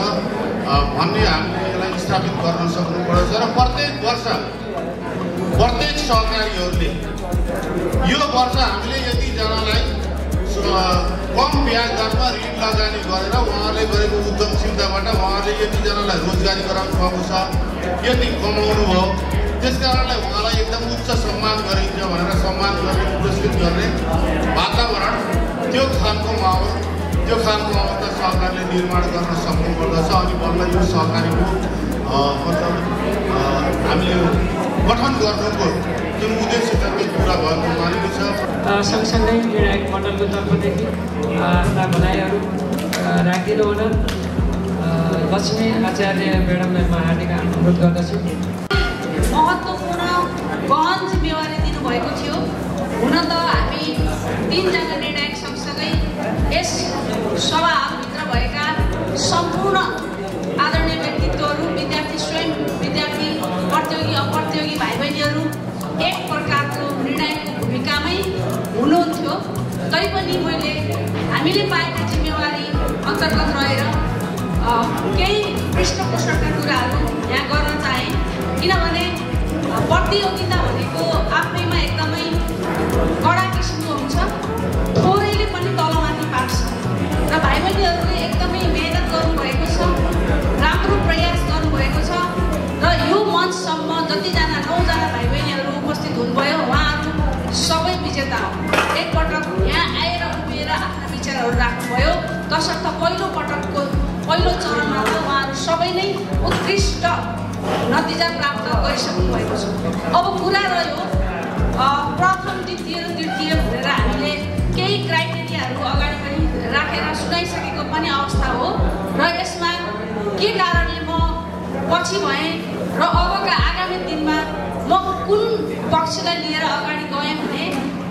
भन्ने हामीले यसलाई स्थापित गर्न सक्नुपर्छ र प्रत्येक वर्ष प्रत्येक सहकारीहरूले यो वर्ष हामीले यतिजनालाई कम ब्याज दरमा ऋण लगानी गरेर उहाँहरूले गरेको उद्यमशीलताबाट उहाँहरूले यतिजनालाई रोजगारी गराउनु भएको छ, यति कमाउनु भयो, त्यस कारणले उहाँलाई एकदम उच्च सम्मान गरिन्छ भनेर सम्मान गर्ने पुरस्कृत गर्ने वातावरण त्यो खालको माहौल त सरकारले निर्माण गर्न सक्नुपर्दछ। अनि बल्ल यो सहकारीको मतलब हामीले गठन गर्नुको जुन उद्देश्य छ त्यो पुरा भएको मानिएको छ। सँगसँगै निर्णायक मण्डलको तर्फदेखि आफ्ना भनाइहरू राखिदिनु हुन लक्ष्मी आचार्य म्याडमलाई म हार्दिक अनुरोध गर्दछु। महत्त्वपूर्ण गहन जिम्मेवारी दिनुभएको थियो। हुन त हामी 3 जना निर्णायक सँगसँगै यस सभाभित्र भएका सम्पूर्ण आदरणीय व्यक्तित्वहरू, विद्यार्थी स्वयं, विद्यार्थी प्रतियोगी अप्रतियोगी भाइ बहिनीहरू एक प्रकारको निर्णायकको भूमिकामै हुनुहुन्थ्यो। तैपनि मैले हामीले पाएका जिम्मेवारी अन्तर्गत रहेर केही पृष्ठपोषणका कुराहरू यहाँ गर्न चाहेँ। किनभने प्रतियोगिता भनेको आफैमा एकदमै कडा किसिमको हुन्छ, थोरैले पनि तलमाथि पार्छ र भाइ बहिनीहरूले एकदमै मेहनत गर्नुभएको छ, राम्रो प्रयास गर्नुभएको छ र यो मञ्चसम्म जतिजना 9 जना भाइ बहिनीहरू उपस्थित हुनुभयो उहाँहरू सबै विजेता हो। एकपटक यहाँ आएर उभिएर आफ्ना विचारहरू राख्नुभयो, तसर्थ पहिलो चरणमा त उहाँहरू सबै नै उत्कृष्ट नतिजा प्राप्त गरिसक्नु भएको छ। अब कुरा रह्यो प्रथम, द्वितीय र तृतीय भनेर हामीले केही क्राइटेरियाहरू अगाडि पनि राखेर सुनाइसकेको पनि अवस्था हो र यसमा के कारणले म पछि भएँ र अबका आगामी दिनमा म कुन पक्षलाई लिएर अगाडि गएँ भने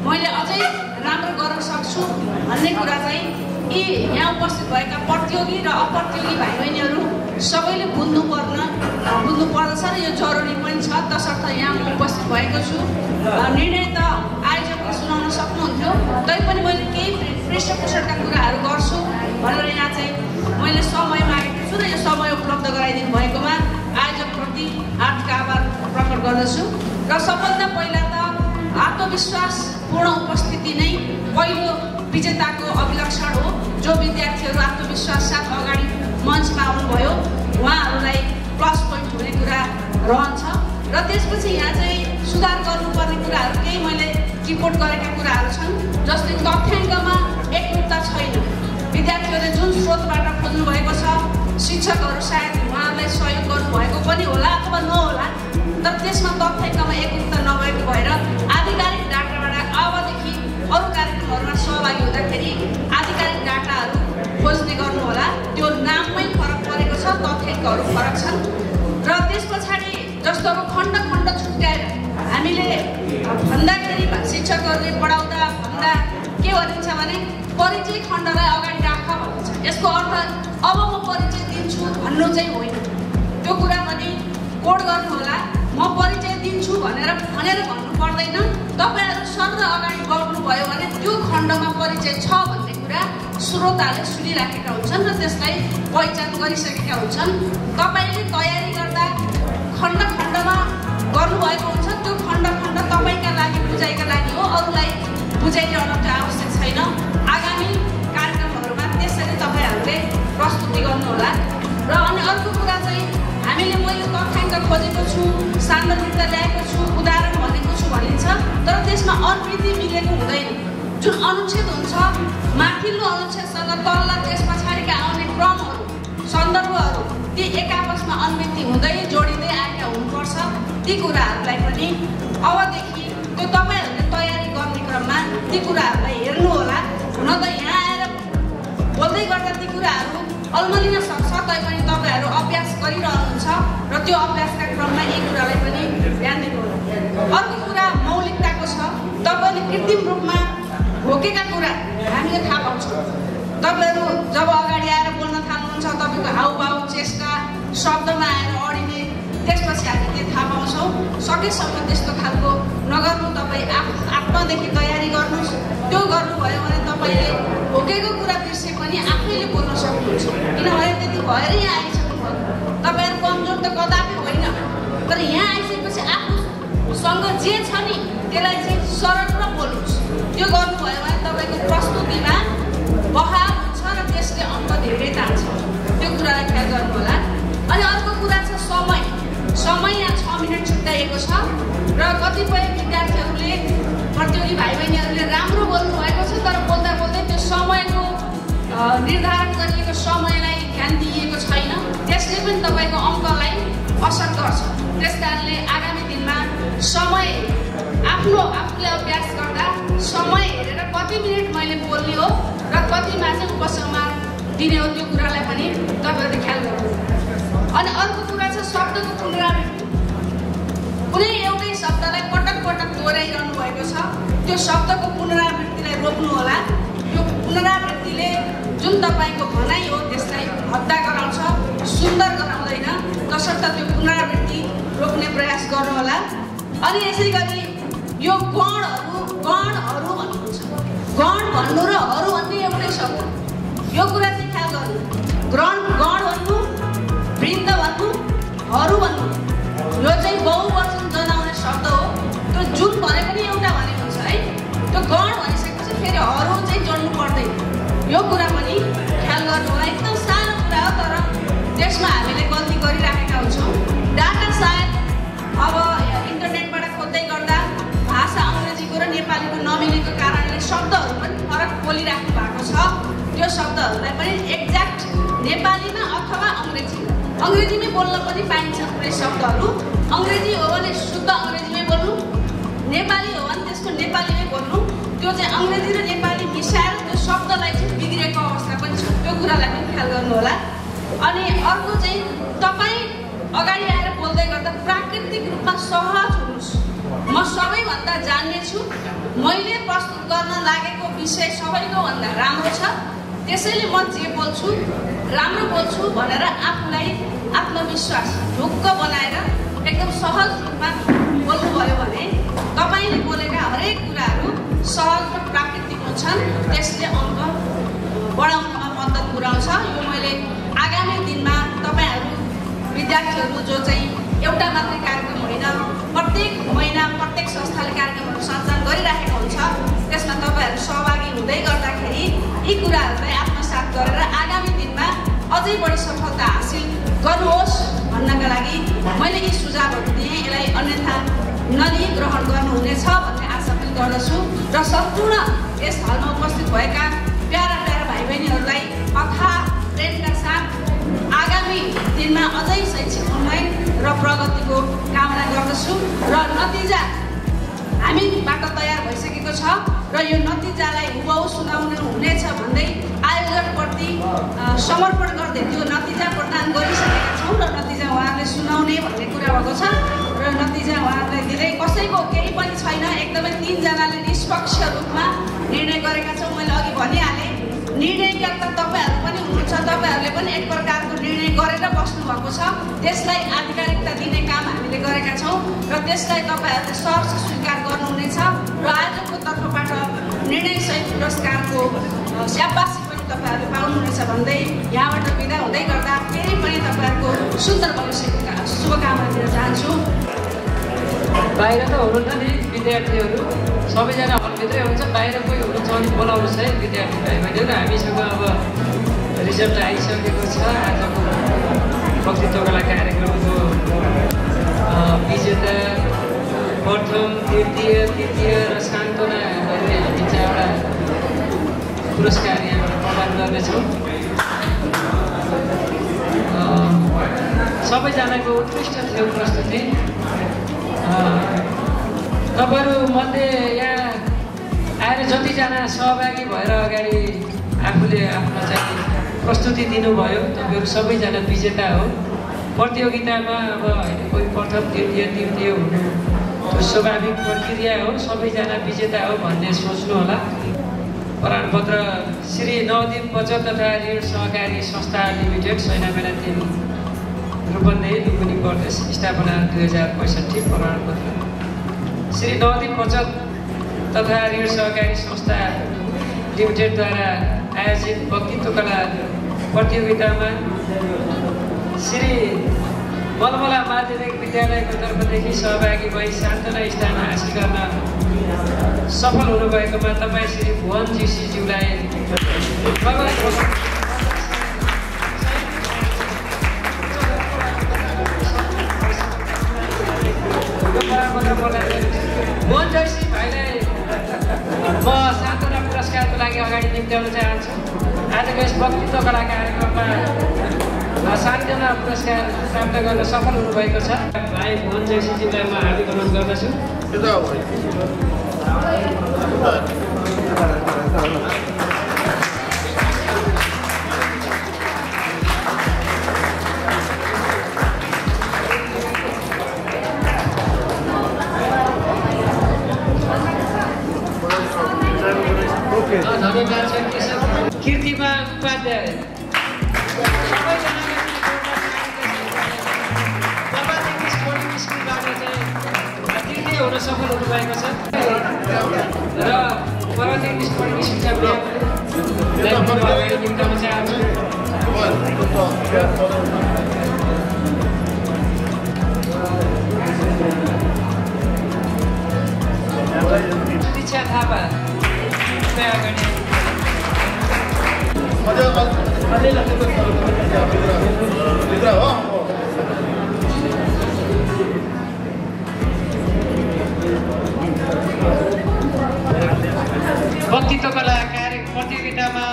मैले अझै राम्रो गर्न सक्छु भन्ने कुरा चाहिँ यी यहाँ उपस्थित भएका प्रतियोगी र अप्रतियोगी भाइ बहिनीहरू सबैले बुझ्नुपर्दछ र यो जरुरी पनि छ। तसर्थ यहाँ म उपस्थित भएको छु। निर्णय त आयोजकले सुनाउन सक्नुहुन्थ्यो, तैपनि मैले केही पृष्ठपोषणका कुराहरू गर्छु भनेर यहाँ चाहिँ मैले समय मागेको छु र यो समय उपलब्ध गराइदिनु भएकोमा आयोजकप्रति हार्दिक आभार प्रकट गर्दछु। र सबभन्दा पहिला त आत्मविश्वासपूर्ण उपस्थिति नै पहिलो विजेताको अभिलक्षण हो। जो विद्यार्थीहरू आत्मविश्वास साथ अगाडि मञ्चमा आउनुभयो उहाँहरूलाई प्लस पोइन्ट हुने कुरा रहन्छ। र त्यसपछि यहाँ चाहिँ सुधार गर्नुपर्ने कुराहरू केही मैले रिपोर्ट गरेका कुराहरू छन्, जस्तै तथ्याङ्कमा एकरूपता छैन। विद्यार्थीहरूले जुन स्रोतबाट खोज्नु भएको छ, शिक्षकहरू सायद उहाँहरूलाई सहयोग गर्नुभएको पनि होला अथवा नहोला, तर त्यसमा तथ्याङ्कमा एकरूपता नभएको भएर आधिकारिक डाटाबाट अबदेखि अरू कार्यक्रमहरूमा सहभागी हुँदाखेरि आधिकारिक डाटाहरू खोज्ने गर्नुहोला। त्यो नाममै फरक परेको छ, तथ्याङ्कहरू फरक छन्। र त्यस पछाडि जस्तो अब खण्ड छुट्याएर हामीले भन्दाखेरि शिक्षकहरूले पढाउँदा भन्दा के भनिन्छ भने परिचय खण्डलाई अगाडि राख भनिन्छ। यसको अर्थ अब म परिचय दिन्छु भन्नु चाहिँ होइन। त्यो कुरा पनि कोड गर्नुहोला। म परिचय दिन्छु भनेर भन्नु पर्दैन। तपाईँहरू सर अगाडि बढ्नुभयो भने त्यो खण्डमा परिचय छ भन्ने कुरा श्रोताले सुनिराखेका हुन्छन् र त्यसलाई पहिचान गरिसकेका हुन्छन्। तपाईँले तयारी गर्दा खण्डमा गर्नुभएको हुन्छ, त्यो खण्ड तपाईँका लागि बुझाइका लागि हो, अरूलाई बुझाइरहनु त्यो आवश्यक छैन। आगामी कार्यक्रमहरूमा त्यसरी तपाईँहरूले प्रस्तुति गर्नुहोला। र अनि अर्को कुरा चाहिँ हामीले मैले तथ्याङ्क खोजेको छु, सान्दर्भिकता ल्याएको छु, उदाहरण भनेको छु भनिन्छ, तर त्यसमा अनुवृत्ति मिलेको हुँदैन। जुन अनुच्छेद हुन्छ माथिल्लो अनुच्छेदसँग तल्ला त्यस पछाडिका आउने क्रमहरू, सन्दर्भहरू ती एक आपसमा अनुवृत्ति हुँदै जोडिँदै आएका हुनुपर्छ। ती कुराहरूलाई पनि अबदेखि त्यो तपाईँहरूले तयारी गर्ने क्रममा ती कुराहरूलाई हेर्नुहोला। हुन त यहाँ आएर बोल्दै गर्दा ती कुराहरू अल्मलिन सक्छ, तैपनि तपाईँहरू अभ्यास गरिरहनुहुन्छ र त्यो अभ्यासका क्रममा यी कुरालाई पनि ध्यान दिनुहोला। अर्को कुरा मौलिकताको छ। तपाईँले कृत्रिम रूपमा भोकेका कुरा हामीले थाहा पाउँछौँ। तपाईँहरू जब अगाडि आएर बोल्न थाल्नुहुन्छ, तपाईँको हाउभाउ, चेष्टा, शब्दमा आएर अडिने, त्यसपछि हामी त्यो थाहा पाउँछौँ। सकेसम्म त्यस्तो खालको नगर्नु। तपाईँ आफ्नोदेखि तयारी गर्नुहोस्। त्यो गर्नुभयो भने तपाईँले भएर यहाँ आइसक्नुभयो। तपाईँहरू कमजोर त कदापि होइन, तर यहाँ आइसकेपछि आफूसँग जे छ नि त्यसलाई चाहिँ सरल र बोल्नुहोस्। त्यो गर्नुभयो भने तपाईँको प्रस्तुतिमा बहाव हुन्छ र त्यसले अङ्क धेरै तान्छ। त्यो कुरालाई ख्याल गर्नु होला। अनि अर्को कुरा छ समय यहाँ 6 मिनट छुट्याइएको छ र कतिपय विद्यार्थीहरूले प्रतियोगी भाइ बहिनीहरूले राम्रो बोल्नु भएको छ, तर बोल्दा बोल्दै त्यो समयको निर्धारण गरिएको समयलाई ध्यान दिइएको छैन। त्यसले पनि तपाईँको अङ्कलाई असर गर्छ। त्यस कारणले आगामी दिनमा समय आफूले अभ्यास गर्दा समय हेरेर कति मिनट मैले बोल्ने हो र कतिमा चाहिँ उपसंहार दिने हो त्यो कुरालाई पनि तपाईँहरूले ख्याल गर्नु। अनि अर्को कुरा छ शब्दको पुनरावृत्ति। कुनै एउटै शब्दलाई पटक पटक दोहोऱ्याइरहनु भएको छ, त्यो शब्दको पुनरावृत्तिलाई रोक्नु होला। यो पुनरावृत्तिले जुन तपाईँको भनाइ हो त्यसलाई हद्दा गराउँछ, सुन्दर गराउँदैन। तसर्थ त्यो पुनरावृत्ति रोक्ने प्रयास गर्नु होला। अनि यसै गरी यो गणहरू भन्नुहुन्छ, गण भन्नु र हरू भन्ने एउटै शब्द, यो कुरा चाहिँ ख्याल गर्नु। गण भन्नु, वृन्द भन्नु, हरू भन्नु, यो चाहिँ बहुवचन जनाउने शब्द हो। त्यो जुन भने पनि एउटा भनेको हुन्छ है। त्यो गण भनिसकेपछि फेरि हरू चाहिँ जोड्नु पर्दैन। यो कुरा पनि ख्याल गर्नु होला। एकदम सानो कुरा हो, तर त्यसमा हामीले गल्ती गरिराखेका हुन्छौँ। डाटा सायद अब इन्टरनेटबाट खोज्दै गर्दा भाषा अङ्ग्रेजीको र नेपालीको नमिलेको कारणले शब्दहरू पनि फरक बोलिराख्नु भएको छ। त्यो शब्दहरूलाई पनि एक्ज्याक्ट नेपालीमा अथवा अङ्ग्रेजीमै बोल्न पनि पाइन्छ। कुनै शब्दहरू अङ्ग्रेजी हो भने शुद्ध अङ्ग्रेजीमै बोल्नु, नेपाली हो भने त्यसको नेपालीमै बोल्नु। त्यो चाहिँ अङ्ग्रेजी र नेपाली मिसाएर त्यो शब्दलाई चाहिँ बिग्रेको अवस्था पनि छ। त्यो कुरालाई पनि ख्याल गर्नु होला। अनि अर्को चाहिँ तपाईँ अगाडि आएर बोल्दै गर्दा प्राकृतिक रूपमा सहज हुनुहोस्। म सबैभन्दा जान्ने छु, मैले प्रस्तुत गर्न लागेको विषय सबैको भन्दा राम्रो छ, त्यसैले म जे बोल्छु राम्रो बोल्छु भनेर आफूलाई आत्मविश्वास ढुक्क बनाएर एकदम सहज रूपमा बोल्नुभयो भने तपाईँले बोलेका हरेक कुराहरू सहज र प्राकृतिक हुन्छन्। त्यसले अङ्क बढाउनमा मद्दत पुर्याउँछ। यो मैले आगामी दिनमा तपाईँहरू विद्यार्थीहरू जो चाहिँ एउटा मात्रै कार्यक्रम होइन, प्रत्येक महिना प्रत्येक संस्थाले कार्यक्रमहरू सञ्चालन गरिराखेको हुन्छ, त्यसमा तपाईँहरू सहभागी हुँदै गर्दाखेरि यी कुराहरूलाई आत्मसात गरेर आगामी दिनमा अझै बढी सफलता हासिल गर्नुहोस् भन्नका लागि मैले यी सुझावहरू दिएँ। यसलाई अन्यथा नलिई ग्रहण गर्नुहुनेछ भन्ने आशा पनि गर्दछु र सम्पूर्ण यस हलमा उपस्थित भएका प्यारा भाइ बहिनीहरूलाई अथाह प्रेमका साथ आगामी दिनमा अझै शैक्षिक उन्नयन र प्रगतिको कामना गर्दछु र नतिजा हामीबाट तयार भइसकेको छ र यो नतिजालाई हुबहु सुनाउनु हुनेछ भन्दै आयोजकप्रति समर्पण गर्दै त्यो नतिजा प्रदान गरिसकेका छौँ र नतिजा उहाँहरूले सुनाउने भन्ने कुरा भएको छ र नतिजा उहाँहरूलाई दिँदै कसैको केही पनि छैन। एकदमै 3 जनाले निष्पक्ष रूपमा निर्णय गरेका छौँ। मैले अघि भनिहालेँ, निर्णयकर्ता तपाईँहरू पनि हुनुहुन्छ, तपाईँहरूले पनि एक प्रकारको निर्णय गरेर बस्नुभएको छ। त्यसलाई आधिकारिकता दिने काम हामीले गरेका छौँ र त्यसलाई तपाईँहरूले सहर्ष स्वीकार गर्नुहुनेछ र आयोजकको तर्फबाट निर्णयसहित पुरस्कारको स्याबासी पनि तपाईँहरूले पाउनुहुनेछ भन्दै यहाँबाट बिदा हुँदै गर्दा फेरि पनि तपाईँहरूको सुन्दर भविष्यका शुभकामना दिन चाहन्छु। बाहिर त हुनुहुन्न नि विद्यार्थीहरू, सबैजना हलभित्रै हुन्छ, बाहिर कोही हुनुहुन्छ भने बोलाउनुहोस् है विद्यार्थी भाइ बहिनीहरू। हामीसँग अब रिजल्ट आइसकेको छ। आजको वक्तृत्वकला कार्यक्रमको विजेता प्रथम, तृतीय र सान्त्वना गरेर हामी चाहिँ एउटा पुरस्कार यहाँबाट प्रदान गर्नेछौँ। सबैजनाको उत्कृष्ट थियो प्रस्तुति। तपाईँहरू मध्ये यहाँ आएर जतिजना सहभागी भएर अगाडि आफूले आफ्नो चाहिँ प्रस्तुति दिनुभयो, तपाईँहरू सबैजना विजेता हो। प्रतियोगितामा अब होइन कोही प्रथम, द्वितीय, तृतीय हुनु त्यो स्वाभाविक प्रक्रिया हो, सबैजना विजेता हो भन्ने सोच्नु होला। प्रमाणपत्र श्री नवदीप बचत तथा ऋण सहकारी संस्था लिमिटेड, सैनामेला 3 रूपन्देही, लुम्बिनी प्रदेश, स्थापना 2065। प्रमाणपत्र श्री नवदीप बचत तथा ऋण सहकारी संस्था लिमिटेडद्वारा आयोजित वक्तृत्व कला प्रतियोगितामा श्री मलमला माध्यमिक विद्यालयको तर्फदेखि सहभागी भई सान्त्वना स्थान हासिल गर्न सफल हुनुभएकोमा तपाईँ श्री भुवन जीसीज्यूलाई भुवन जोशी भाइलाई म सान्त्वना पुरस्कारको लागि अगाडि निम्त्याउन चाहन्छु। आजको यस वक्तृत्व कला कार्यक्रममा सान्त्वना पुरस्कार प्राप्त गर्न सफल हुनुभएको छ भाइ भुवन जोशीज्यूलाई म हार्दिक अनुरोध गर्दछु। धन्यवाद छ कीर्तिमान उपाध्याय स्कुलबाट चाहिँ तृतीय हुन सफल हुनुभएको छ र पर्वत इङ्ग्लिस बोर्डिङ स्कुलका विद्यार्थीलाई निम्ताउन चाहन्छु। शिक्षा थापा वक्तृत्व कला प्रतियोगितामा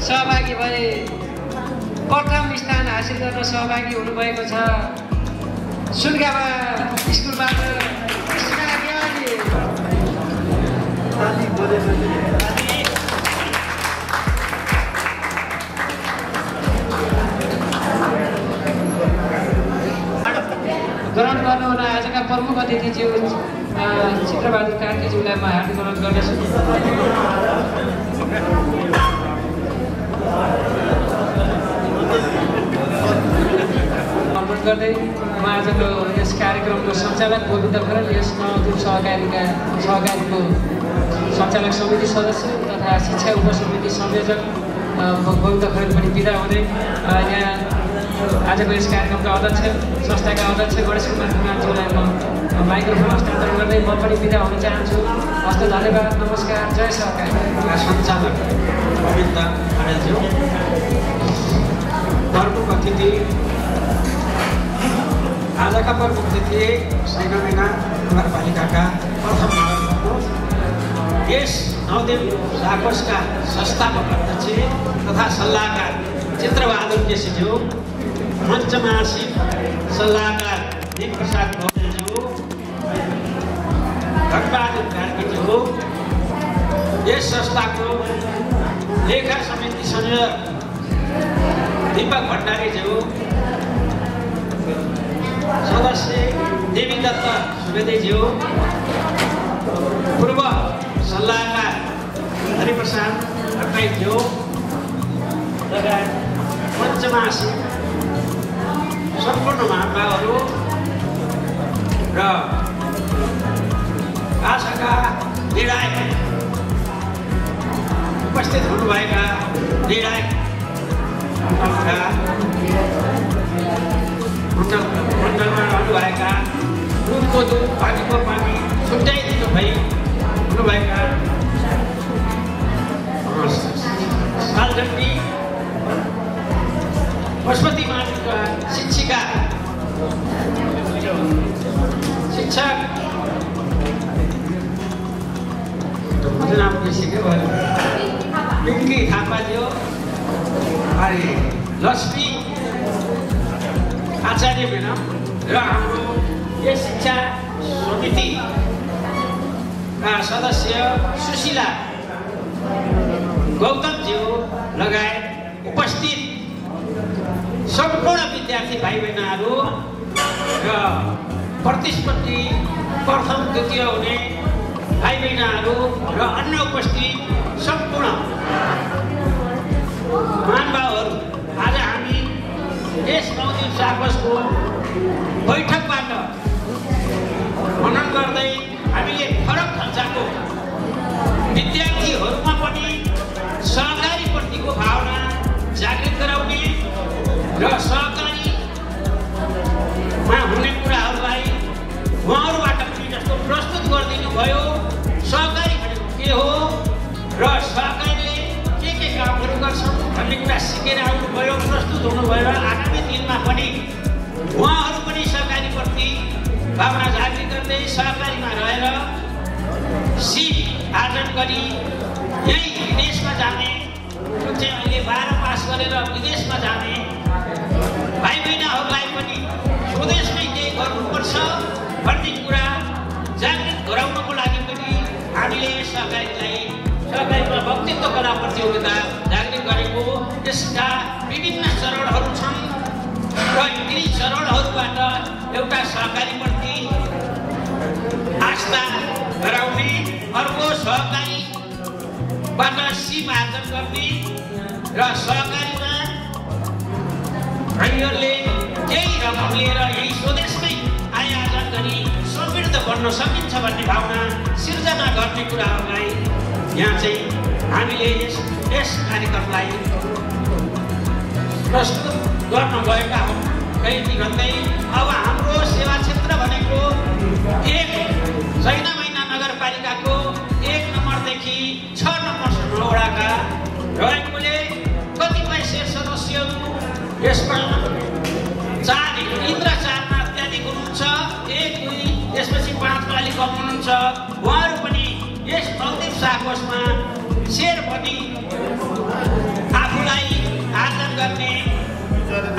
सहभागी भए प्रथम स्थान हासिल गर्न सहभागी हुनुभएको छ सुनगावा स्कुलबाट ग्रहण गर्नुहुन आजका प्रमुख अतिथिज्यू चित्रबहादुर कार्कीज्यूलाई म हार्दिक अनुरोध गर्दछु। अनुरोध गर्दै म आजको यस कार्यक्रमको सञ्चालक गोविन्द खरेल यस नवद्वीप सहकारीको सञ्चालक समिति सदस्य तथा शिक्षा उपसमिति संयोजक गोविन्द खरेल पनि बिदा हुँदै यहाँ आजको यस कार्यक्रमका अध्यक्ष संस्थाका अध्यक्ष गणेश कुमार कुमारज्यूलाई म माइक्रोफोन हस्तान्तरण गर्दै म पनि बिदा हुन चाहन्छु। हस्त धन्यवाद, नमस्कार, जय सहकारी। सञ्चालक गोविन्द खरेलज्यू, प्रमुख अतिथि आजका प्रमुख अतिथि सैनामेना नगरपालिकाका प्रथम नगरप्रमुख यस नवद्वीप साकोसका संस्थापक अध्यक्ष तथा सल्लाहकार चित्रबहादुर केसीज्यू, मञ्चमा आसीन सल्लाहकार निक प्रसाद भौतेलज्यू, भटबहादुर कार्कीज्यू, यस संस्थाको लेखा समिति संयोजक दीपक भण्डारीज्यू, सदस्य देवी दत्त सुवेदीज्यू, पूर्व सल्लाहकार हरिप्रसाद भट्टराईज्यू लगायत मञ्चमा आसीन सम्पूर्ण महानुभावहरू र आशाका निर्णायक उपस्थित हुनुभएका निर्णायक मण्डलमा रहनुभएका दुधको दुध पानीको पानी छुट्याइदिनु भई हुनुभएका सालजन्ती पशुपति माविका शिक्षिका शिक्षक नाम बिर्सेको भयो पिङ्की थापाज्यू अनि लक्ष्मी आचार्य म्याडम र हाम्रो यस शिक्षा समितिका सदस्य सुशीला गौतमज्यू लगायत उपस्थित सम्पूर्ण विद्यार्थी भाइ बहिनीहरू र प्रतिस्पर्धी प्रथम द्वितीय हुने भाइ बहिनीहरू र अन्य उपस्थित सम्पूर्ण महानुभावहरू, आज हामी यस नवद्वीप साकोसको बैठकबाट मनन गर्दै हामीले फरक ढाँचाको विद्यार्थीहरूमा पनि सहकारीप्रतिको भावना जागृत गराउने र सहकारी भन्ने कुरा सिकेर आउनुभयो, प्रस्तुत हुनुभयो। आगामी दिनमा पनि उहाँहरू पनि सहकारीप्रति भावना जागृत गर्दै सहकारीमा रहेर सिट आर्जन गरी यही विदेशमा जाने, जो चाहिँ अहिले 12 पास गरेर विदेशमा जाने भाइ बहिनीहरूलाई पनि स्वदेशमै केही गर्नुपर्छ भन्ने कुरा जागृत गराउनको लागि पनि हामीले सहकारीमा वक्तित्व कला प्रतियोगिता जागृत गरेको। यसका विभिन्न चरणहरू छन् र यी चरणहरूबाट एउटा सहकारीप्रति आस्था गराउने, अर्को सहकारीबाट सिप आर्जन गर्ने र सहकारीमा हामीहरूले केही रकम लिएर यही स्वदेशमै आय आर्जन गरी समृद्ध बन्न सकिन्छ भन्ने भावना सिर्जना गर्ने कुराहरूलाई यहाँ चाहिँ हामीले यस कार्यक्रमलाई प्रस्तुत गर्न गएका हौँ। कहीँ भन्दै अब हाम्रो सेवा क्षेत्र भनेको सैनामैना नगरपालिकाको 1 नम्बरदेखि 6 नम्बरसम्म वडाका रहेकोले कतिपय शेष सदस्यहरू यसमा 4 अत्याधिक हुनुहुन्छ, 1, 2 त्यसपछि 5 को अलिक कम हुनुहुन्छ। उहाँहरू पनि यस नवदीप शाहकोषमा सेयर पनि आफूलाई आर्जन गर्ने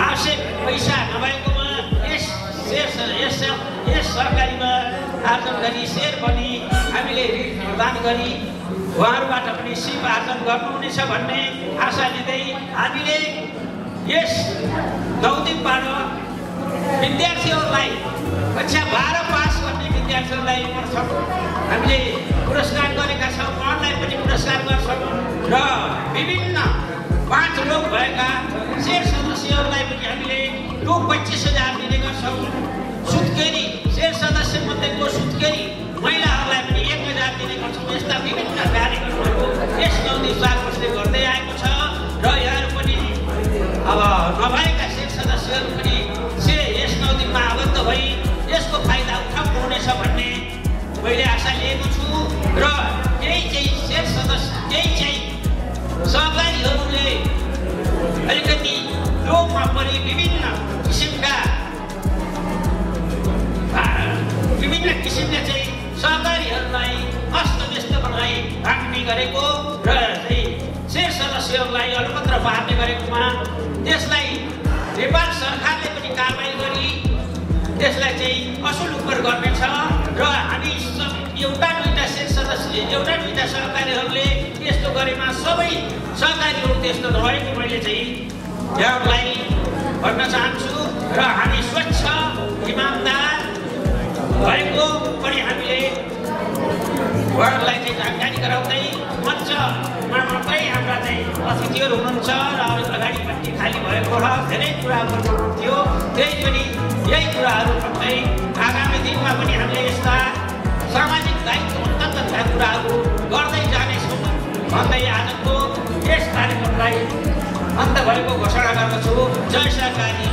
आवश्यक पैसा नभएकोमा यस सहकारीमा आर्जन गरी सेयर पनि हामीले ऋण प्रदान गरी उहाँहरूबाट पनि सिप आर्जन गर्नुहुनेछ भन्ने आशा लिँदै हामीले यस नवदीपबाट विद्यार्थीहरूलाई कक्षा 12 पास गर्ने विद्यार्थीहरूलाई प्रथम हामीले पुरस्कार गरेका छौँ। उहाँलाई पनि पुरस्कार गर्छौँ र विभिन्न 5 रोग भएका शेर सदस्यहरूलाई पनि हामीले रु 25,000 दिने गर्छौँ। सुत्केरी शेर सदस्य मध्येको सुत्केरी महिलाहरूलाई पनि 1,000 दिने गर्छौँ। यस्ता विभिन्न कार्यक्रमहरू यस नवदीप शाहकोषले गर्दै आएको छ र यहाँहरू पनि अब नभएका शेर सदस्यहरू पनि यस नवदीपमा आबद्ध भई यसको फाइदा उठाउनुहुनेछ भन्ने मैले आशा लिएको छु र केही शेर सदस्य सहकारीहरूले अलिकति लोभमा परि विभिन्न किसिमले चाहिँ सहकारीहरूलाई अस्तव्यस्त बनाई राख्ने गरेको र शेर सदस्यहरूलाई अलपत्र पार्ने गरेकोमा त्यसलाई नेपाल सरकारले पनि कारबाही गरी त्यसलाई चाहिँ असुल उपर गर्नेछ र हामी एउटा दुईटा सहकारीहरूले त्यस्तो गरेमा सबै सहकारीहरू त्यस्तो नभएको मैले चाहिँ यहाँहरूलाई भन्न चाहन्छु र हामी स्वच्छ इमानदार भएको पनि हामीले उहाँहरूलाई चाहिँ जानकारी गराउँदै मञ्चमा मात्रै हाम्रा चाहिँ अतिथिहरू हुनुहुन्छ र अगाडिपट्टि खाली भएको र धेरै कुराहरू थियो। यही कुराहरू भन्दै आगामी दिनमा पनि हामीले यस्ता सामाजिक दायित्व अन्तर्गतका कुराहरू गर्दै जानेछौँ भन्दै आजको यस कार्यक्रमलाई अन्त भएको घोषणा गर्दछु। जय सहकारी।